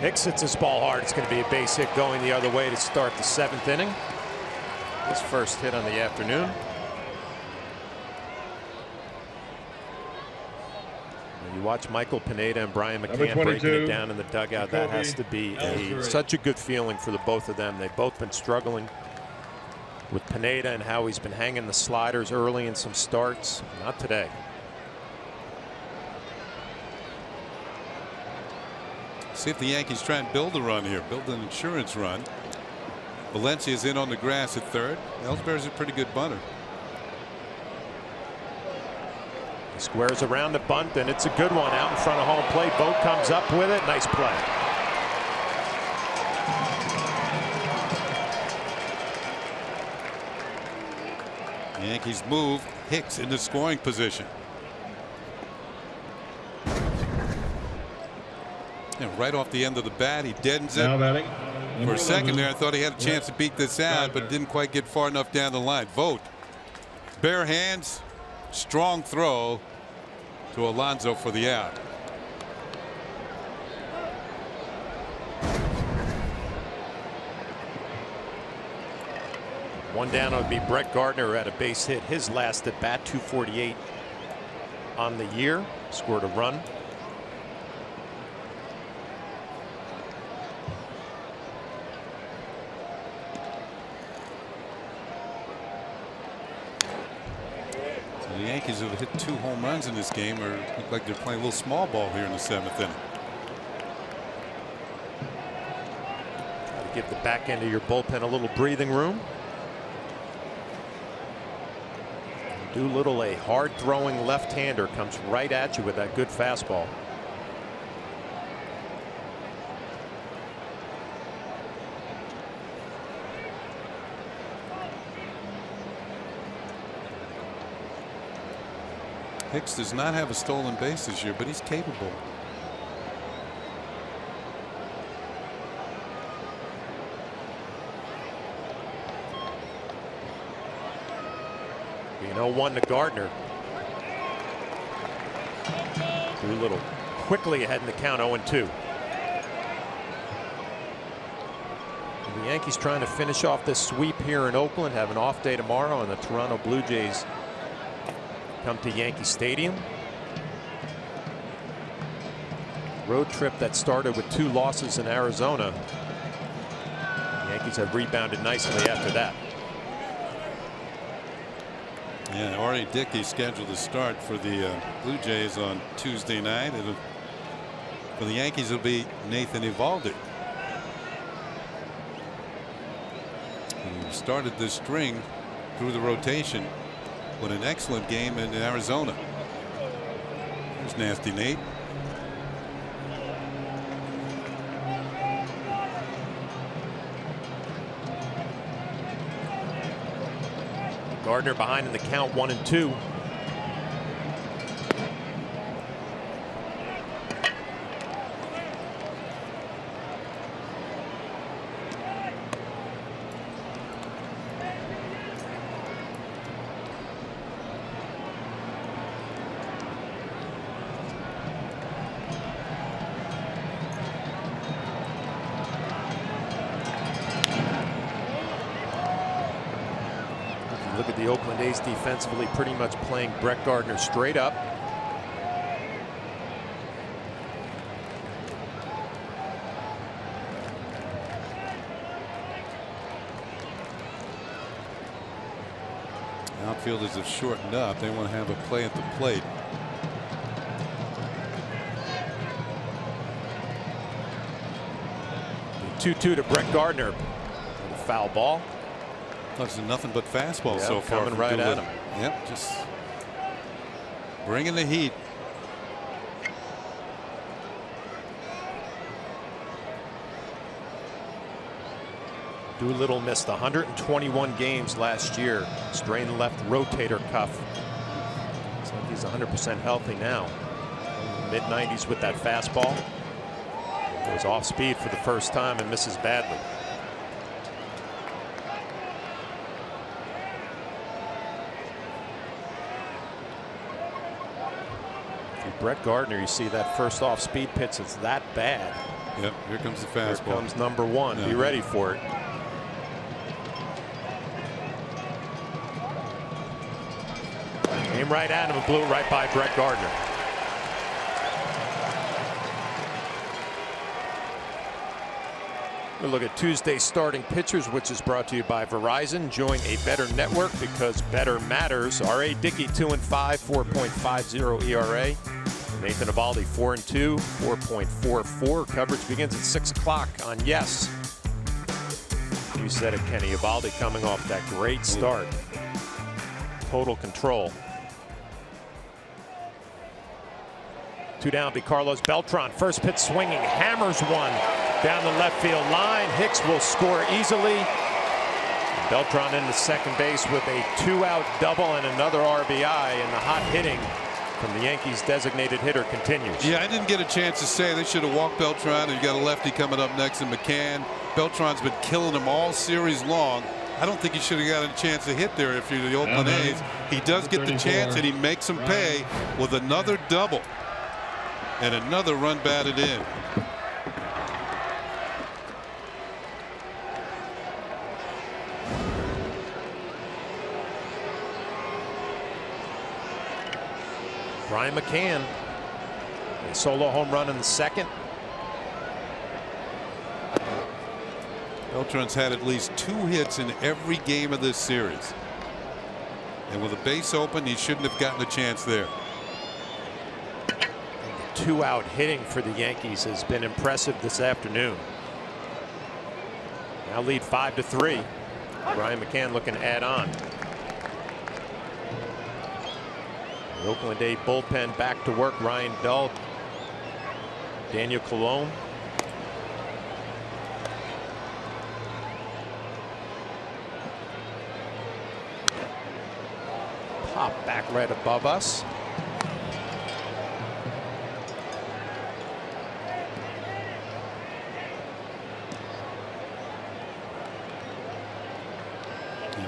Hicks hits his ball hard. It's going to be a base hit going the other way to start the 7th inning. His first hit on the afternoon. You watch Michael Pineda and Brian McCann breaking it down in the dugout. That has to be such a good feeling for the both of them. They've both been struggling with Pineda and how he's been hanging the sliders early in some starts. Not today. See if the Yankees try and build a run here, build an insurance run. Valencia's in on the grass at third. Ellsbury's a pretty good bunter. He squares around the bunt, and it's a good one out in front of home plate. Vogt comes up with it. Nice play. The Yankees move Hicks into scoring position. And right off the end of the bat, he deadens it. Now batting. For a second there, I thought he had a chance to beat this out, but didn't quite get far enough down the line. Vogt, bare hands, strong throw to Alonso for the out. One down would be Brett Gardner, who had a base hit his last at bat, 248 on the year, scored a run. The Yankees have hit 2 home runs in this game, or look like they're playing a little small ball here in the 7th inning. Try to give the back end of your bullpen a little breathing room. Doolittle, a hard throwing left-hander, comes right at you with that good fastball. Hicks does not have a stolen base this year, but he's capable. You know, 1 to Gardner. Doolittle quickly ahead in the count, 0-2. The Yankees trying to finish off this sweep here in Oakland, have an off day tomorrow, and the Toronto Blue Jays come to Yankee Stadium. Road trip that started with 2 losses in Arizona. The Yankees have rebounded nicely after that. Yeah, Ari Dickey scheduled to start for the Blue Jays on Tuesday night. For the Yankees, it'll be Nathan Eovaldi. He started this string through the rotation with an excellent game in Arizona. There's nasty Nate. Gardner behind in the count, 1-2. Look at the Oakland A's defensively, pretty much playing Brett Gardner straight up. Outfielders have shortened up. They want to have a play at the plate. The 2-2 to Brett Gardner. A foul ball. That's nothing but fastball so far. Coming right at him. Yep, just bringing the heat. Doolittle missed 121 games last year. Strained left rotator cuff. Looks like he's 100% healthy now. Mid-90s with that fastball. Goes off speed for the first time and misses badly. Brett Gardner, you see that first off speed pitch, it's that bad. Yep, here comes the fastball. Here comes number 1. Be ready for it. Came right at him and blew it right by Brett Gardner. We'll look at Tuesday's starting pitchers, which is brought to you by Verizon. Join a better network because better matters. R.A. Dickey, 2-5, 4.50 ERA. Nathan Eovaldi 4-2, 4.44. Coverage begins at 6 o'clock on Yes. You said it, Kenny. Eovaldi coming off that great start. Total control. 2 down be Carlos Beltran. First pitch swinging, hammers one down the left field line. Hicks will score easily. Beltran into second base with a 2-out double and another RBI, and the hot hitting from the Yankees designated hitter continues. Yeah, I didn't get a chance to say they should have walked Beltran, and you got a lefty coming up next in McCann. Beltran's been killing him all series long. I don't think he should have gotten a chance to hit there if you're the Oakland A's. He does get the chance, and he makes him pay with another double and another run batted in. Brian McCann, a solo home run in the second. Beltran's had at least 2 hits in every game of this series. And with a base open, he shouldn't have gotten a chance there. And the 2-out hitting for the Yankees has been impressive this afternoon. Now lead 5-3. Brian McCann looking to add on. The Oakland A bullpen back to work. Ryan Dull, Daniel Colon. Pop back right above us.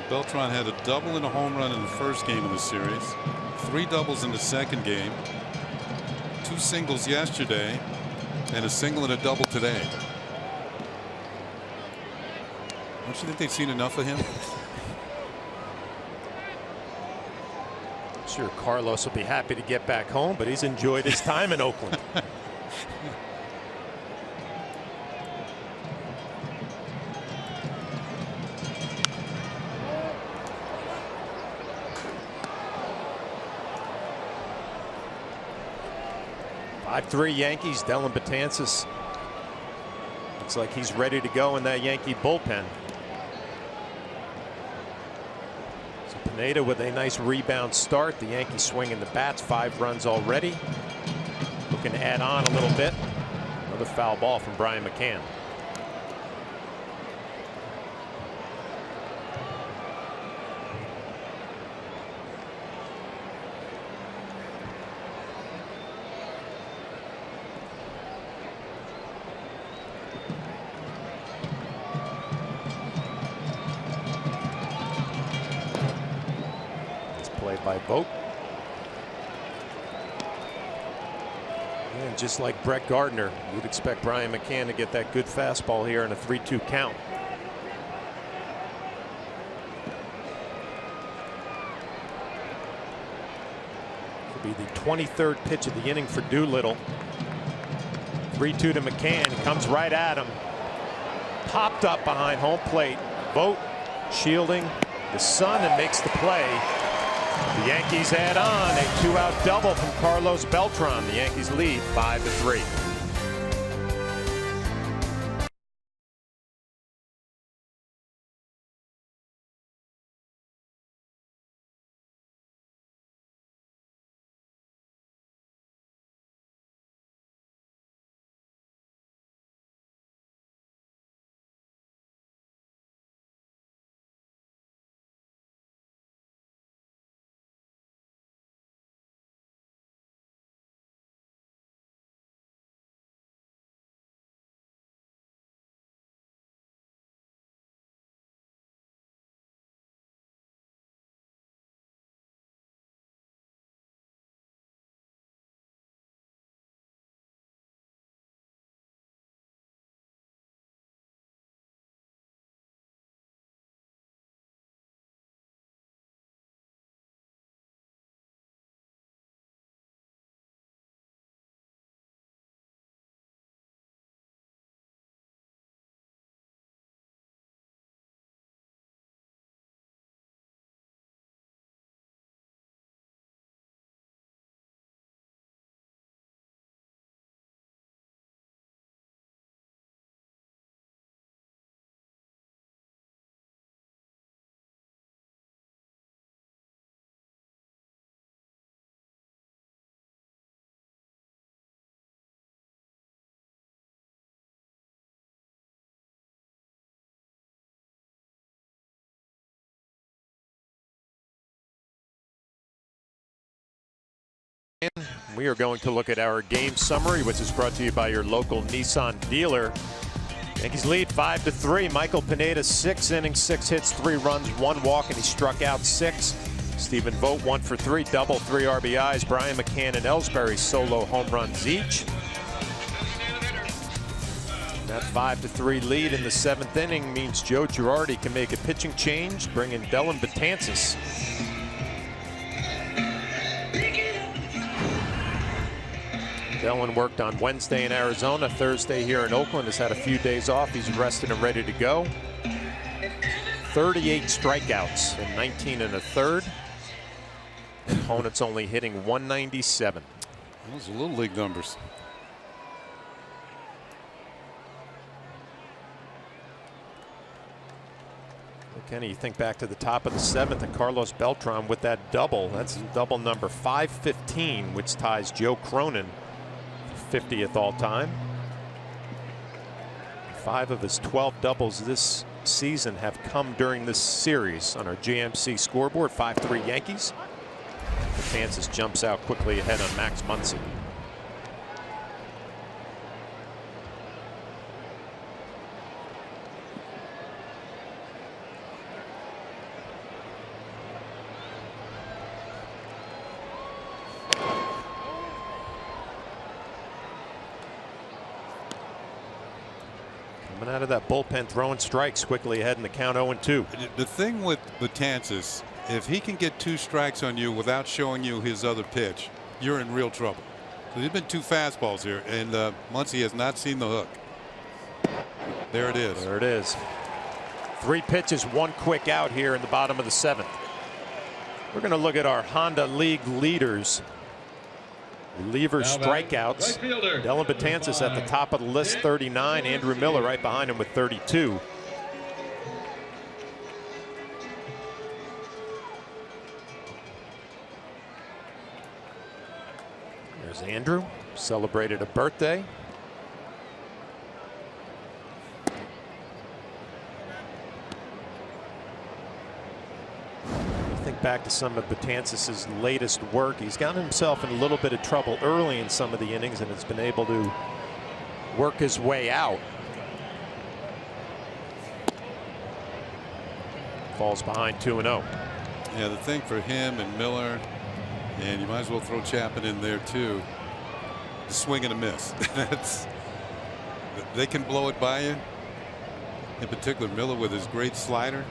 Beltran had a double and a home run in the first game of the series. 3 doubles in the second game. 2 singles yesterday. And a single and a double today. Don't you think they've seen enough of him? Sure, Carlos will be happy to get back home, but he's enjoyed his time in Oakland. 5-3 Yankees. Dellin Betances looks like he's ready to go in that Yankee bullpen. So Pineda with a nice rebound start. The Yankees swinging the bats. 5 runs already. Looking to add on a little bit. Another foul ball from Brian McCann. By Vogt. And just like Brett Gardner, you'd expect Brian McCann to get that good fastball here in a 3-2 count. This will be the 23rd pitch of the inning for Doolittle. 3-2 to McCann. He comes right at him. Popped up behind home plate. Vogt shielding the sun and makes the play. The Yankees add on a 2-out double from Carlos Beltran. The Yankees lead 5-3. We are going to look at our game summary, which is brought to you by your local Nissan dealer. Yankees lead 5-3. Michael Pineda, 6 innings, 6 hits, 3 runs, 1 walk, and he struck out 6. Stephen Vogt 1 for 3, double, 3 RBIs. Brian McCann and Ellsbury solo home runs each. That 5-3 lead in the 7th inning means Joe Girardi can make a pitching change, bring in Dellin Betances. Dellin worked on Wednesday in Arizona, Thursday here in Oakland, has had a few days off. He's rested and ready to go. 38 strikeouts in 19 1/3. Opponents only hitting 197. Those are little league numbers. Kenny, you think back to the top of the 7th and Carlos Beltran with that double. That's double number 515, which ties Joe Cronin 50th all time. 5 of his 12 doubles this season have come during this series on our GMC scoreboard. 5-3 Yankees. Betances jumps out quickly ahead on Max Muncy. Coming out of that bullpen, throwing strikes quickly ahead in the count 0-2. The thing with Betances, if he can get 2 strikes on you without showing you his other pitch, you're in real trouble. So there's been 2 fastballs here, and Muncy has not seen the hook. There it is. There it is. 3 pitches, 1 quick out here in the bottom of the 7th. We're going to look at our Honda League leaders. Relievers strikeouts. Right Dellin Betances at the top of the list, 39. Andrew Miller right behind him with 32. There's Andrew, celebrated a birthday. Think back to some of Betances' latest work. He's gotten himself in a little bit of trouble early in some of the innings and has been able to work his way out. Falls behind 2-0. Yeah, the thing for him and Miller, and you might as well throw Chapman in there too, the swing and a miss. They can blow it by you. In particular, Miller with his great slider.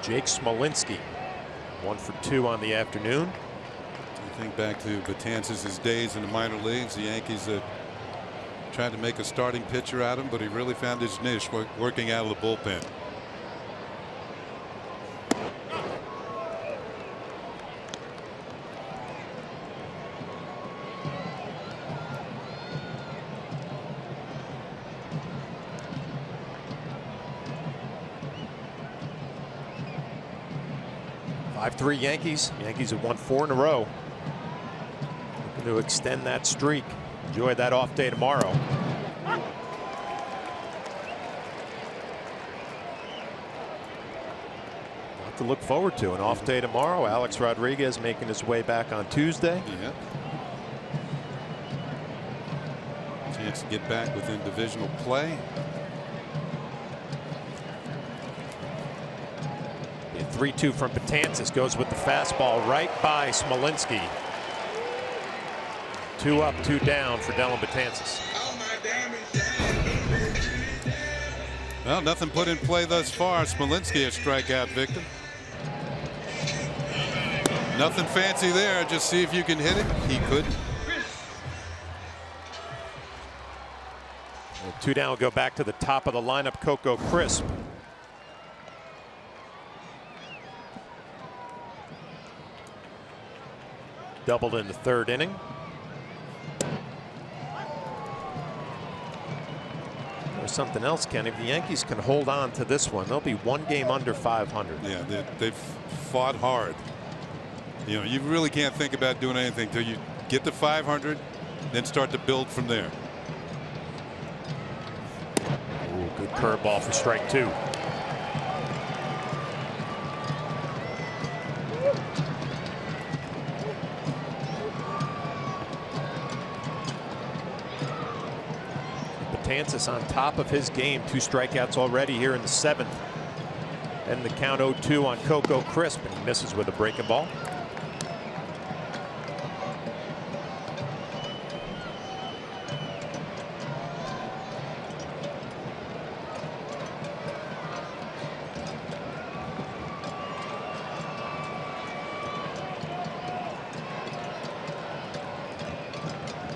Jake Smolinski, 1 for 2 on the afternoon. You think back to Betances' days in the minor leagues. The Yankees tried to make a starting pitcher out of him, but he really found his niche working out of the bullpen. Three Yankees. Yankees have won 4 in a row. Looking to extend that streak. Enjoy that off day tomorrow. Lot to look forward to. An off day tomorrow. Alex Rodriguez making his way back on Tuesday. Yeah. Chance to get back within divisional play. 3-2 from Betances, goes with the fastball right by Smolinski. 2 up, 2 down for Dellin Betances. Well, nothing put in play thus far. Smolinski a strikeout victim. Nothing fancy there. Just see if you can hit it. He couldn't. 2 down will go back to the top of the lineup, Coco Crisp. Doubled in the 3rd inning. There's something else, Ken. If the Yankees can hold on to this one, they'll be 1 game under 500. Yeah, they've fought hard. You know, you really can't think about doing anything until you get to 500, then start to build from there. Ooh, good curveball for strike 2. Betances on top of his game. 2 strikeouts already here in the 7th. And the count 0-2 on Coco Crisp, and he misses with a breaking ball.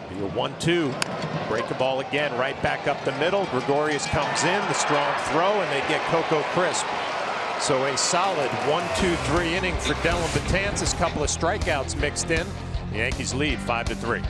Be a 1-2. Break the ball again, right back up the middle. Gregorius comes in, the strong throw, and they get Coco Crisp. So a solid 1-2-3 inning for Dellin Betances. A couple of strikeouts mixed in. The Yankees lead 5-3.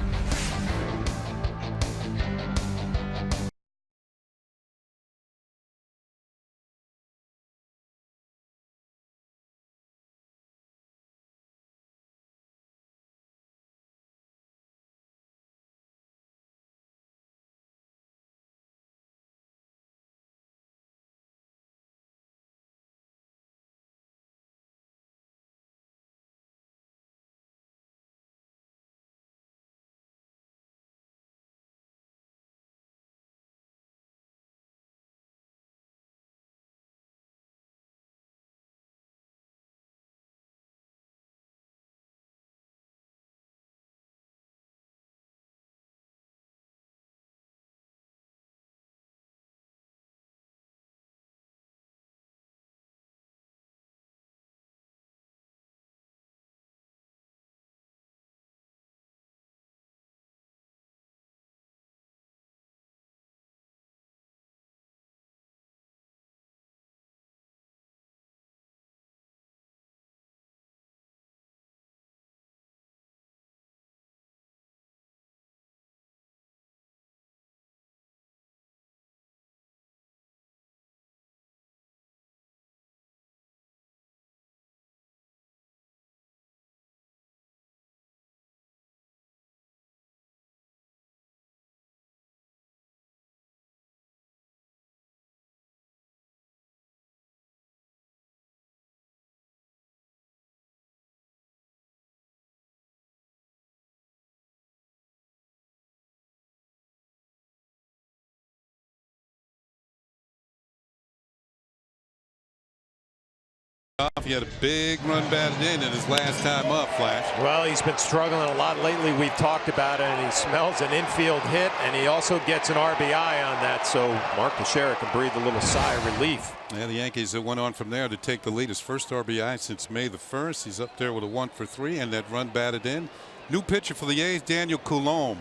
He had a big run batted in his last time up, Flash. Well, he's been struggling a lot lately. We've talked about it, and he smells an infield hit, and he also gets an RBI on that. So Mark Teixeira can breathe a little sigh of relief. Yeah, the Yankees went on from there to take the lead. His first RBI since May the 1st. He's up there with a 1-for-3 and that run batted in. New pitcher for the A's, Daniel Coulombe.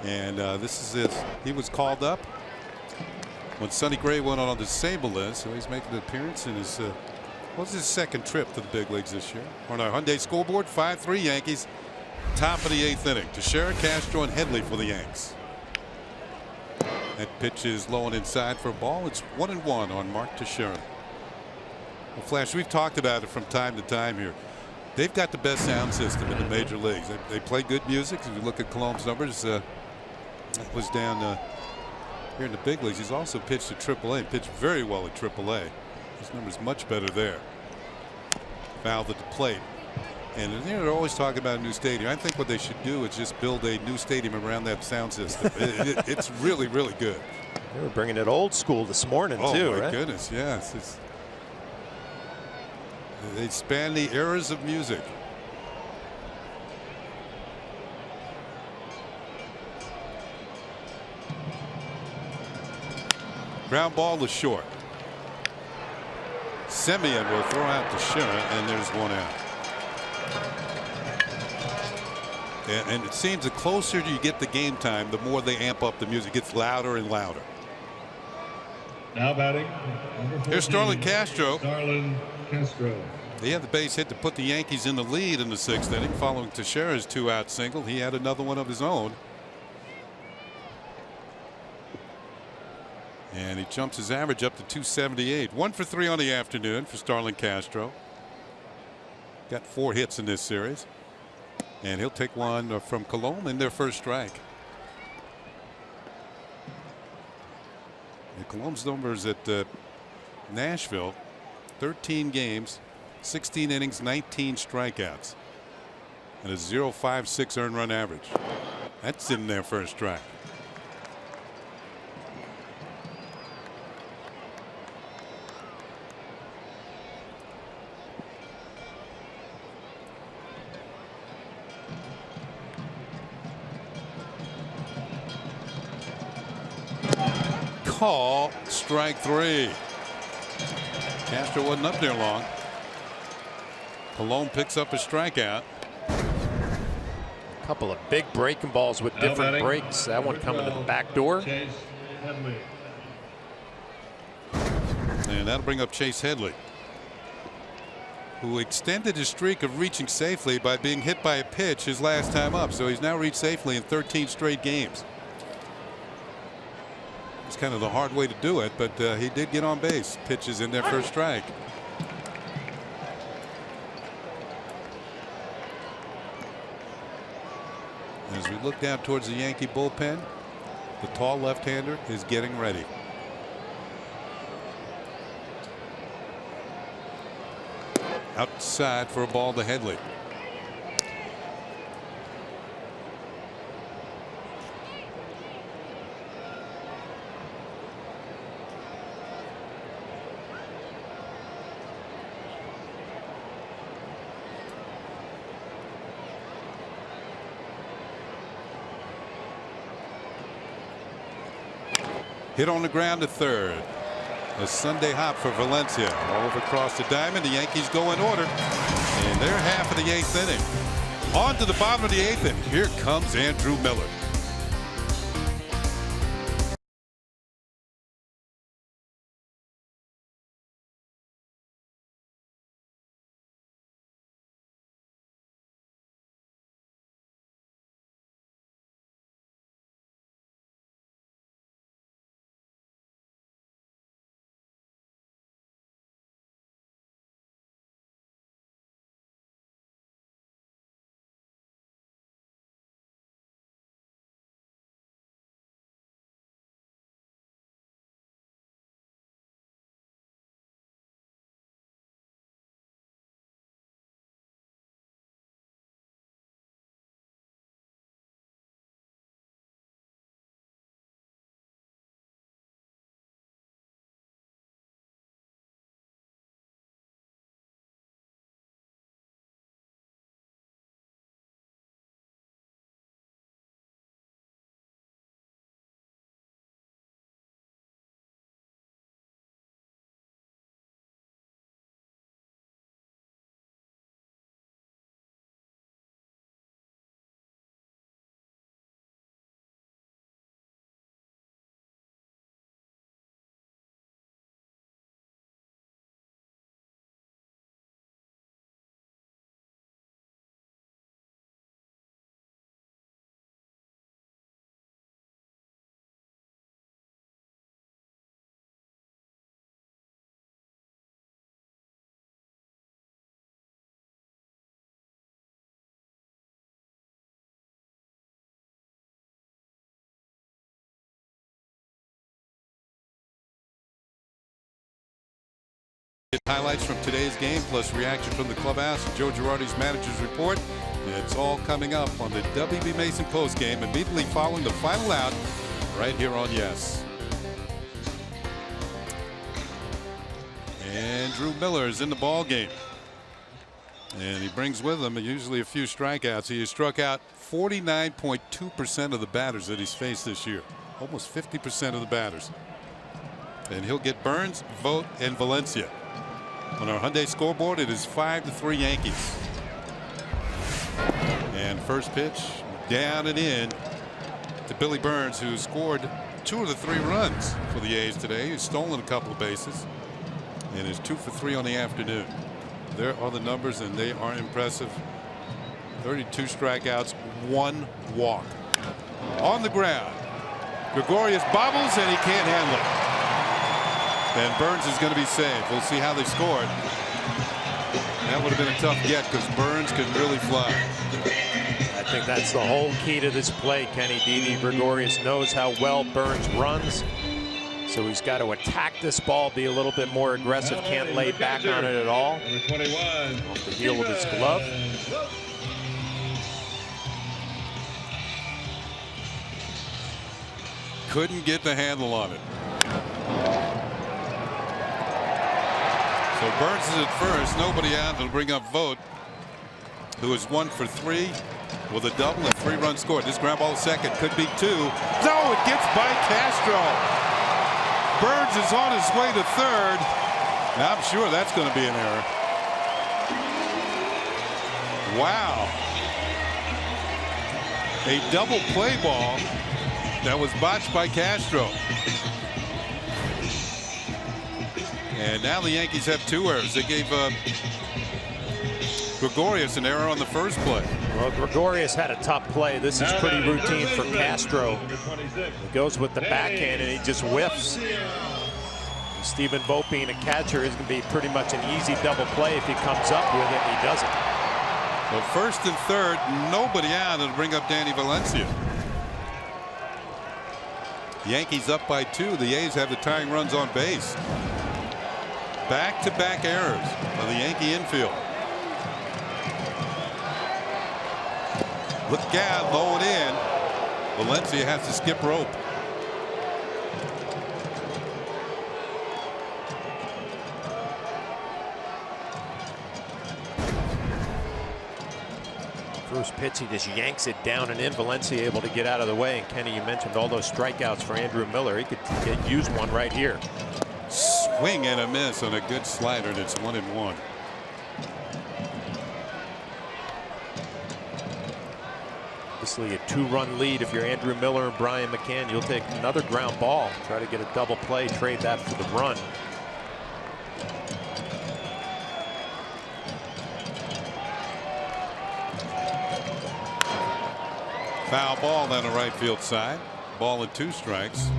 And this is it. He was called up when Sonny Gray went on the disabled list, so he's making an appearance in his what's his second trip to the big leagues this year. On our Hyundai scoreboard, 5-3 Yankees. Top of the 8th inning. Teixeira, Castro, and Headley for the Yanks. That pitch is low and inside for a ball. It's 1-1 on Mark Teixeira. Well, Flash, we've talked about it from time to time here. They've got the best sound system in the major leagues. They play good music. If you look at Colombe's numbers, that was down here in the big leagues. He's also pitched at AAA. Pitched very well at AAA. His numbers much better there. Fouled at the plate. And you know, they're always talking about a new stadium. I think what they should do is just build a new stadium around that sound system. It's really, really good. They were bringing it old school this morning, too, right? Oh, my right? goodness, yes. They span the eras of music. Ground ball to short. Semien will throw out Teixeira, and there's one out. And it seems the closer you get the game time, the more they amp up the music. It gets louder and louder. Now batting. Here's Starlin Castro. Starlin Castro. He had the base hit to put the Yankees in the lead in the 6th inning following Teixeira's 2-out single. He had another one of his own. And he jumps his average up to 278. 1-for-3 on the afternoon for Starlin Castro. Got 4 hits in this series. And he'll take one from Coulombe in their first strike. Colom's numbers at Nashville, 13 games, 16 innings, 19 strikeouts, and a 0.56 earned run average. That's in their first strike. Call strike 3. Castro wasn't up there long. Colom picks up a strikeout. A couple of big breaking balls with different breaks. That one coming to the back door. And that'll bring up Chase Headley, who extended his streak of reaching safely by being hit by a pitch his last time up. So he's now reached safely in 13 straight games. It's kind of the hard way to do it, but he did get on base. Pitches in their first strike. As we look down towards the Yankee bullpen, the tall left-hander is getting ready. Outside for a ball to Headley. Hit on the ground to third. A Sunday hop for Valencia. Over across the diamond. The Yankees go in order. And they're half of the 8th inning. On to the bottom of the 8th, and here comes Andrew Miller. Highlights from today's game, plus reaction from the clubhouse and Joe Girardi's manager's report. It's all coming up on the WB Mason postgame immediately following the final out right here on Yes. Andrew Miller is in the ball game, and he brings with him usually a few strikeouts. He has struck out 49.2% of the batters that he's faced this year, almost 50% of the batters. And he'll get Burns, Vogt, and Valencia. On our Hyundai scoreboard, it is 5-3 Yankees. And first pitch down and in to Billy Burns, who scored 2 of the 3 runs for the A's today. He's stolen a couple of bases and is 2 for 3 on the afternoon. There are the numbers, and they are impressive. 32 strikeouts, 1 walk. On the ground, Gregorius bobbles, and he can't handle it. And Burns is going to be saved. We'll see how they scored. That would have been a tough get because Burns can really fly. I think that's the whole key to this play, Kenny. Didi Gregorius knows how well Burns runs. So he's got to attack this ball, be a little bit more aggressive, can't lay back on it at all. Number 21. Off the heel of his glove. Couldn't get the handle on it. So Burns is at first, nobody out. It'll bring up Vogt, who is 1 for 3 with a double and 3-run score. This ground ball second, could be 2. No, it gets by Castro. Burns is on his way to third. Now, I'm sure that's going to be an error. Wow. A double play ball that was botched by Castro. And now the Yankees have 2 errors. They gave Gregorius an error on the first play. Well, Gregorius had a tough play. This is pretty routine for Castro. He goes with the backhand and he just whiffs. And Stephen Vogt, being a catcher, is going to be pretty much an easy double play if he comes up with it. He doesn't. Well, first and third, nobody out. It'll bring up Danny Valencia. Yankees up by 2. The A's have the tying runs on base. Back-to-back errors by the Yankee infield. Look out, low it in. Valencia has to skip rope. First pitch, he just yanks it down and in. Valencia able to get out of the way. And Kenny, you mentioned all those strikeouts for Andrew Miller. He could use one right here. Swing and a miss on a good slider, and it's 1-1. Obviously a 2-run lead. If you're Andrew Miller and Brian McCann, you'll take another ground ball, try to get a double play, trade that for the run. Foul ball down the right field side. Ball and 2 strikes.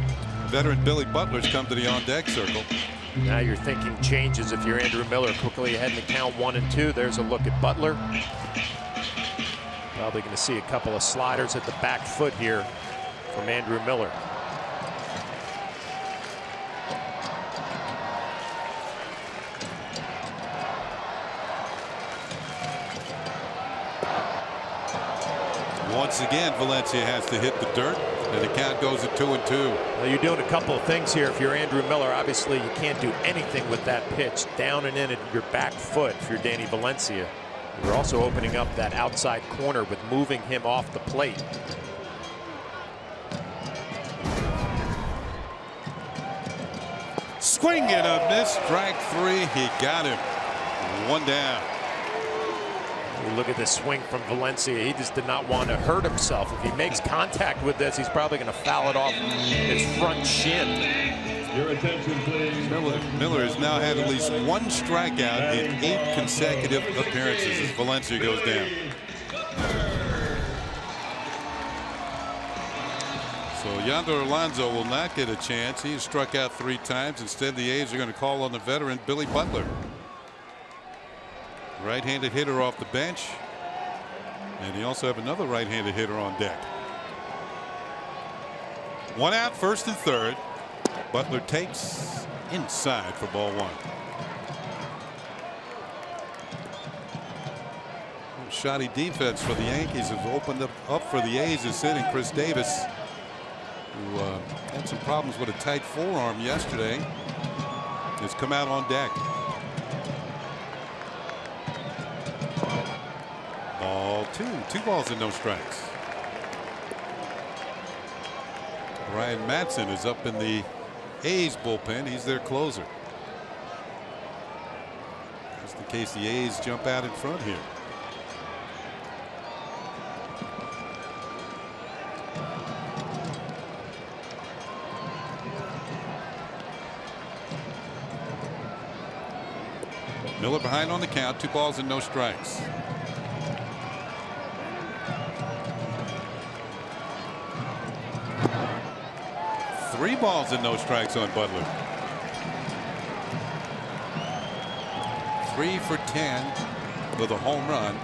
Veteran Billy Butler's come to the on-deck circle. Now you're thinking changes if you're Andrew Miller. Quickly ahead in the count 1-2. There's a look at Butler. Probably going to see a couple of sliders at the back foot here from Andrew Miller. Once again, Valencia has to hit the dirt, and the count goes at 2-2. Well, you're doing a couple of things here. If you're Andrew Miller, obviously you can't do anything with that pitch down and in at your back foot. If you're Danny Valencia, you're also opening up that outside corner with moving him off the plate. Swing and a miss. Strike 3. He got him. 1 down. You look at this swing from Valencia. He just did not want to hurt himself. If he makes contact with this, he's probably going to foul it off his front shin. Your attention, please. Miller has now had at least 1 strikeout in 8 consecutive appearances as Valencia goes down. So Yonder Alonso will not get a chance. He's struck out 3 times. Instead, the A's are going to call on the veteran Billy Butler. Right-handed hitter off the bench. And you also have another right-handed hitter on deck. 1 out, first and third. Butler takes inside for ball 1. Shoddy defense for the Yankees have opened up for the A's is sitting Chris Davis, who had some problems with a tight forearm yesterday, has come out on deck. Ball 2. 2 balls and no strikes. Ryan Madsen is up in the A's bullpen. He's their closer. Just in case the A's jump out in front here. Miller behind on the count. 2 balls and no strikes. Three balls and no strikes on Butler. 3 for 10 with a home run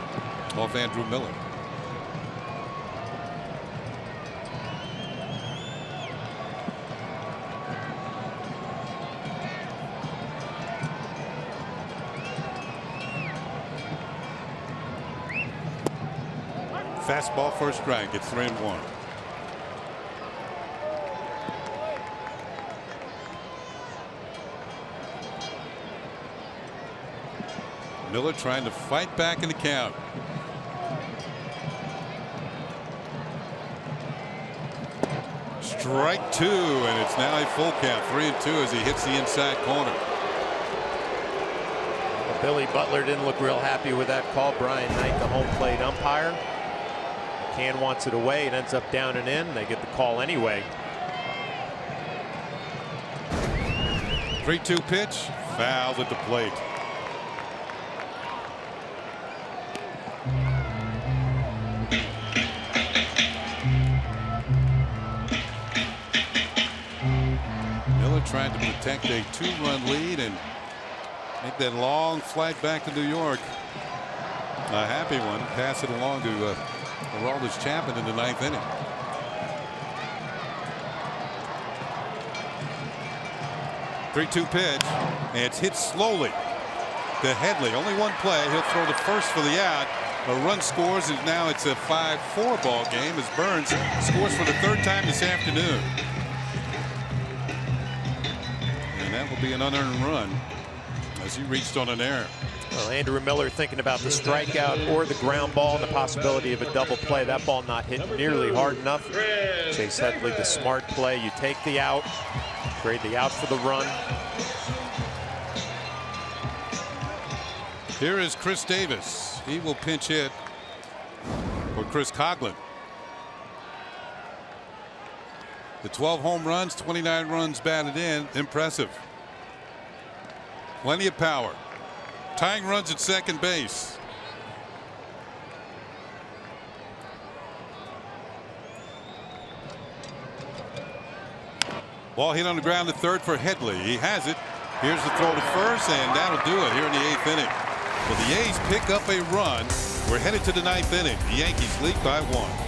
off Andrew Miller. Fastball for a strike. It's 3-1. Miller trying to fight back in the count. Strike 2, and it's now a full count. 3-2 as he hits the inside corner. Well, Billy Butler didn't look real happy with that call. Brian Knight, the home plate umpire. McCann wants it away. It ends up down and in. They get the call anyway. 3-2 pitch. Fouled at the plate. Trying to protect a 2-run lead and make that long flight back to New York a happy one. Pass it along to Aroldis Chapman in the 9th inning. .3-2 pitch, and it's hit slowly to Headley. Only one play. He'll throw to first for the out. A run scores, and now it's a 5-4 ball game as Burns scores for the 3rd time this afternoon. That will be an unearned run as he reached on an error. Well, Andrew Miller thinking about the strikeout or the ground ball and the possibility of a double play. That ball not hit nearly hard enough. Chase Headley, the smart play. You take the out, trade the out for the run. Here is Chris Davis. He will pinch hit for Chris Coghlan. The 12 home runs, 29 runs batted in. Impressive. Plenty of power. Tying runs at second base. Ball hit on the ground at third for Headley. He has it. Here's the throw to first, and that'll do it here in the 8th inning. Well, the A's pick up a run. We're headed to the 9th inning. The Yankees lead by 1.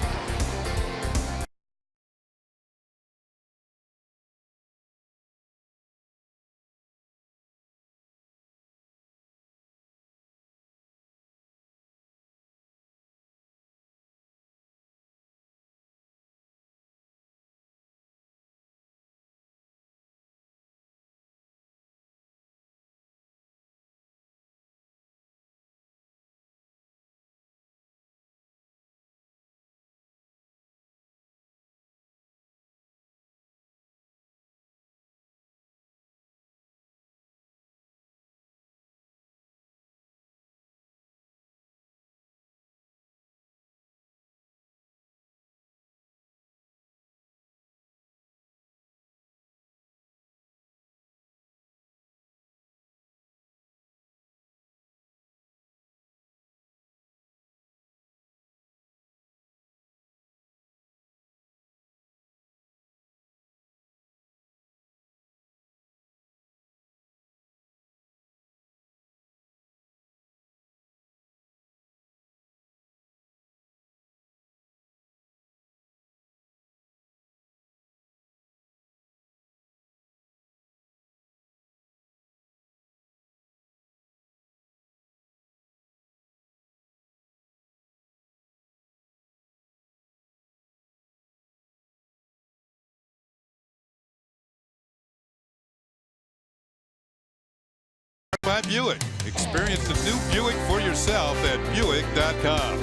By Buick. Experience the new Buick for yourself at Buick.com.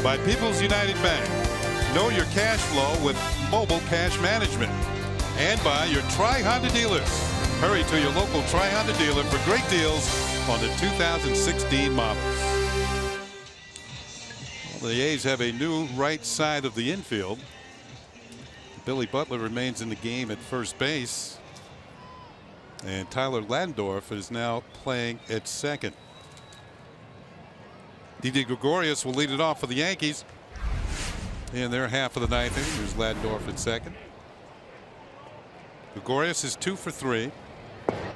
By People's United Bank. Know your cash flow with mobile cash management. And by your Tri-Honda dealers. Hurry to your local Tri-Honda dealer for great deals on the 2016 models. Well, the A's have a new right side of the infield. Billy Butler remains in the game at first base. And Tyler Landorf is now playing at second. Didi Gregorius will lead it off for the Yankees in their half of the 9th inning. Here's Landorf at second. Gregorius is 2 for 3,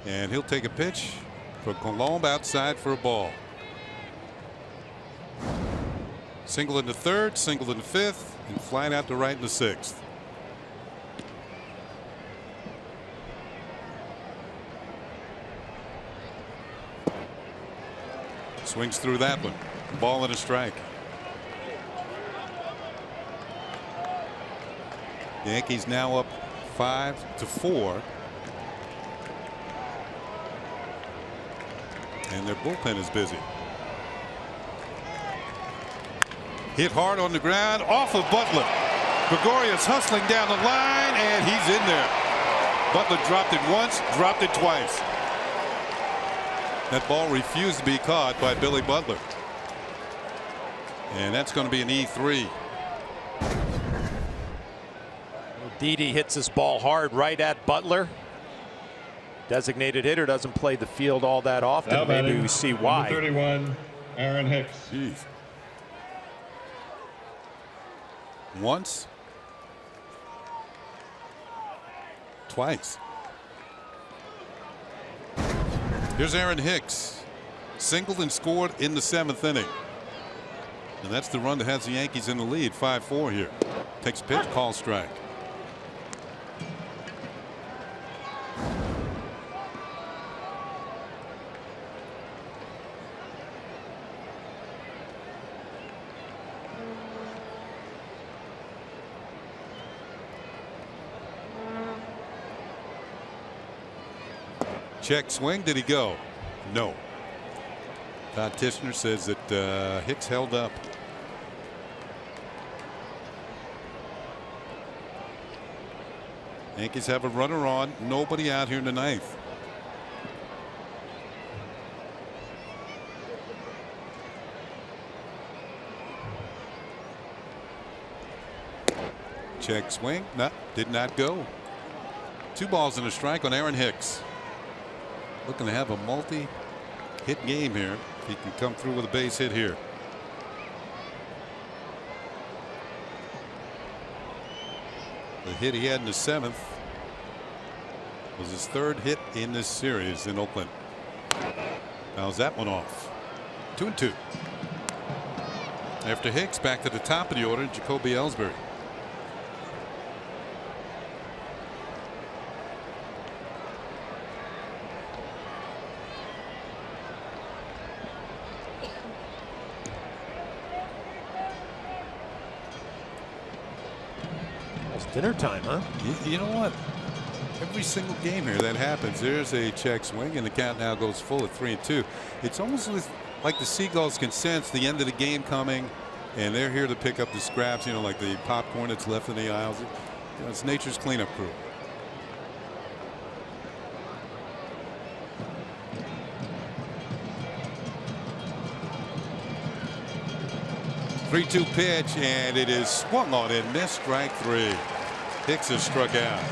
and he'll take a pitch for Colomb outside for a ball. Single in the 3rd, single in the 5th, and flying out to right in the 6th. Swings through that one. Ball and a strike. The Yankees now up 5-4. And their bullpen is busy. Hit hard on the ground off of Butler. Gregorius hustling down the line, and he's in there. Butler dropped it once, dropped it twice. That ball refused to be caught by Billy Butler. And that's going to be an E3. Didi hits this ball hard right at Butler. Designated hitter doesn't play the field all that often. Now Maybe batting, we see why. 31, Aaron Hicks. Jeez. Once. Twice. Here's Aaron Hicks. Singled and scored in the 7th inning. And that's the run that has the Yankees in the lead. 5-4 here. Takes a pitch, call strike. Check swing. Did he go? No. Todd Tishner says that Hicks held up. Yankees have a runner on. Nobody out here in the 9th. Check swing. No, did not go. 2 balls and a strike on Aaron Hicks. Looking to have a multi-hit game here. If he can come through with a base hit here. The hit he had in the 7th was his 3rd hit in this series in Oakland. Fouls that one off. 2-2. After Hicks, back to the top of the order, Jacoby Ellsbury. Dinner time, huh? You know what? Every single game here that happens, there's a check swing, and the count now goes full at 3-2. It's almost like the Seagulls can sense the end of the game coming, and they're here to pick up the scraps, you know, like the popcorn that's left in the aisles. You know, it's nature's cleanup crew. Three-two pitch, and it is swung on and missed. Strike 3. Hicks has struck out.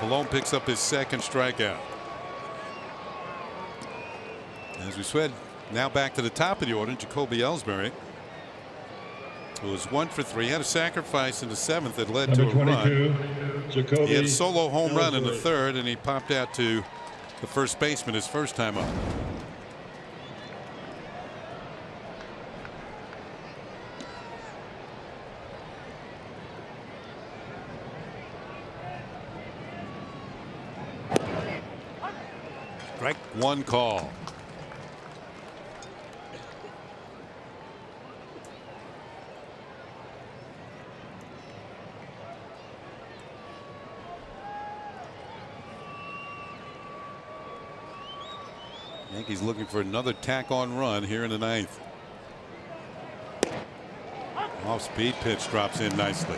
Pallone picks up his 2nd strikeout. As we said, now back to the top of the order, Jacoby Ellsbury, who was 1 for 3. He had a sacrifice in the 7th that led to a run. Jacoby He had a solo home run in the Ellsbury. 3rd, and he popped out to the first baseman his first time up. Strike 1 call. Yankees looking for another tack-on run here in the 9th. Off-speed pitch drops in nicely.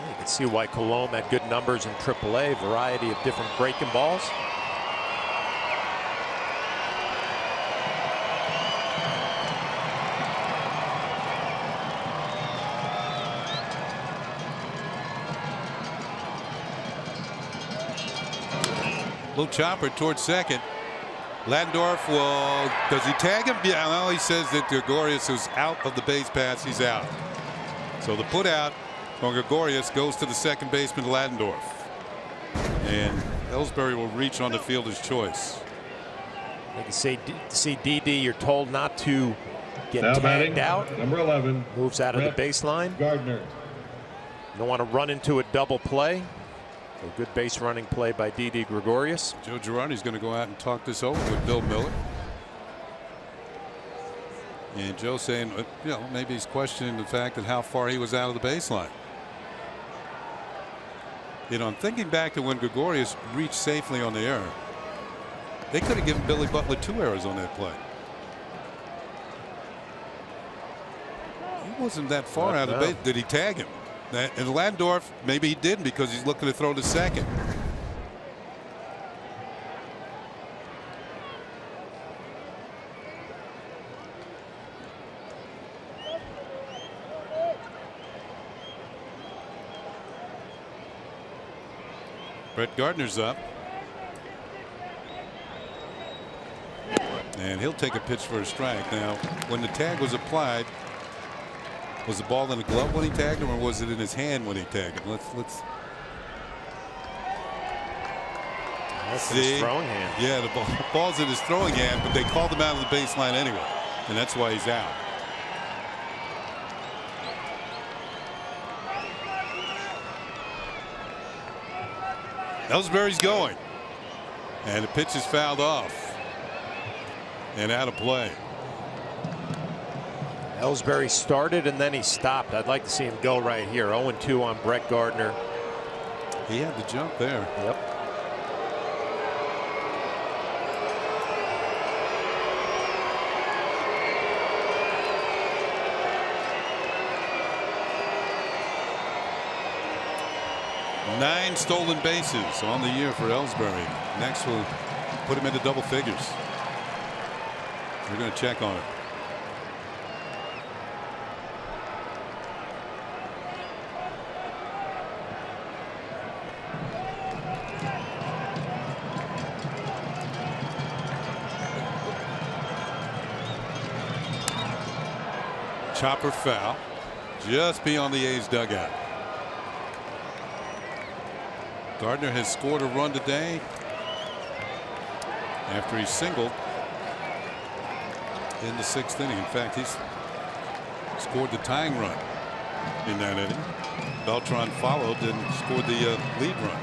You can see why Colomb had good numbers in AAA. Variety of different breaking balls. Little chopper towards second. Landorf will, does he tag him? Yeah, well, he says that Gregorius is out of the base paths. He's out. So the put out on Gregorius goes to the second baseman, Landorf. And Ellsbury will reach on the fielder's choice. You can see Didi, you're told not to get Now tagged batting, out. number 11. Moves out of Brett the baseline. Gardner. You don't want to run into a double play. So good base running play by Didi Gregorius. Joe Girardi's going to go out and talk this over with Bill Miller. And Joe saying, you know, maybe he's questioning the fact that how far he was out of the baseline. You know, I'm thinking back to when Gregorius reached safely on the error. They could have given Billy Butler 2 errors on that play. He wasn't that far out of base. Did he tag him? And Landorf, maybe he didn't because he's looking to throw to second. Brett Gardner's up. And he'll take a pitch for a strike. Now, when the tag was applied, was the ball in the glove when he tagged him, or was it in his hand when he tagged him? Let's That's see. his throwing hand. Yeah, the ball's in his throwing hand, but they called him out of the baseline anyway, and that's why he's out. Ellsbury's going, and the pitch is fouled off and out of play. Ellsbury started and then he stopped. I'd like to see him go right here. 0-2 on Brett Gardner. He had the jump there. Yep. Nine stolen bases on the year for Ellsbury. Next will put him into double figures. We're going to check on it. Chopper foul just beyond the A's dugout. Gardner has scored a run today after he singled in the 6th inning. In fact, he's scored the tying run in that inning. Beltran followed and scored the lead run.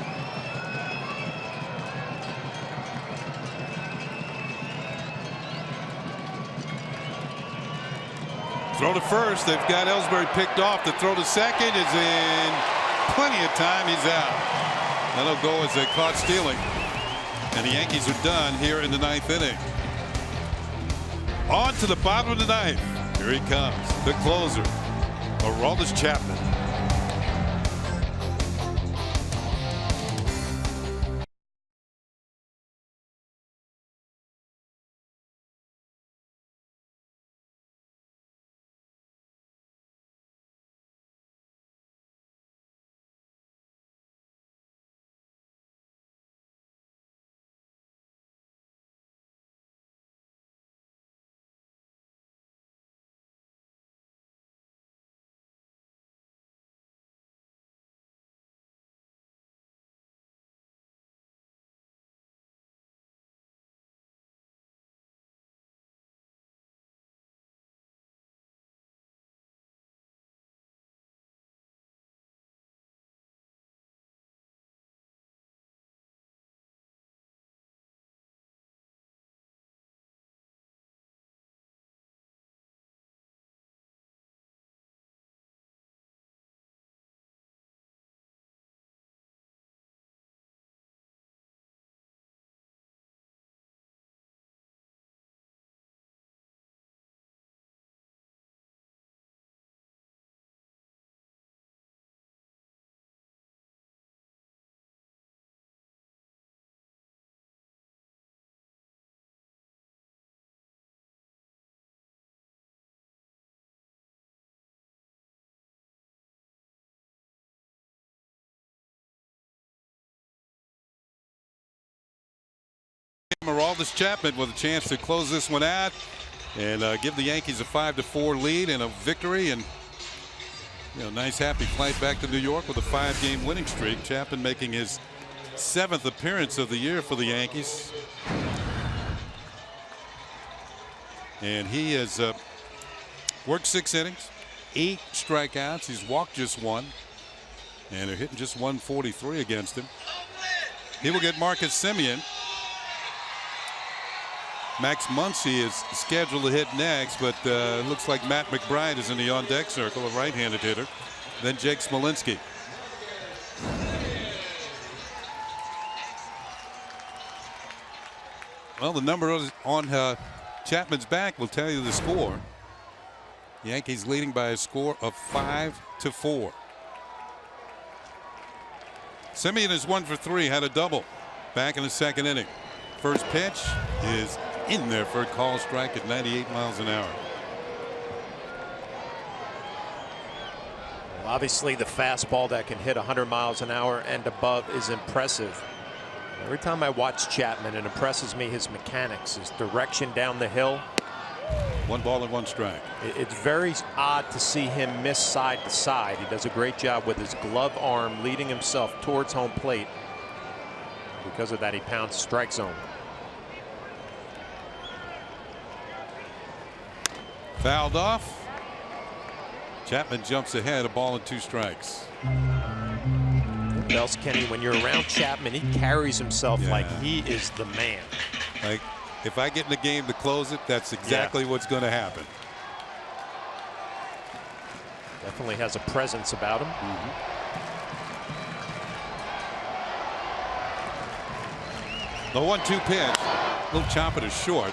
Throw to first. They've got Ellsbury picked off. The throw to second is in plenty of time. He's out. That'll go as they caught stealing. And the Yankees are done here in the 9th inning. On to the bottom of the 9th. Here he comes, the closer, Aroldis Chapman. Aroldis Chapman with a chance to close this one out and give the Yankees a 5-4 lead and a victory, and nice happy flight back to New York with a 5-game winning streak. Chapman making his 7th appearance of the year for the Yankees, and he has worked 6 innings, 8 strikeouts. He's walked just 1, and they're hitting just 143 against him. He will get Marcus Semien. Max Muncy is scheduled to hit next, but it looks like Matt McBride is in the on-deck circle, a right-handed hitter. Then Jake Smolinski. Well, the number on Chapman's back will tell you the score. Yankees leading by a score of 5-4. Simeon is 1 for 3, had a double back in the second inning. First pitch is in there for a call strike at 98 miles an hour. Well, obviously, the fastball that can hit 100 miles an hour and above is impressive. Every time I watch Chapman, it impresses me his mechanics, his direction down the hill. 1 ball and 1 strike. It's very odd to see him miss side to side. He does a great job with his glove arm leading himself towards home plate. Because of that, he pounds strike zone. Fouled off. Chapman jumps ahead, a ball and 2 strikes. What else, Kenny? When you're around Chapman, he carries himself like he is the man. Like, if I get in the game to close it, that's exactly what's going to happen. Definitely has a presence about him. The 1-2 pitch. A little chop it is short.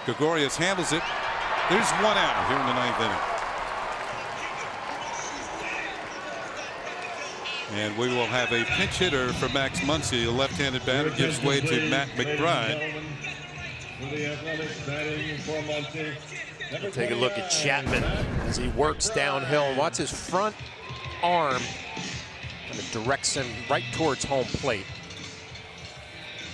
Gregorius handles it. There's 1 out here in the 9th inning. And we will have a pinch hitter for Max Muncy, a left-handed batter, gives way to Matt McBride. Take a look at Chapman as he works downhill and watch his front arm kind of directs him right towards home plate.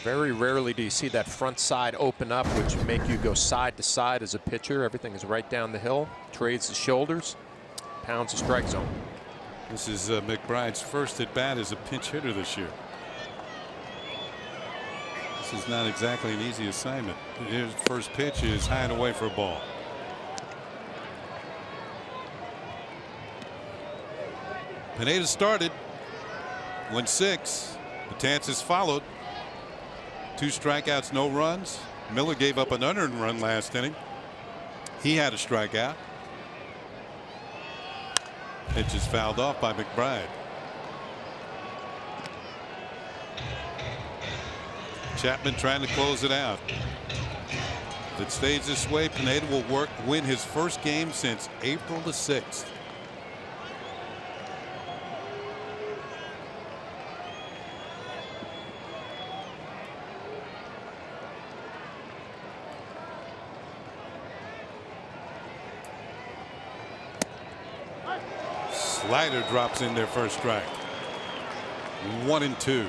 Very rarely do you see that front side open up, which make you go side to side as a pitcher. Everything is right down the hill, trades the shoulders, pounds the strike zone. This is McBride's first at bat as a pinch hitter this year. This is not exactly an easy assignment. His first pitch is high and away for a ball. Pineda started, went 6. Betances followed. 2 strikeouts, no runs. Miller gave up an unearned run last inning. He had a strikeout. Pitch is fouled off by McBride. Chapman trying to close it out. If it stays this way, Pineda will win his first game since April the 6th. Slider drops in their first strike. 1-2.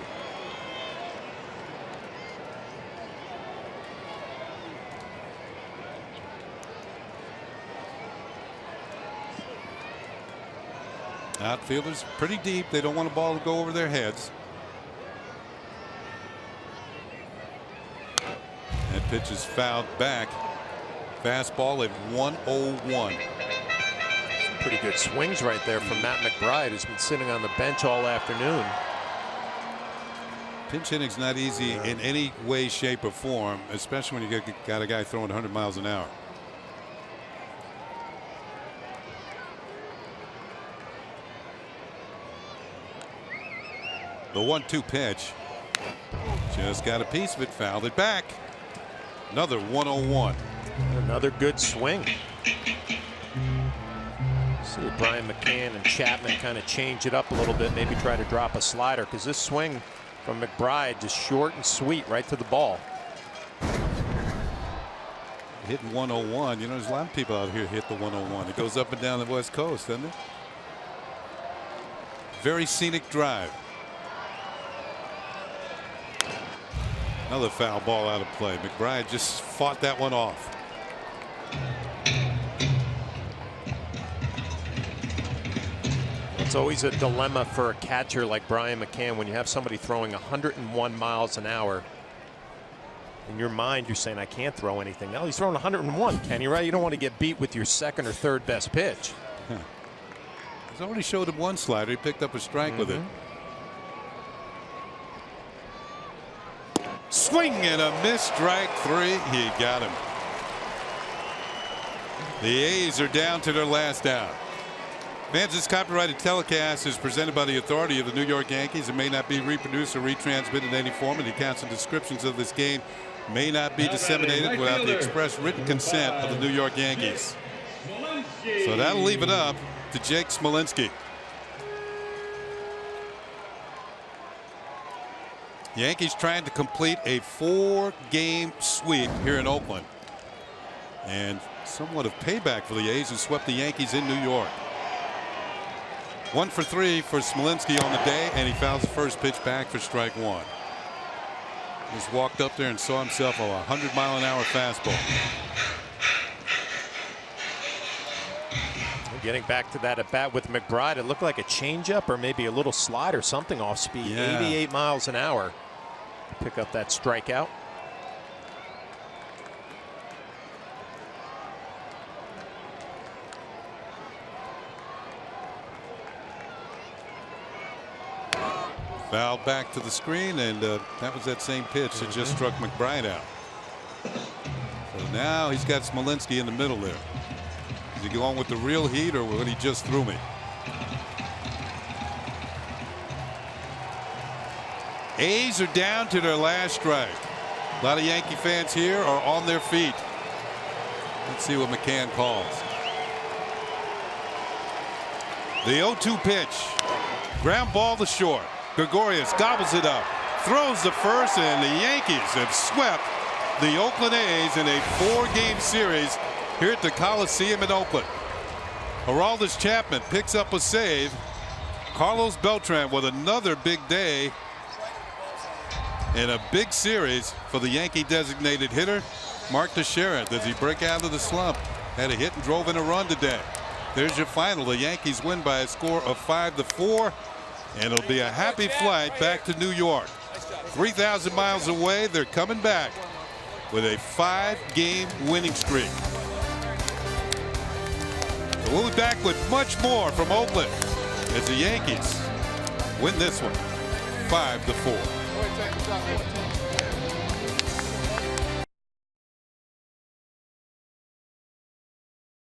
Outfielders pretty deep. They don't want a ball to go over their heads. That pitch is fouled back. Fastball at 101. Pretty good swings right there from Matt McBride, who's been sitting on the bench all afternoon. Pinch hitting's not easy in any way, shape, or form, especially when you got a guy throwing 100 miles an hour. The 1-2 pitch. Just got a piece of it, fouled it back. Another 101. Another good swing. See Brian McCann and Chapman kind of change it up a little bit, maybe try to drop a slider, because this swing from McBride just short and sweet right to the ball. Hitting 101. You know, there's a lot of people out here hit the 101. It goes up and down the West Coast, doesn't it? Very scenic drive. Another foul ball out of play. McBride just fought that one off. It's always a dilemma for a catcher like Brian McCann when you have somebody throwing 101 miles an hour. In your mind, you're saying, I can't throw anything. Now he's throwing 101, Kenny, right? You don't want to get beat with your second or third best pitch. He's already showed him one slider. He picked up a strike with it. Swing and a miss. Strike three. He got him. The A's are down to their last out. Fans, this copyrighted telecast is presented by the authority of the New York Yankees. It may not be reproduced or retransmitted in any form, and the accounts and descriptions of this game may not be disseminated without the express written consent of the New York Yankees. So that'll leave it up to Jake Smolinski. Yankees trying to complete a 4-game sweep here in Oakland, and somewhat of payback for the A's who swept the Yankees in New York. 1 for 3 for Smolinski on the day, and he fouls the first pitch back for strike one. Just walked up there and saw himself a 100-mile-an-hour fastball. Getting back to that at bat with McBride, it looked like a changeup or maybe a little slide or something off speed. Yeah. 88 miles an hour. Pick up that strikeout. Fouled back to the screen, and that was that same pitch that just struck McBride out. So now he's got Smolinski in the middle there. Is he going with the real heat or what he just threw me? A's are down to their last strike. A lot of Yankee fans here are on their feet. Let's see what McCann calls. The 0-2 pitch. Ground ball to short. Gregorius gobbles it up, throws the first, and the Yankees have swept the Oakland A's in a 4-game series here at the Coliseum in Oakland. Aroldis Chapman picks up a save. Carlos Beltran with another big day and a big series for the Yankee designated hitter Mark Teixeira. Does he break out of the slump? Had a hit and drove in a run today. There's your final. The Yankees win by a score of 5-4. And it'll be a happy flight back to New York. 3,000 miles away, they're coming back with a 5-game winning streak. So we'll be back with much more from Oakland as the Yankees win this one 5-4.